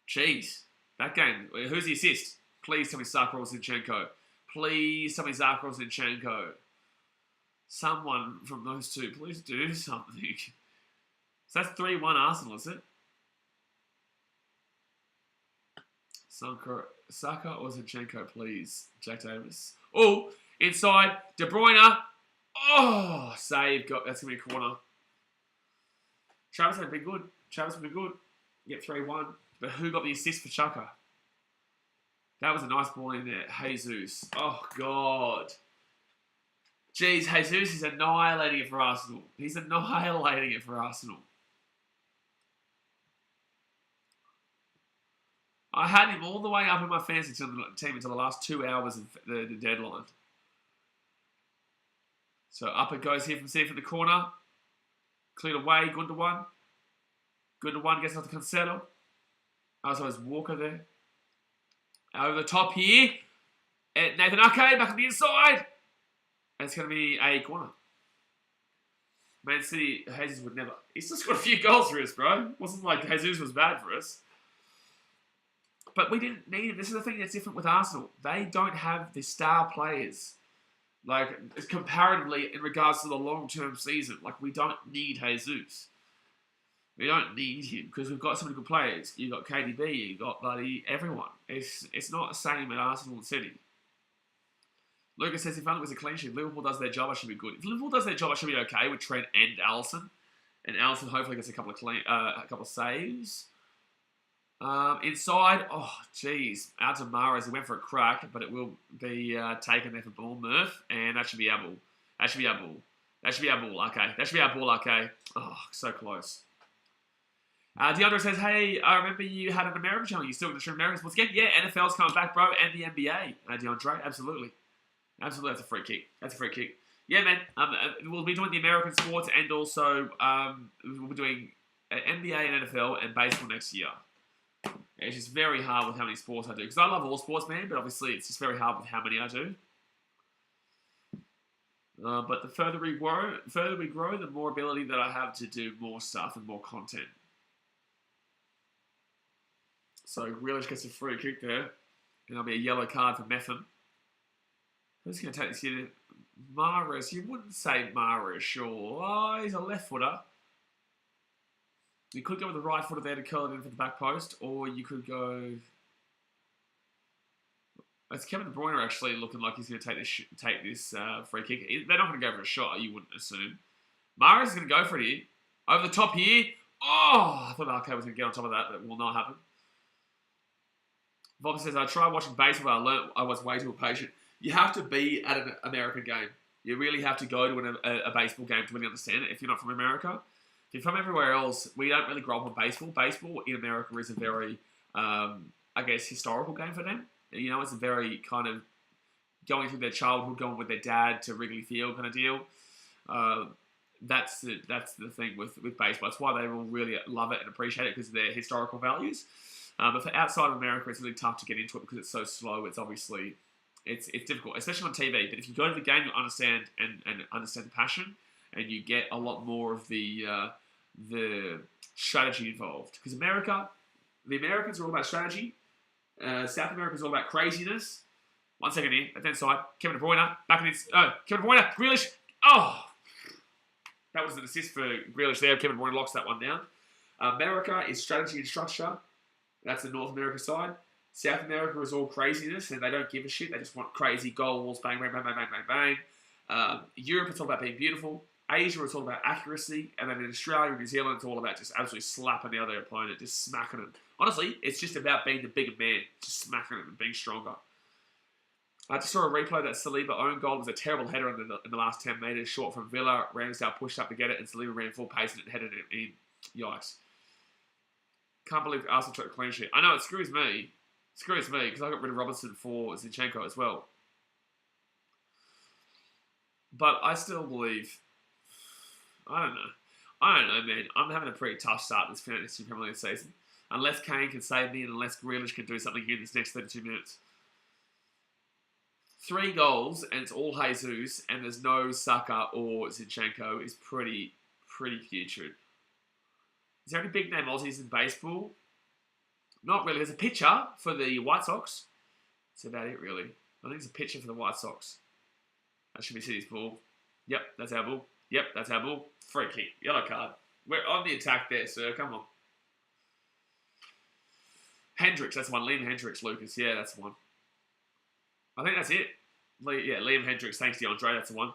Speaker 1: Jeez. That game. Who's the assist? Please tell me Sakharov Zinchenko. Please tell me Sakharov Zinchenko. Someone from those two, please do something. So that's 3-1 Arsenal, is it? Saka or Zinchenko, please. Jack Davis. Oh, inside. De Bruyne. Oh, save. That's going to be a corner. Travis had been good. Travis would be good. Get 3-1. But who got the assist for Chaka? That was a nice ball in there. Jesus. Oh, God. Jeez, Jesus is annihilating it for Arsenal. He's annihilating it for Arsenal. I had him all the way up in my fantasy team until the last 2 hours of the deadline. So up it goes here from Steve for the corner. Cleared away, Gundogan. Gundogan gets off the Cancelo. Also has Walker there. Over the top here. And Nathan Ake back on the inside. And it's going to be a corner. Man City, Jesus would never... He's just got a few goals for us, bro. It wasn't like Jesus was bad for us. But we didn't need him. This is the thing that's different with Arsenal. They don't have the star players. Like, comparatively, in regards to the long-term season. Like, we don't need Jesus. We don't need him because we've got so many good players. You've got KDB, you've got bloody everyone. It's not the same at Arsenal and City. Lucas says, if only it was a clean sheet, Liverpool does their job, I should be good. If Liverpool does their job, I should be okay with Trent and Alisson. And Alisson hopefully gets a couple of saves. Inside, oh, jeez. Out to Mahrez, he went for a crack, but it will be taken there for Bournemouth. And that should be our ball. That should be our ball. That should be our ball, okay. That should be our ball, okay. Oh, so close. DeAndre says, hey, I remember you had an American channel. You still going to stream American sports again? Yeah, NFL's coming back, bro, and the NBA. DeAndre, absolutely. Absolutely, that's a free kick. That's a free kick. Yeah, man. We'll be doing the American sports and also we'll be doing NBA and NFL and baseball next year. It's just very hard with how many sports I do. Because I love all sports, man, but obviously it's just very hard with how many I do. But the further we grow, the more ability that I have to do more stuff and more content. So Grealish gets a free kick there. And there'll be a yellow card for Metham. Who's going to take this here? Mahrez. You wouldn't say Mahrez, sure. Oh, he's a left footer. You could go with the right footer there to curl it in for the back post, or you could go... It's Kevin De Bruyne actually looking like he's going to take this free kick. They're not going to go for a shot, you wouldn't assume. Mahrez is going to go for it here. Over the top here. Oh, I thought Arcade was going to get on top of that, but it will not happen. Bob says, I tried watching baseball, but I learned I was way too patient. You have to be at an American game. You really have to go to a baseball game to really understand it if you're not from America. If you're from everywhere else, we don't really grow up on baseball. Baseball in America is a very, I guess, historical game for them. You know, it's a very kind of going through their childhood, going with their dad to Wrigley Field kind of deal. That's the thing with baseball. That's why they all really love it and appreciate it because of their historical values. But for outside of America, it's really tough to get into it because it's so slow. It's obviously it's difficult, especially on TV. But if you go to the game, you'll understand and understand the passion, and you get a lot more of the strategy involved. Because the Americans are all about strategy. South America is all about craziness. 1 second here, left hand side. Kevin De Bruyne back in his. Kevin De Bruyne, Grealish. Oh, that was an assist for Grealish there. Kevin De Bruyne locks that one down. America is strategy and structure. That's the North America side. South America is all craziness, and they don't give a shit. They just want crazy goals, bang, bang, bang, bang, bang, bang, bang. Europe, it's all about being beautiful. Asia, it's all about accuracy. And then in Australia and New Zealand, it's all about just absolutely slapping the other opponent, just smacking them. Honestly, it's just about being the bigger man, just smacking them and being stronger. I just saw a replay that Saliba own goal was a terrible header in the last 10 metres, short from Villa. Ramsdale pushed up to get it, and Saliba ran full pace and headed it in. Yikes. Can't believe Arsenal took a clean sheet. I know, it screws me. It screws me, because I got rid of Robertson for Zinchenko as well. But I still believe... I don't know, man. I'm having a pretty tough start this fantasy Premier League season. Unless Kane can save me, and unless Grealish can do something here in this next 32 minutes. 3 goals, and it's all Jesus, and there's no Saka or Zinchenko, is pretty putrid. Is there any big name Aussies in baseball? Not really. There's a pitcher for the White Sox. That's about it, really. I think there's a pitcher for the White Sox. That should be City's ball. Yep, that's our ball. Yep, that's our ball. Free kick. Yellow card. We're on the attack there, sir. Come on. Hendricks, that's the one. Liam Hendricks, Lucas. Yeah, that's the one. I think that's it. Liam Hendricks, thanks DeAndre, that's the one.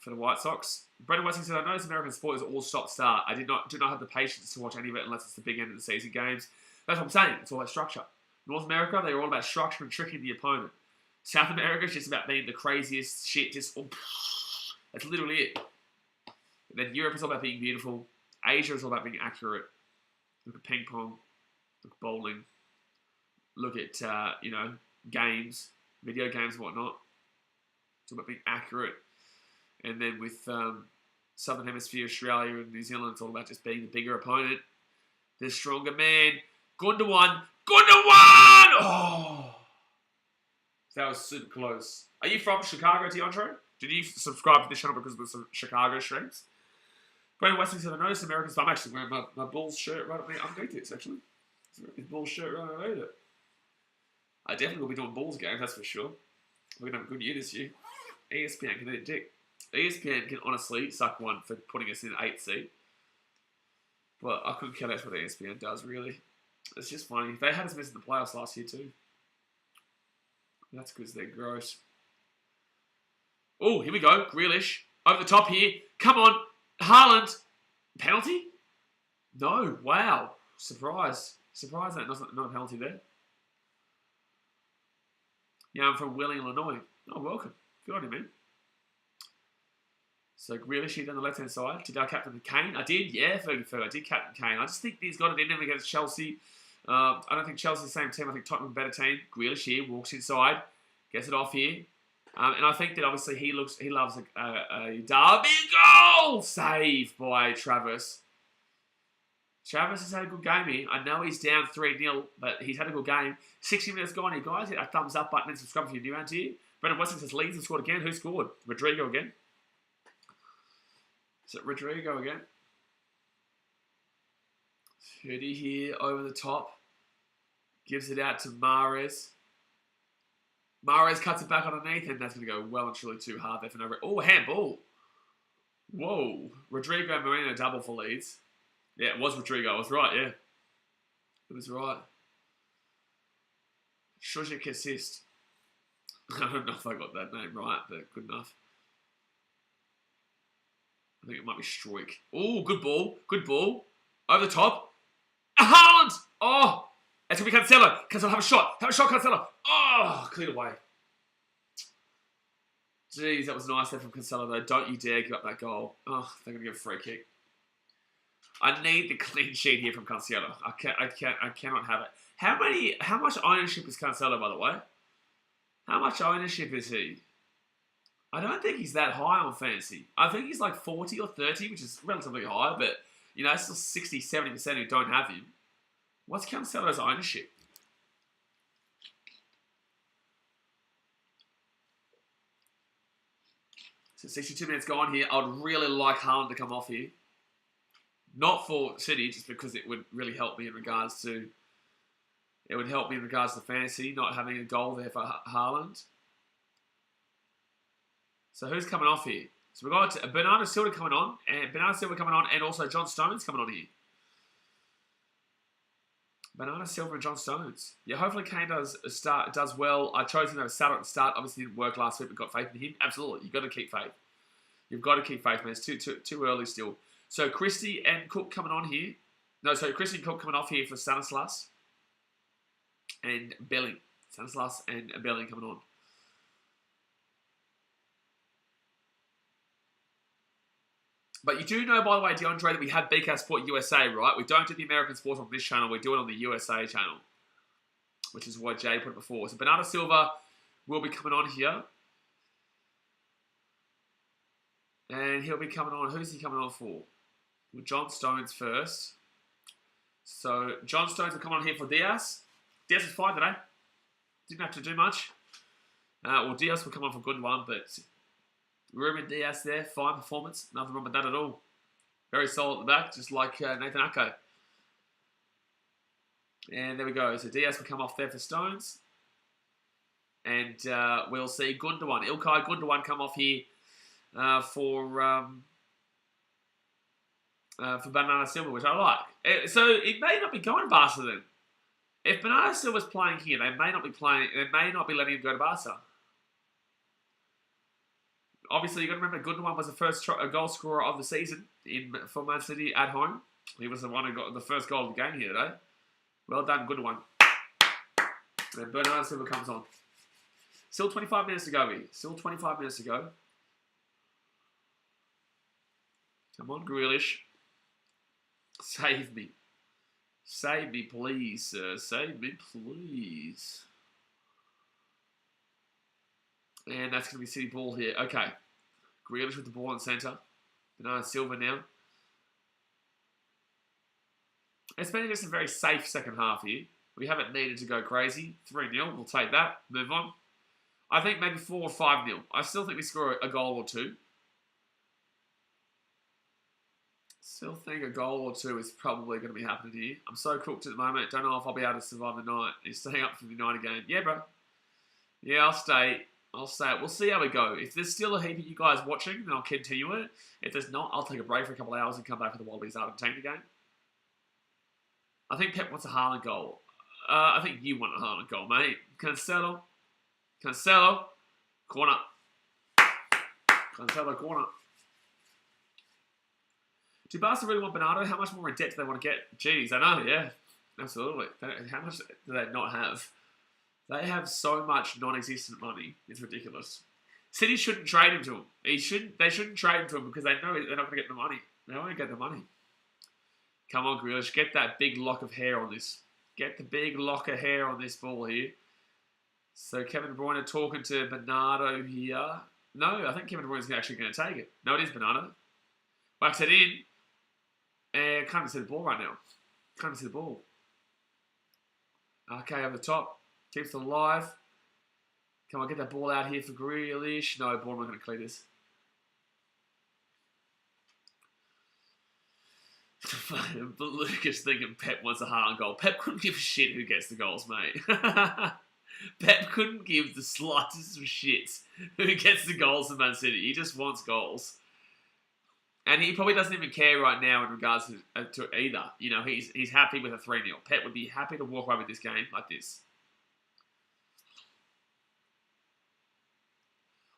Speaker 1: For the White Sox. Brendan Westing said, I noticed American sport is all stop-start. I do not have the patience to watch any of it unless it's the big end of the season games. That's what I'm saying. It's all about structure. North America, they're all about structure and tricking the opponent. South America is just about being the craziest shit. That's literally it. And then Europe is all about being beautiful. Asia is all about being accurate. Look at ping pong. Look at bowling. Look at, games. Video games and whatnot. It's all about being accurate. And then with Southern Hemisphere, Australia and New Zealand, it's all about just being the bigger opponent. The stronger man. Gundogan! Oh! That was super close. Are you from Chicago, DeAndre? Did you subscribe to this channel because of the Chicago streams? Brendan Westing said, I noticed Americans... I'm actually wearing my Bulls shirt right underneath this, actually. It's Bulls shirt right underneath it. I definitely will be doing Bulls games, that's for sure. We're going to have a good year this year. ESPN can eat a dick. ESPN can honestly suck one for putting us in 8th seed. But I couldn't care less what ESPN does, really. It's just funny. They had us missing the playoffs last year, too. That's because they're gross. Oh, here we go. Grealish. Over the top here. Come on. Haaland. Penalty? No. Wow. Surprise. Surprise that not a penalty there. Yeah, I'm from Wheeling, Illinois. Oh, welcome. Good on you, man. So Grealish here down the left-hand side. Did I captain Kane? I did, yeah, Fergie. I did captain Kane. I just think he's got it in him against Chelsea. I don't think Chelsea's the same team. I think Tottenham a better team. Grealish here, walks inside, gets it off here. And I think that obviously he loves a derby goal! Save by Travis. Travis has had a good game here. I know he's down 3-0, but he's had a good game. 60 minutes gone here, guys. Hit that thumbs up button and subscribe if you're new around here. Brendan Westing says Leeds have scored again. Who scored? Rodrigo again. Is it Rodrigo again? 30 here over the top. Gives it out to Mahrez. Mahrez cuts it back underneath, and that's going to go well and truly too hard there for no... Oh, handball. Whoa. Rodrigo and Marino double for Leeds. Yeah, it was Rodrigo. I was right, yeah. It was right. Shujic assist. I don't know if I got that name right, but good enough. I think it might be Stroik. Oh, good ball. Good ball. Over the top. Haaland! Oh! That's going to be Cancelo. Cancelo, have a shot. Have a shot, Cancelo. Oh! Cleared away. Jeez, that was nice there from Cancelo, though. Don't you dare give up that goal. Oh, they're going to get a free kick. I need the clean sheet here from Cancelo. I cannot have it. How much ownership is Cancelo, by the way? How much ownership is he? I don't think he's that high on fantasy. I think he's like 40 or 30, which is relatively high, but, you know, it's still 60, 70% who don't have him. What's Cancelo's ownership? So 62 minutes gone here. I would really like Haaland to come off here. Not for City, just because it would really help me in regards to... It would help me in regards to fantasy, not having a goal there for Haaland. So who's coming off here? So we've got Bernardo Silva coming on, and also John Stones coming on here. Bernardo Silva and John Stones. Yeah, hopefully Kane does well. I chose him over Salah at the start. Obviously didn't work last week, but got faith in him. Absolutely, you've got to keep faith. You've got to keep faith, man. It's too early still. So Christie and Cook coming on here. No, sorry, Christie and Cook coming off here for Stanislas and Belling. Stanislas and Belling coming on. But you do know, by the way, DeAndre, that we have BK Sport USA, right? We don't do the American sports on this channel. We do it on the USA channel, which is what Jay put before. So Bernardo Silva will be coming on here. And he'll be coming on. Who's he coming on for? Well, John Stones first. So John Stones will come on here for Diaz. Diaz is fine today. Didn't have to do much. Well, Diaz will come on for good one, but... Ruben Diaz there, fine performance. Nothing wrong with that at all. Very solid at the back, just like Nathan Ako. And there we go. So Diaz will come off there for Stones. And we'll see Gundogan, Ilkay Gundogan come off here for Bernardo Silva, which I like. So it may not be going to Barca then. If Bernardo Silva's playing here, they may not be letting him go to Barca. Obviously, you've got to remember, Gundogan was the first goal scorer of the season for Man City at home. He was the one who got the first goal of the game here today. Well done, Gundogan. And Bernardo Silva comes on. Still 25 minutes to go here. Still 25 minutes to go. Come on, Grealish. Save me. Save me, please, sir. Save me, please. And that's going to be City ball here. Okay. Grealish with the ball in centre. Bernardo Silva now. It's been just a very safe second half here. We haven't needed to go crazy. 3-0. We'll take that. Move on. I think maybe 4 or 5-0. I still think we score a goal or two. Still think a goal or two is probably going to be happening here. I'm so cooked at the moment. Don't know if I'll be able to survive the night. He's staying up for the night again. Yeah, bro. Yeah, I'll stay. I'll say it. We'll see how we go. If there's still a heap of you guys watching, then I'll continue it. If there's not, I'll take a break for a couple of hours and come back for the Wallabies Argentina game. I think Pep wants a Haaland goal. I think you want a Haaland goal, mate. Cancelo. Corner. Cancelo, corner. Do Barca really want Bernardo? How much more in debt do they want to get? Jeez, I know, yeah. Absolutely. How much do they not have? They have so much non-existent money. It's ridiculous. City shouldn't trade him to him. They shouldn't trade him to him because they know they're not going to get the money. They won't get the money. Come on, Grealish. Get that big lock of hair on this. Get the big lock of hair on this ball here. So Kevin De Bruyne talking to Bernardo here. No, I think Kevin De Bruyne's actually going to take it. No, it is Bernardo. Whacks it in. And can't even see the ball right now. Can't even see the ball. Okay, over the top. Keeps it alive. Come on, get that ball out here for Grealish. No, Bournemouth going to clear this. But Lucas thinking Pep wants a Haaland goal. Pep couldn't give a shit who gets the goals, mate. Pep couldn't give the slightest of shits who gets the goals in Man City. He just wants goals. And he probably doesn't even care right now in regards to either. You know, he's happy with a 3-0. Pep would be happy to walk away with this game like this.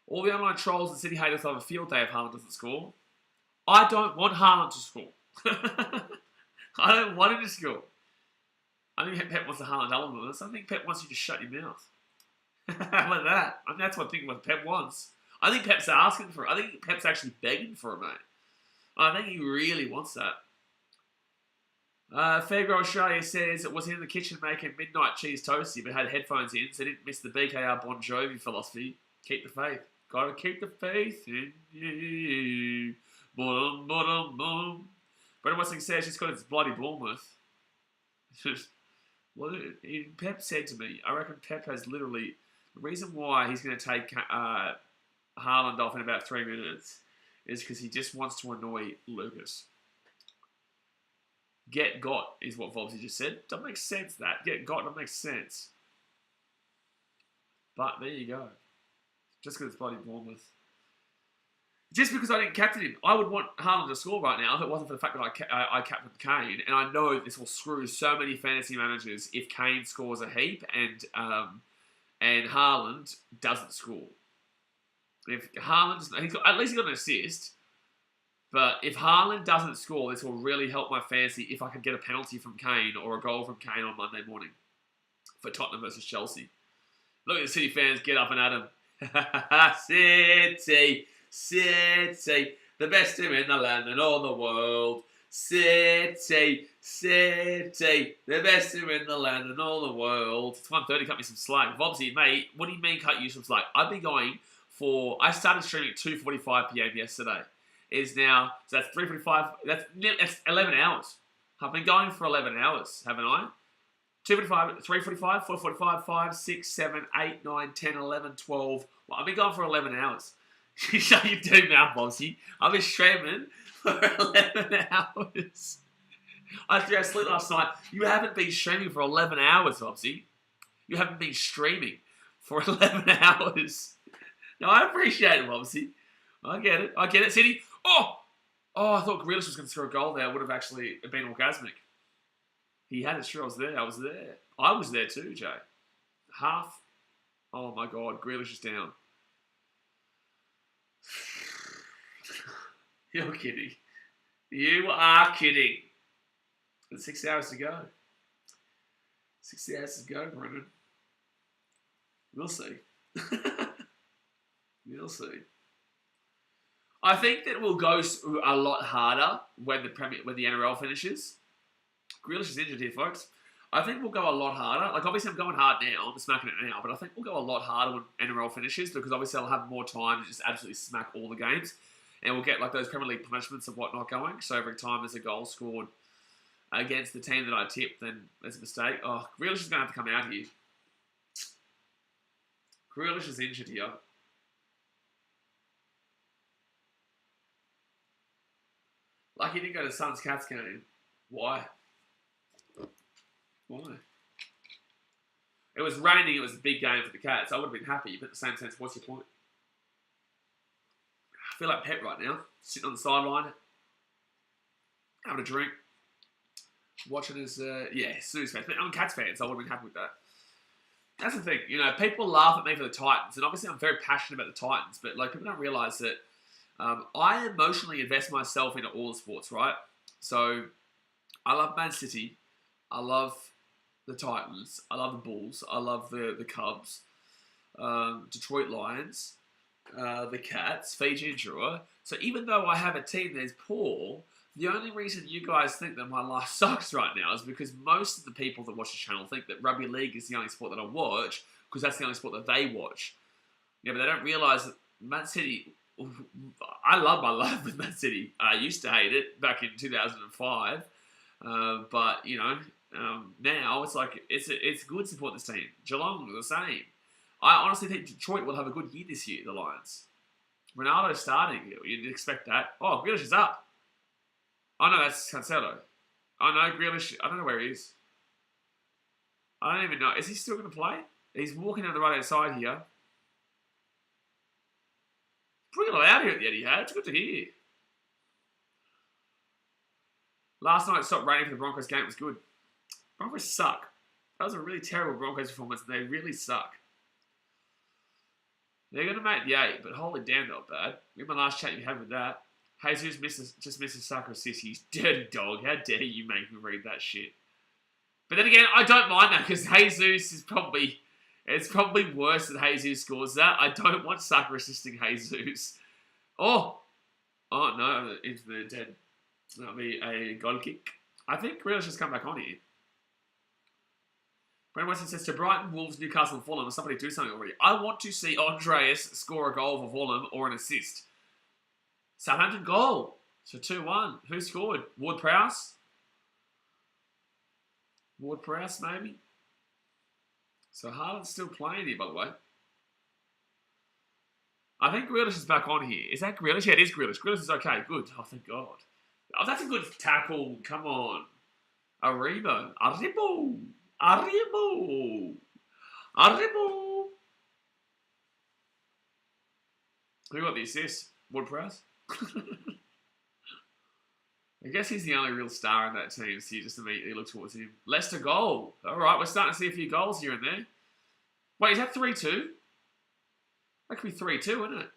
Speaker 1: All the online trolls and City haters have a field day if Haaland doesn't score. I don't want Haaland to score. I don't want him to score. I think Pep wants a Haaland element of this. I think Pep wants you to shut your mouth. How about that? I mean, that's what I think what Pep wants. I think Pep's asking for it. I think Pep's actually begging for it, mate. I think he really wants that. Fairgrow Australia says, was in the kitchen making midnight cheese toasty, but had headphones in, so didn't miss the BKR Bon Jovi philosophy. Keep the faith. Gotta keep the faith in you. Boom, boom, boom. Brendan Westing says she's got his bloody Bournemouth. Well, Pep said to me, I reckon Pep has literally... The reason why he's going to take Haaland off in about 3 minutes is because he just wants to annoy Lucas. Get got is what Vobsy just said. Doesn't make sense, that. Get got doesn't make sense. But there you go. Just because it's bloody Bournemouth. Just because I didn't captain him. I would want Haaland to score right now if it wasn't for the fact that I captained Kane. And I know this will screw so many fantasy managers if Kane scores a heap and Haaland doesn't score. If Haaland, at least he got an assist. But if Haaland doesn't score, this will really help my fantasy if I can get a penalty from Kane or a goal from Kane on Monday morning for Tottenham versus Chelsea. Look at the City fans get up and at him. City, the best team in the land and all the world. City, the best team in the land and all the world. It's 1:30, cut me some slack. Vobsy, mate, what do you mean cut you some slack? I've been going for... I started streaming at 2:45 p.m. yesterday. Is now... So that's 3:45... That's 11 hours. I've been going for 11 hours, haven't I? 2:45, 3:45, 4:45, 5, 6, 7, 8, 9, 10, 11, 12. Well, I've been going for 11 hours. Shut your damn mouth, Vobsy. I've been streaming for 11 hours. I had to go to sleep last night. You haven't been streaming for 11 hours, Vobsy. You haven't been streaming for 11 hours. No, I appreciate it, Vobsy. I get it. City. Oh, I thought Grealish was going to score a goal there. Would have actually been orgasmic. He had it. Sure, I was there. I was there too, Jay. Half. Oh, my God. Grealish is down. You're kidding. You are kidding. There's 6 hours to go. 6 hours to go, Brendan. We'll see. We'll see. I think that we'll go a lot harder when the NRL finishes. Grealish is injured here, folks. I think we'll go a lot harder. Like, obviously, I'm going hard now. I'm smacking it now. But I think we'll go a lot harder when NRL finishes because, obviously, I'll have more time to just absolutely smack all the games. And we'll get, like, those Premier League punishments and whatnot going. So every time there's a goal scored against the team that I tipped, then there's a mistake. Oh, Grealish is going to have to come out here. Grealish is injured here. Like, he didn't go to Suns Cats game. Why? It was raining. It was a big game for the Cats. I would have been happy, but at the same sense, what's your point? I feel like Pep right now, sitting on the sideline, having a drink, watching his, Snooze fans. I'm a Cats fan, so I would have been happy with that. That's the thing. You know, people laugh at me for the Titans, and obviously I'm very passionate about the Titans, but like people don't realise that I emotionally invest myself into all the sports, right? So I love Man City. I love the Titans. I love the Bulls. I love the Cubs. Detroit Lions. The Cats. Fiji and Drua. So even though I have a team that's poor, the only reason you guys think that my life sucks right now is because most of the people that watch the channel think that rugby league is the only sport that I watch because that's the only sport that they watch. Yeah, but they don't realise that Man City... I love my life with Man City. I used to hate it back in 2005. But, you know, now it's like, it's good to support this team. Geelong, the same. I honestly think Detroit will have a good year this year, the Lions. Ronaldo's starting. You'd expect that. Oh, Grealish is up. Oh, no, that's Cancelo. Oh, no, Grealish, I don't know where he is. I don't even know. Is he still going to play? He's walking down the right-hand side here. Bring it out here at the Etihad. It's good to hear. Last night it stopped raining for the Broncos game. It was good. Broncos suck. That was a really terrible Broncos performance. They really suck. They're going to make the 8, but holy damn, not bad. Remember my last chat you had with that. Jesus just missed a sucker assist. He's dirty dog. How dare you make me read that shit? But then again, I don't mind that because Jesus is probably It's probably worse that Jesus scores that. I don't want Saka assisting Jesus. Oh no, into the dead. That'll be a goal kick. I think Grealish has come back on here. Brandon Weston says to Brighton, Wolves, Newcastle, and Fulham. Somebody do something already. I want to see Andreas score a goal for Fulham or an assist. Southampton goal. So 2-1. Who scored? Ward-Prowse? Ward-Prowse, maybe? So Haaland's still playing here, by the way. I think Grealish is back on here. Is that Grealish? Yeah, it is Grealish. Grealish is okay. Good. Oh, thank God. Oh, that's a good tackle. Come on. Arribo. Arribo. Arribo. Arribo. Who got the assist? Ward-Prowse? I guess he's the only real star in that team, so you just immediately look towards him. Leicester goal. All right, we're starting to see a few goals here and there. Wait, is that 3-2? That could be 3-2, isn't it?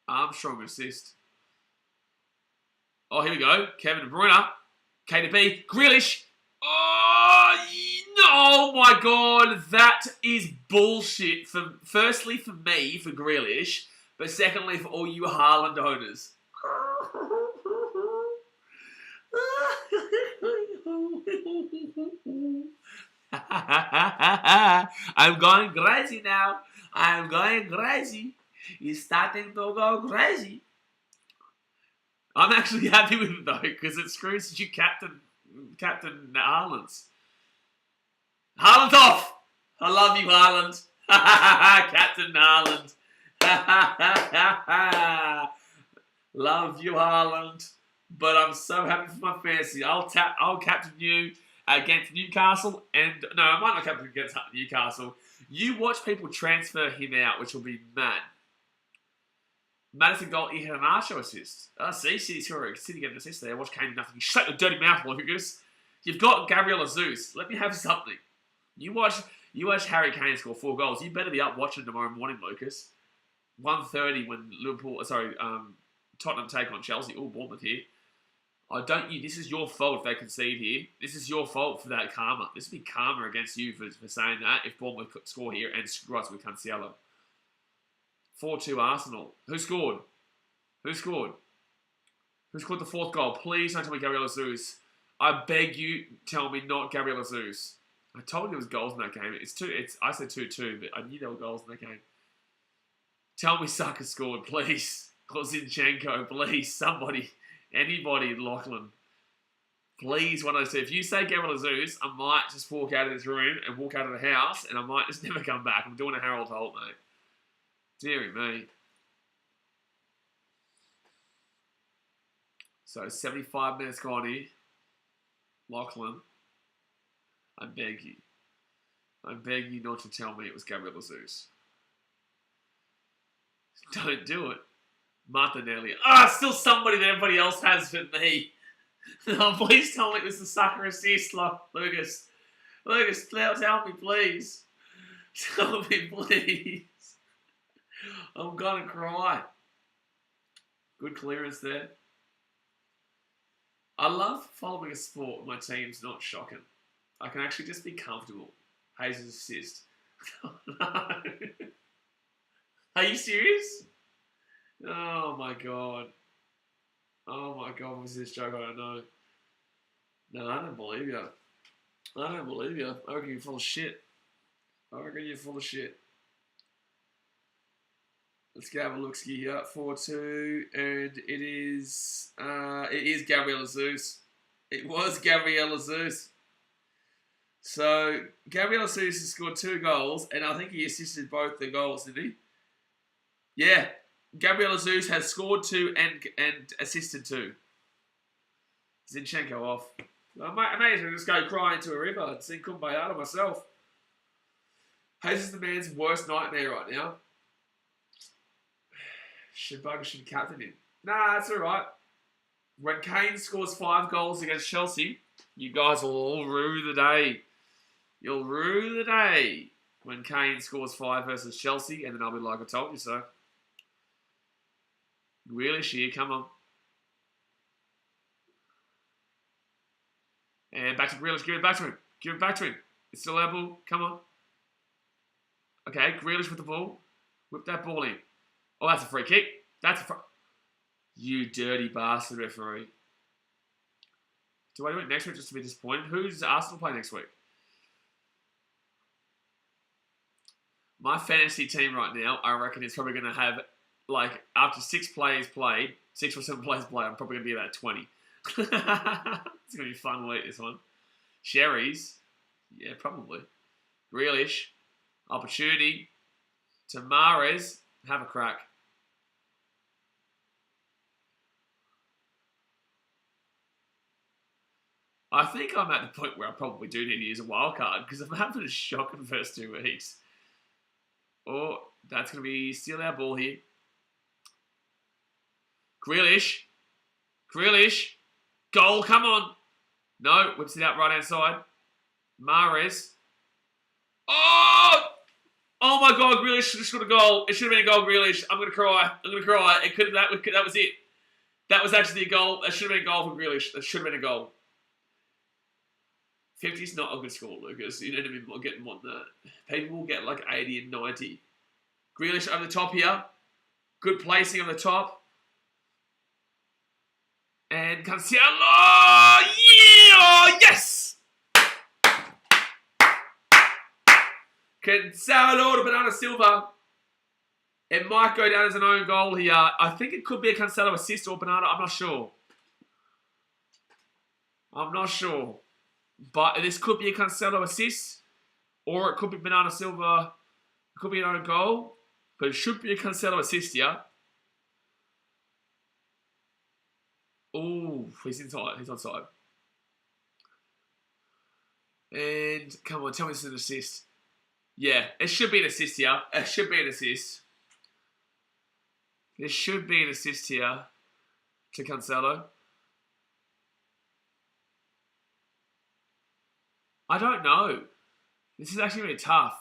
Speaker 1: Armstrong assist. Oh, here we go. Kevin De Bruyne. KDB. Grealish. Oh my God. That is bullshit. Firstly, for me, for Grealish. But secondly, for all you Haaland owners. I'm going crazy now. I'm going crazy. He's starting to go crazy. I'm actually happy with it though, because it screws you, Captain Haaland. Haaland off. I love you, Haaland. Captain Haaland. Love you, Haaland. But I'm so happy for my fantasy. I'll captain you against Newcastle, and no, I might not captain against Newcastle. You watch people transfer him out, which will be mad. Madison goal, Iheanacho assist. See, City get an assist there. Watch Kane do nothing. Shut your dirty mouth, Lucas. You've got Gabriel Jesus. Let me have something. You watch Harry Kane score 4 goals. You better be up watching tomorrow morning, Lucas. 1:30 when Tottenham take on Chelsea. Oh, Bournemouth here. Oh, don't you? This is your fault if they concede here. This is your fault for that karma. This would be karma against you for saying that if Bournemouth score here and screw us with Cancelo. 4-2 Arsenal. Who scored? Who scored the 4th goal? Please don't tell me Gabriel Jesus. I beg you, tell me not Gabriel Jesus. I told you there was goals in that game. I said 2-2, but I knew there were goals in that game. Tell me Saka scored, please. Or Zinchenko, please. Somebody. Anybody, Lachlan. Please, one of those two. If you say Gabriel Jesus, I might just walk out of this room and walk out of the house, and I might just never come back. I'm doing a Harold Holt, mate. Deary me. So, 75 minutes gone here. Lachlan, I beg you. I beg you not to tell me it was Gabriel Jesus. Don't do it. Martinelli. Still somebody that everybody else has for me. Oh, please tell me it was the Saka assist, Lucas. Lucas, tell me, please. Tell me, please. I'm gonna cry. Good clearance there. I love following a sport where my team's not shocking. I can actually just be comfortable. Hayes' assist. No. Are you serious? Oh my God. Oh my God, what was this joke? I don't know. No, I don't believe you. I don't believe you. I reckon you're full of shit. I reckon you're full of shit. Let's go have a look-ski here. 4-2, and it is Gabriel Jesus. It was Gabriel Jesus. So, Gabriel Jesus has scored 2 goals, and I think he assisted both the goals, didn't he? Yeah. Gabriel Jesus has scored 2 and assisted 2. Zinchenko off. I may as well just go cry into a river and sing Kumbaya to myself. Hayes is the man's worst nightmare right now. Should captain him. Nah, that's alright. When Kane scores 5 goals against Chelsea, you guys will all rue the day. You'll rue the day when Kane scores 5 versus Chelsea, and then I'll be like, I told you so. Grealish here, come on. And back to Grealish, give it back to him. Give it back to him. It's still our ball. Come on. Okay, Grealish with the ball. Whip that ball in. Oh, that's a free kick. That's a free... You dirty bastard, referee. Do I do it next week just to be disappointed? Who's Arsenal play next week? My fantasy team right now, I reckon, is probably going to have, like, after 6 players played, 6 or 7 players played, I'm probably going to be about 20. It's going to be a fun week, this one. Sherry's. Yeah, probably. Grealish. Opportunity. Tamares. Have a crack. I think I'm at the point where I probably do need to use a wild card because I'm having a shock in the first 2 weeks. Oh, that's going to be steal our ball here. Grealish. Grealish. Goal, come on. No, whips it out right hand side. Mahrez. Oh! Oh my God, Grealish should have scored a goal. It should have been a goal, Grealish. I'm going to cry. I'm going to cry. It could have, that was it. That was actually a goal. That should have been a goal for Grealish. That should have been a goal. 50 is not a good score, Lucas. You need to be getting more than that. People will get like 80 and 90. Grealish over the top here. Good placing on the top. And Cancelo! Yeah! Oh, yes! Cancelo to Bernardo Silva. It might go down as an own goal here. I think it could be a Cancelo assist or Bernardo. I'm not sure. I'm not sure. But this could be a Cancelo assist. Or it could be Bernardo Silva. It could be an own goal. But it should be a Cancelo assist here. Oh, he's inside. He's onside. And come on, tell me this is an assist. Yeah, it should be an assist here. It should be an assist. There should be an assist here to Cancelo. I don't know. This is actually really tough.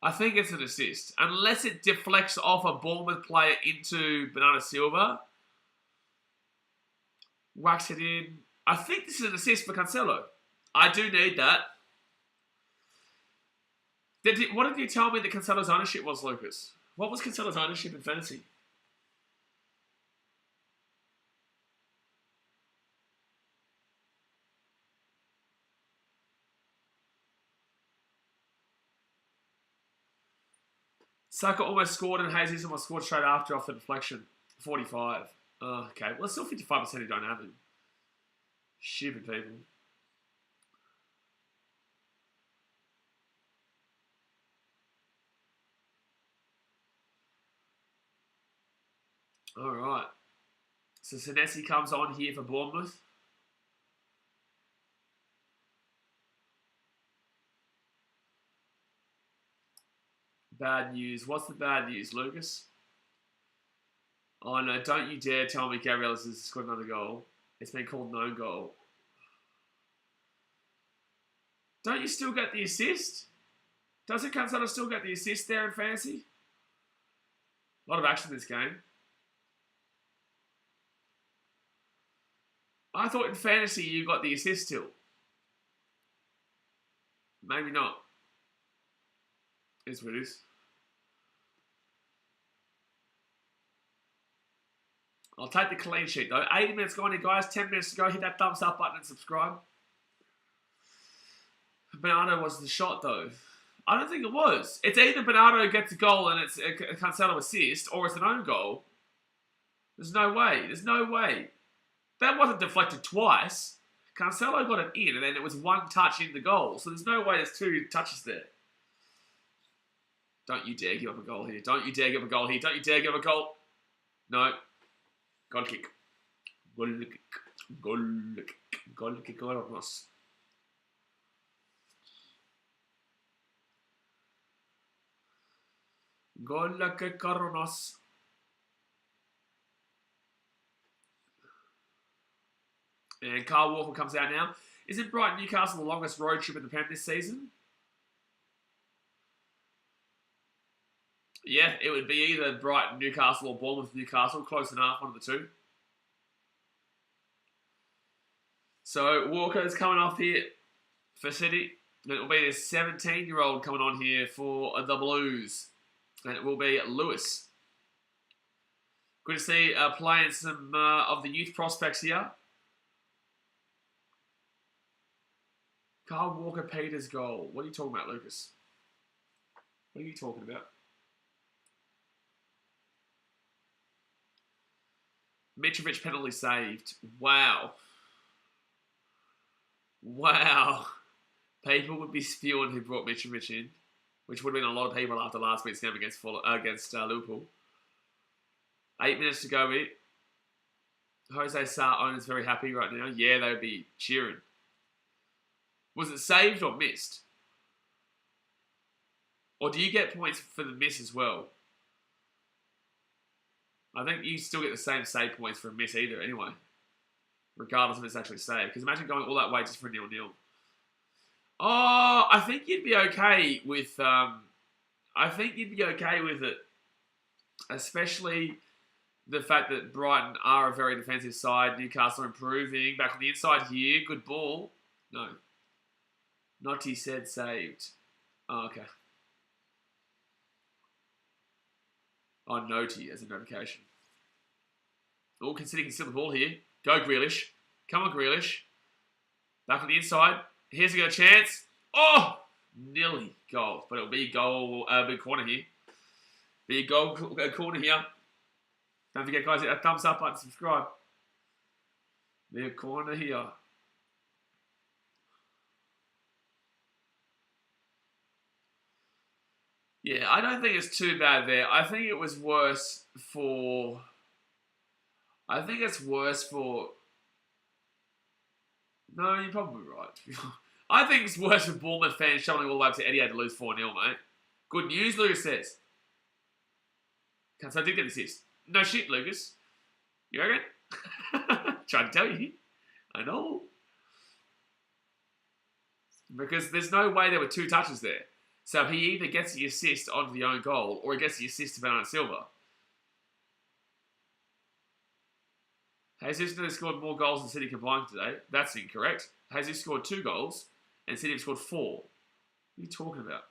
Speaker 1: I think it's an assist. Unless it deflects off a Bournemouth player into Bernardo Silva. Whacks it in. I think this is an assist for Cancelo. I do need that. What did you tell me that Cancelo's ownership was, Lucas? What was Cancelo's ownership in fantasy? Saka almost scored and Jesus almost scored straight after off the deflection. 45. Oh, okay. Well, it's still 55% who don't have him. Stupid people. All right. So Senesi comes on here for Bournemouth. Bad news. What's the bad news, Lucas? Oh no, don't you dare tell me Gabriel has scored another goal. It's been called no goal. Don't you still get the assist? Doesn't Cancelo still get the assist there in fantasy? A lot of action in this game. I thought in fantasy you got the assist still. Maybe not. It's what it is. I'll take the clean sheet though. 80 minutes gone here, guys. 10 minutes to go. Hit that thumbs up button and subscribe. Bernardo was the shot though. I don't think it was. It's either Bernardo gets a goal and it's a Cancelo assist, or it's an own goal. There's no way. There's no way. That wasn't deflected twice. Cancelo got it in, and then it was one touch in the goal. So there's no way there's 2 touches there. Don't you dare give up a goal here. Don't you dare give up a goal here. Don't you dare give up a goal. No. Goal kick. Goal kick. Goal kick. Goal kick. Goal kick. Goal kick. And Carl Walker comes out now. Isn't Brighton Newcastle the longest road trip in the Prem this season? Yeah, it would be either Brighton Newcastle or Bournemouth Newcastle. Close enough, one of the two. So Walker's coming off here. for City. And it will be the 17-year-old coming on here for the Blues. And it will be Lewis. Good to see playing some of the youth prospects here. Kyle Walker-Peters goal. What are you talking about, Lucas? What are you talking about? Mitrovic penalty saved. Wow. Wow. People would be spewing who brought Mitrovic in, which would have been a lot of people after last week's game against Liverpool. 8 minutes to go in. Jose Sarr owner's very happy right now. Yeah, they would be cheering. Was it saved or missed? Or do you get points for the miss as well? I think you still get the same save points for a miss either anyway. Regardless if it's actually saved. Because imagine going all that way just for a 0-0. Oh, I think you'd be okay with... it. Especially the fact that Brighton are a very defensive side. Newcastle are improving. Back on the inside here. Good ball. No. Notty said saved. Oh, okay. Oh, Notty as a notification. Oh, City can steal the ball here. Go, Grealish. Come on, Grealish. Back on the inside. Here's a chance. Oh! Nearly goal. But it'll be a goal, big corner here. Be a goal corner here. Don't forget, guys, hit that thumbs up button, subscribe. Be a corner here. Yeah, I don't think it's too bad there. I think it was worse for... No, you're probably right. I think it's worse for Bournemouth fans shoveling all the way up to Etihad to lose 4-0, mate. Good news, Lucas says. So I did get an assist. No shit, Lucas. You reckon? Trying to tell you. I know. Because there's no way there were 2 touches there. So he either gets the assist onto the own goal or he gets the assist to Bernardo Silva. Jesus has scored more goals than City combined today. That's incorrect. Jesus scored 2 goals and City have scored 4. What are you talking about?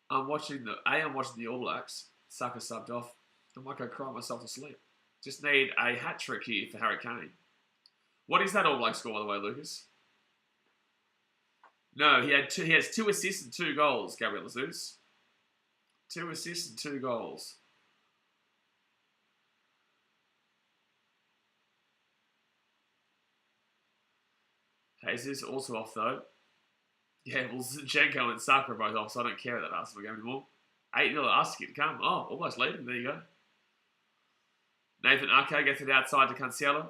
Speaker 1: I'm watching the All Blacks. Saka subbed off. I might go cry myself to sleep. Just need a hat-trick here for Harry Kane. What is that All Black score, by the way, Lucas? No, he has 2 assists and 2 goals, Gabriel Jesus. 2 assists and 2 goals. Jesus also off, though. Yeah, well, Zinchenko and Saka are both off, so I don't care about that Arsenal game anymore. 8-0 asking to come. Oh, almost leading. There you go. Nathan Ake gets it outside to Cancelo.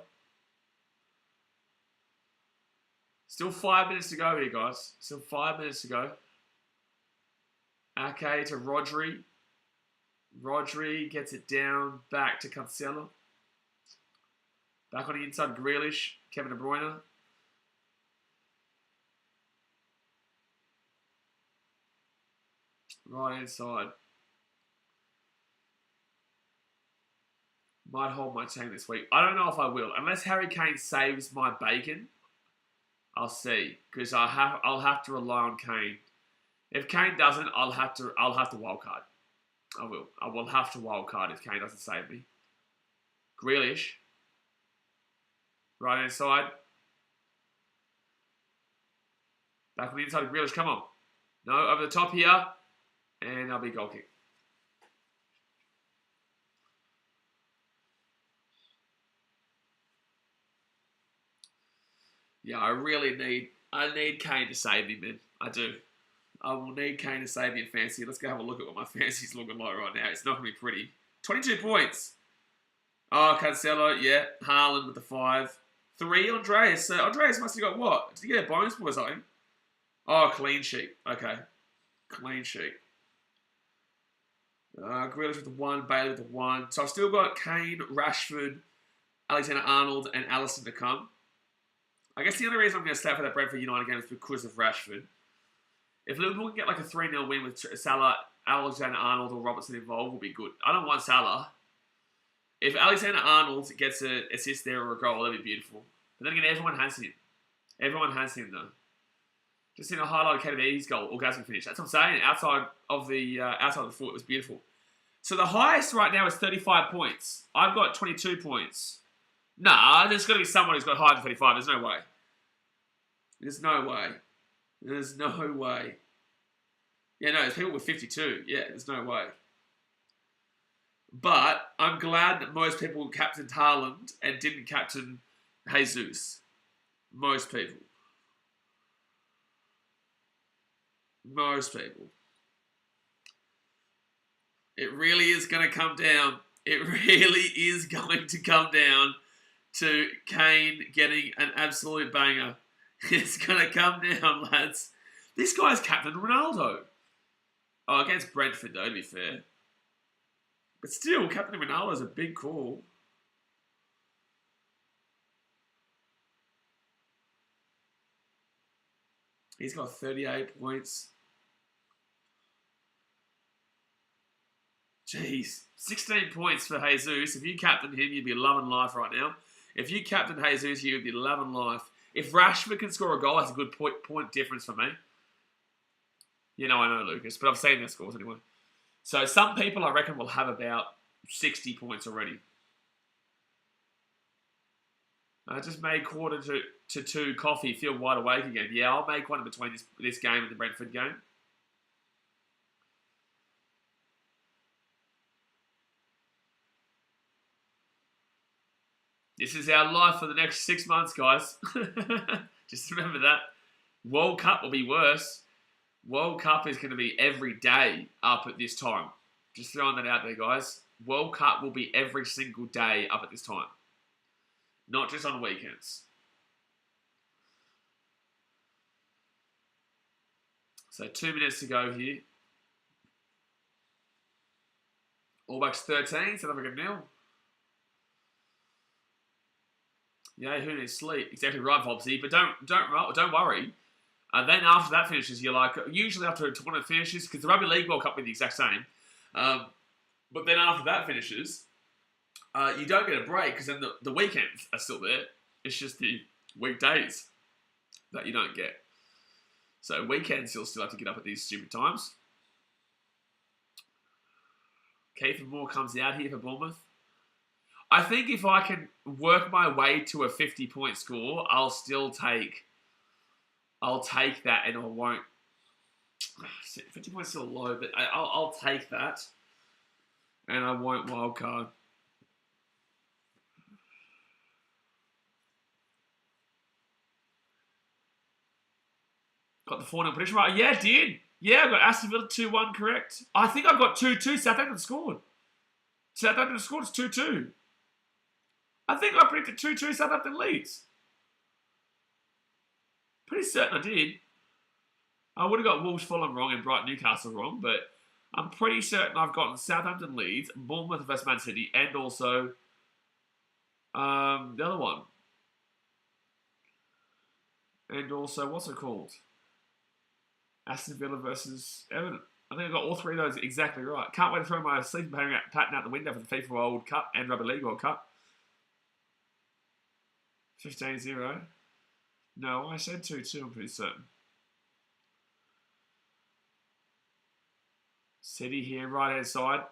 Speaker 1: Still 5 minutes to go here, guys. Still 5 minutes to go. Ake to Rodri. Rodri gets it down back to Cancelo. Back on the inside, Grealish. Kevin De Bruyne. Right hand side. Might hold my team this week. I don't know if I will. Unless Harry Kane saves my bacon, I'll see. Because I'll have to rely on Kane. If Kane doesn't, I'll have to wildcard. I will. I will have to wildcard if Kane doesn't save me. Grealish. Right hand side. Back on the inside of Grealish. Come on. No, over the top here. And I'll be goal kick. Yeah, I need Kane to save me, man. I do. I will need Kane to save me in fantasy. Let's go have a look at what my fantasy's looking like right now. It's not going to be pretty. 22 points. Oh, Cancelo, yeah. Haaland with the 5. 3, Andreas. So Andreas must have got what? Did he get a bonus or something? Oh, clean sheet. Okay. Clean sheet. Grealish with the 1, Bailey with the 1. So I've still got Kane, Rashford, Alexander-Arnold, and Alisson to come. I guess the only reason I'm going to stay for that Brentford United game is because of Rashford. If Liverpool can get like a 3-0 win with Salah, Alexander-Arnold, or Robertson involved, will be good. I don't want Salah. If Alexander-Arnold gets an assist there or a goal, that'd be beautiful. But then again, everyone has him. Everyone has him though. Just in a highlight KDB's goal, orgasmic finish. That's what I'm saying. Outside of the foot, it was beautiful. So the highest right now is 35 points. I've got 22 points. Nah, there's got to be someone who's got higher than 35. There's no way. There's no way. There's no way. Yeah, no, there's people with 52. Yeah, there's no way. But I'm glad that most people captained Haaland and didn't captain Jesus. Most people. Most people. It really is going to come down. It really is going to come down to Kane getting an absolute banger. It's going to come down, lads. This guy's captain Ronaldo. Oh, against Brentford, though, to be fair. But still, captain Ronaldo is a big call. He's got 38 points. Jeez. 16 points for Jesus. If you captain him, you'd be loving life right now. If you captain Jesus, you'd be loving life. If Rashford can score a goal, that's a good point difference for me. You know, I know, Lucas, but I've seen their scores anyway. So some people, I reckon, will have about 60 points already. I just made quarter to two coffee feel wide awake again. Yeah, I'll make one in between this game and the Brentford game. This is our life for the next 6 months, guys. Just remember that. World Cup will be worse. World Cup is going to be every day up at this time. Just throwing that out there, guys. World Cup will be every single day up at this time. Not just on weekends. So 2 minutes to go here. All Blacks 13, South Africa 0. Yeah, who needs sleep? Exactly right, Vobsy. But don't worry. Then after that finishes, you're like, usually after a tournament finishes, because the Rugby League World Cup will be the exact same. But then after that finishes, you don't get a break, because then the weekends are still there. It's just the weekdays that you don't get. So weekends, you'll still have to get up at these stupid times. Kiefer Moore comes out here for Bournemouth. I think if I can work my way to a 50-point score, I'll take that, and I won't. 50 points still low, but I'll take that, and I won't wildcard. Got the 4-0 prediction right? Yeah, I did. Yeah, I got Aston Villa 2-1 correct. I think I got 2-2. Southampton scored. Southampton scored. It's 2-2. I think I predicted 2-2 Southampton leads. Pretty certain I did. I would have got Wolves Fulham wrong and Brighton Newcastle wrong, but I'm pretty certain I've gotten Southampton leads, Bournemouth vs Man City, and also the other one. And also, what's it called? Aston Villa versus Everton. I think I got all three of those exactly right. Can't wait to throw my sleeping pattern out the window for the FIFA World Cup and Rugby League World Cup. 15-0. No, I said 2-2, I'm pretty certain. City here, right hand side.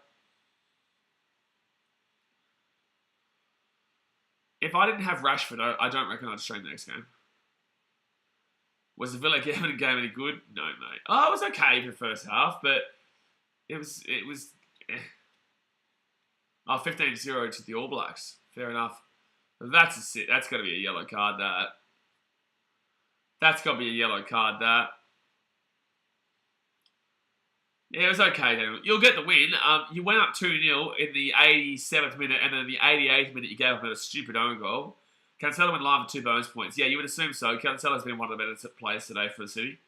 Speaker 1: If I didn't have Rashford, I don't reckon I'd stream the next game. Was the Villa game any good? No, mate. Oh, it was okay for the first half, but it was Oh, 15-0 to the All Blacks. Fair enough. That's a sit. That's got to be a yellow card, that. That's got to be a yellow card, that. Yeah, it was okay, Daniel. You'll get the win. You went up 2-0 in the 87th minute, and then in the 88th minute, you gave up a stupid own goal. Cancelo went live with 2 bonus points. Yeah, you would assume so. Cancelo's been one of the better players today for the City.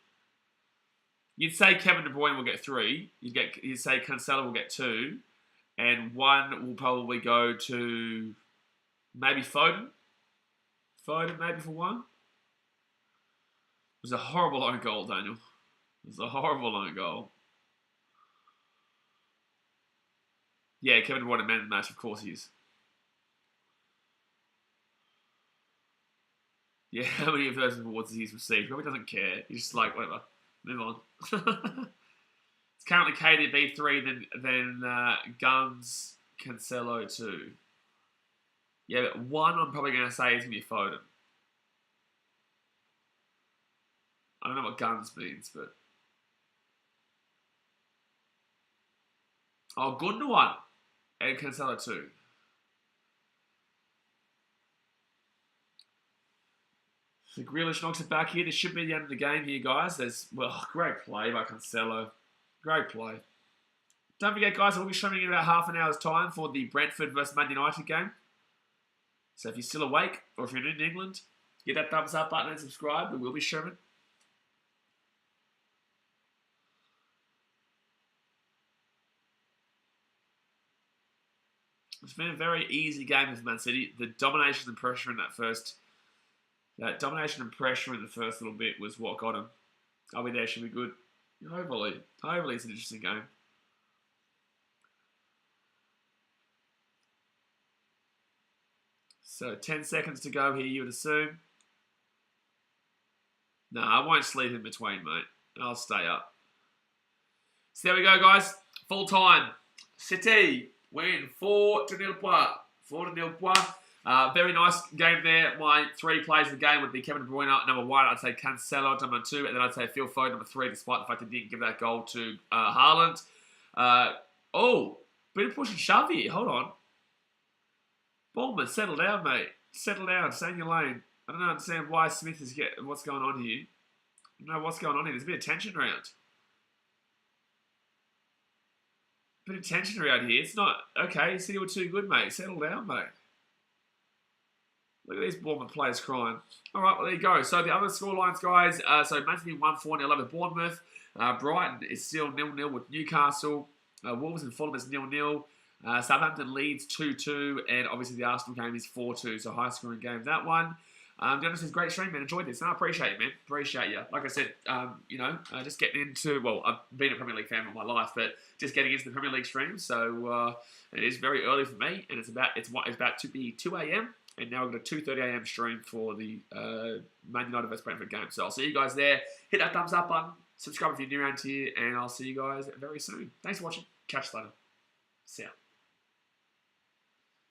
Speaker 1: You'd say Kevin De Bruyne will get 3. You'd say Cancelo will get 2. And 1 will probably go to maybe Foden. Foden maybe for 1. It was a horrible own goal, Daniel. It was a horrible own goal. Yeah, Kevin De Bruyne man of the match, of course he is. Yeah, how many of those awards has he received? Probably doesn't care. He's just like, whatever. Move on. It's currently KDB 3, then Guns, Cancelo 2. Yeah, but 1 I'm probably going to say is going to be Foden. I don't know what Guns means, but... Oh, Gundogan and Cancelo 2. So Grealish knocks it back here. This should be the end of the game here, guys. Great play by Cancelo. Great play. Don't forget, guys, we'll be streaming in about half an hour's time for the Brentford versus Man United game. So if you're still awake, or if you're in England, hit that thumbs up button and subscribe. We will be streaming. It's been a very easy game for Man City. The domination and pressure in that domination and pressure in the first little bit was what got him. I'll be there, should be good. Hopefully it's an interesting game. So 10 seconds to go here, you would assume. No, I won't sleep in between, mate. I'll stay up. So there we go, guys. Full time. City win 4-0. 4-0. Very nice game there. My 3 plays of the game would be Kevin De Bruyne, number 1. I'd say Cancelo, number 2. And then I'd say Phil Foden, number 3, despite the fact that he didn't give that goal to Haaland. Bit of push and shove here. Hold on. Bournemouth, settle down, mate. Settle down. Stay in your lane. I don't understand why Smith is what's going on here. I don't know what's going on here. There's a bit of tension around. Bit of tension around here. It's not... Okay, City were too good, mate. Settle down, mate. Look at these Bournemouth players crying. All right, well, there you go. So the other scorelines, guys. So Man City 1-4-0 over Bournemouth. Brighton is still 0-0 with Newcastle. Wolves and Fulham is 0-0. Southampton leads 2-2. And obviously the Arsenal game is 4-2. So high scoring game, that one. Dennis says, great stream, man. Enjoyed this. No, I appreciate it, man. Appreciate you. Like I said, just getting into... Well, I've been a Premier League fan all my life, but just getting into the Premier League stream. So it is very early for me. And it's about to be 2 a.m. And now we've got a 2:30 a.m. stream for the Man United vs Brentford game. So I'll see you guys there. Hit that thumbs up button. Subscribe if you're new around here. And I'll see you guys very soon. Thanks for watching. Catch you later. See ya.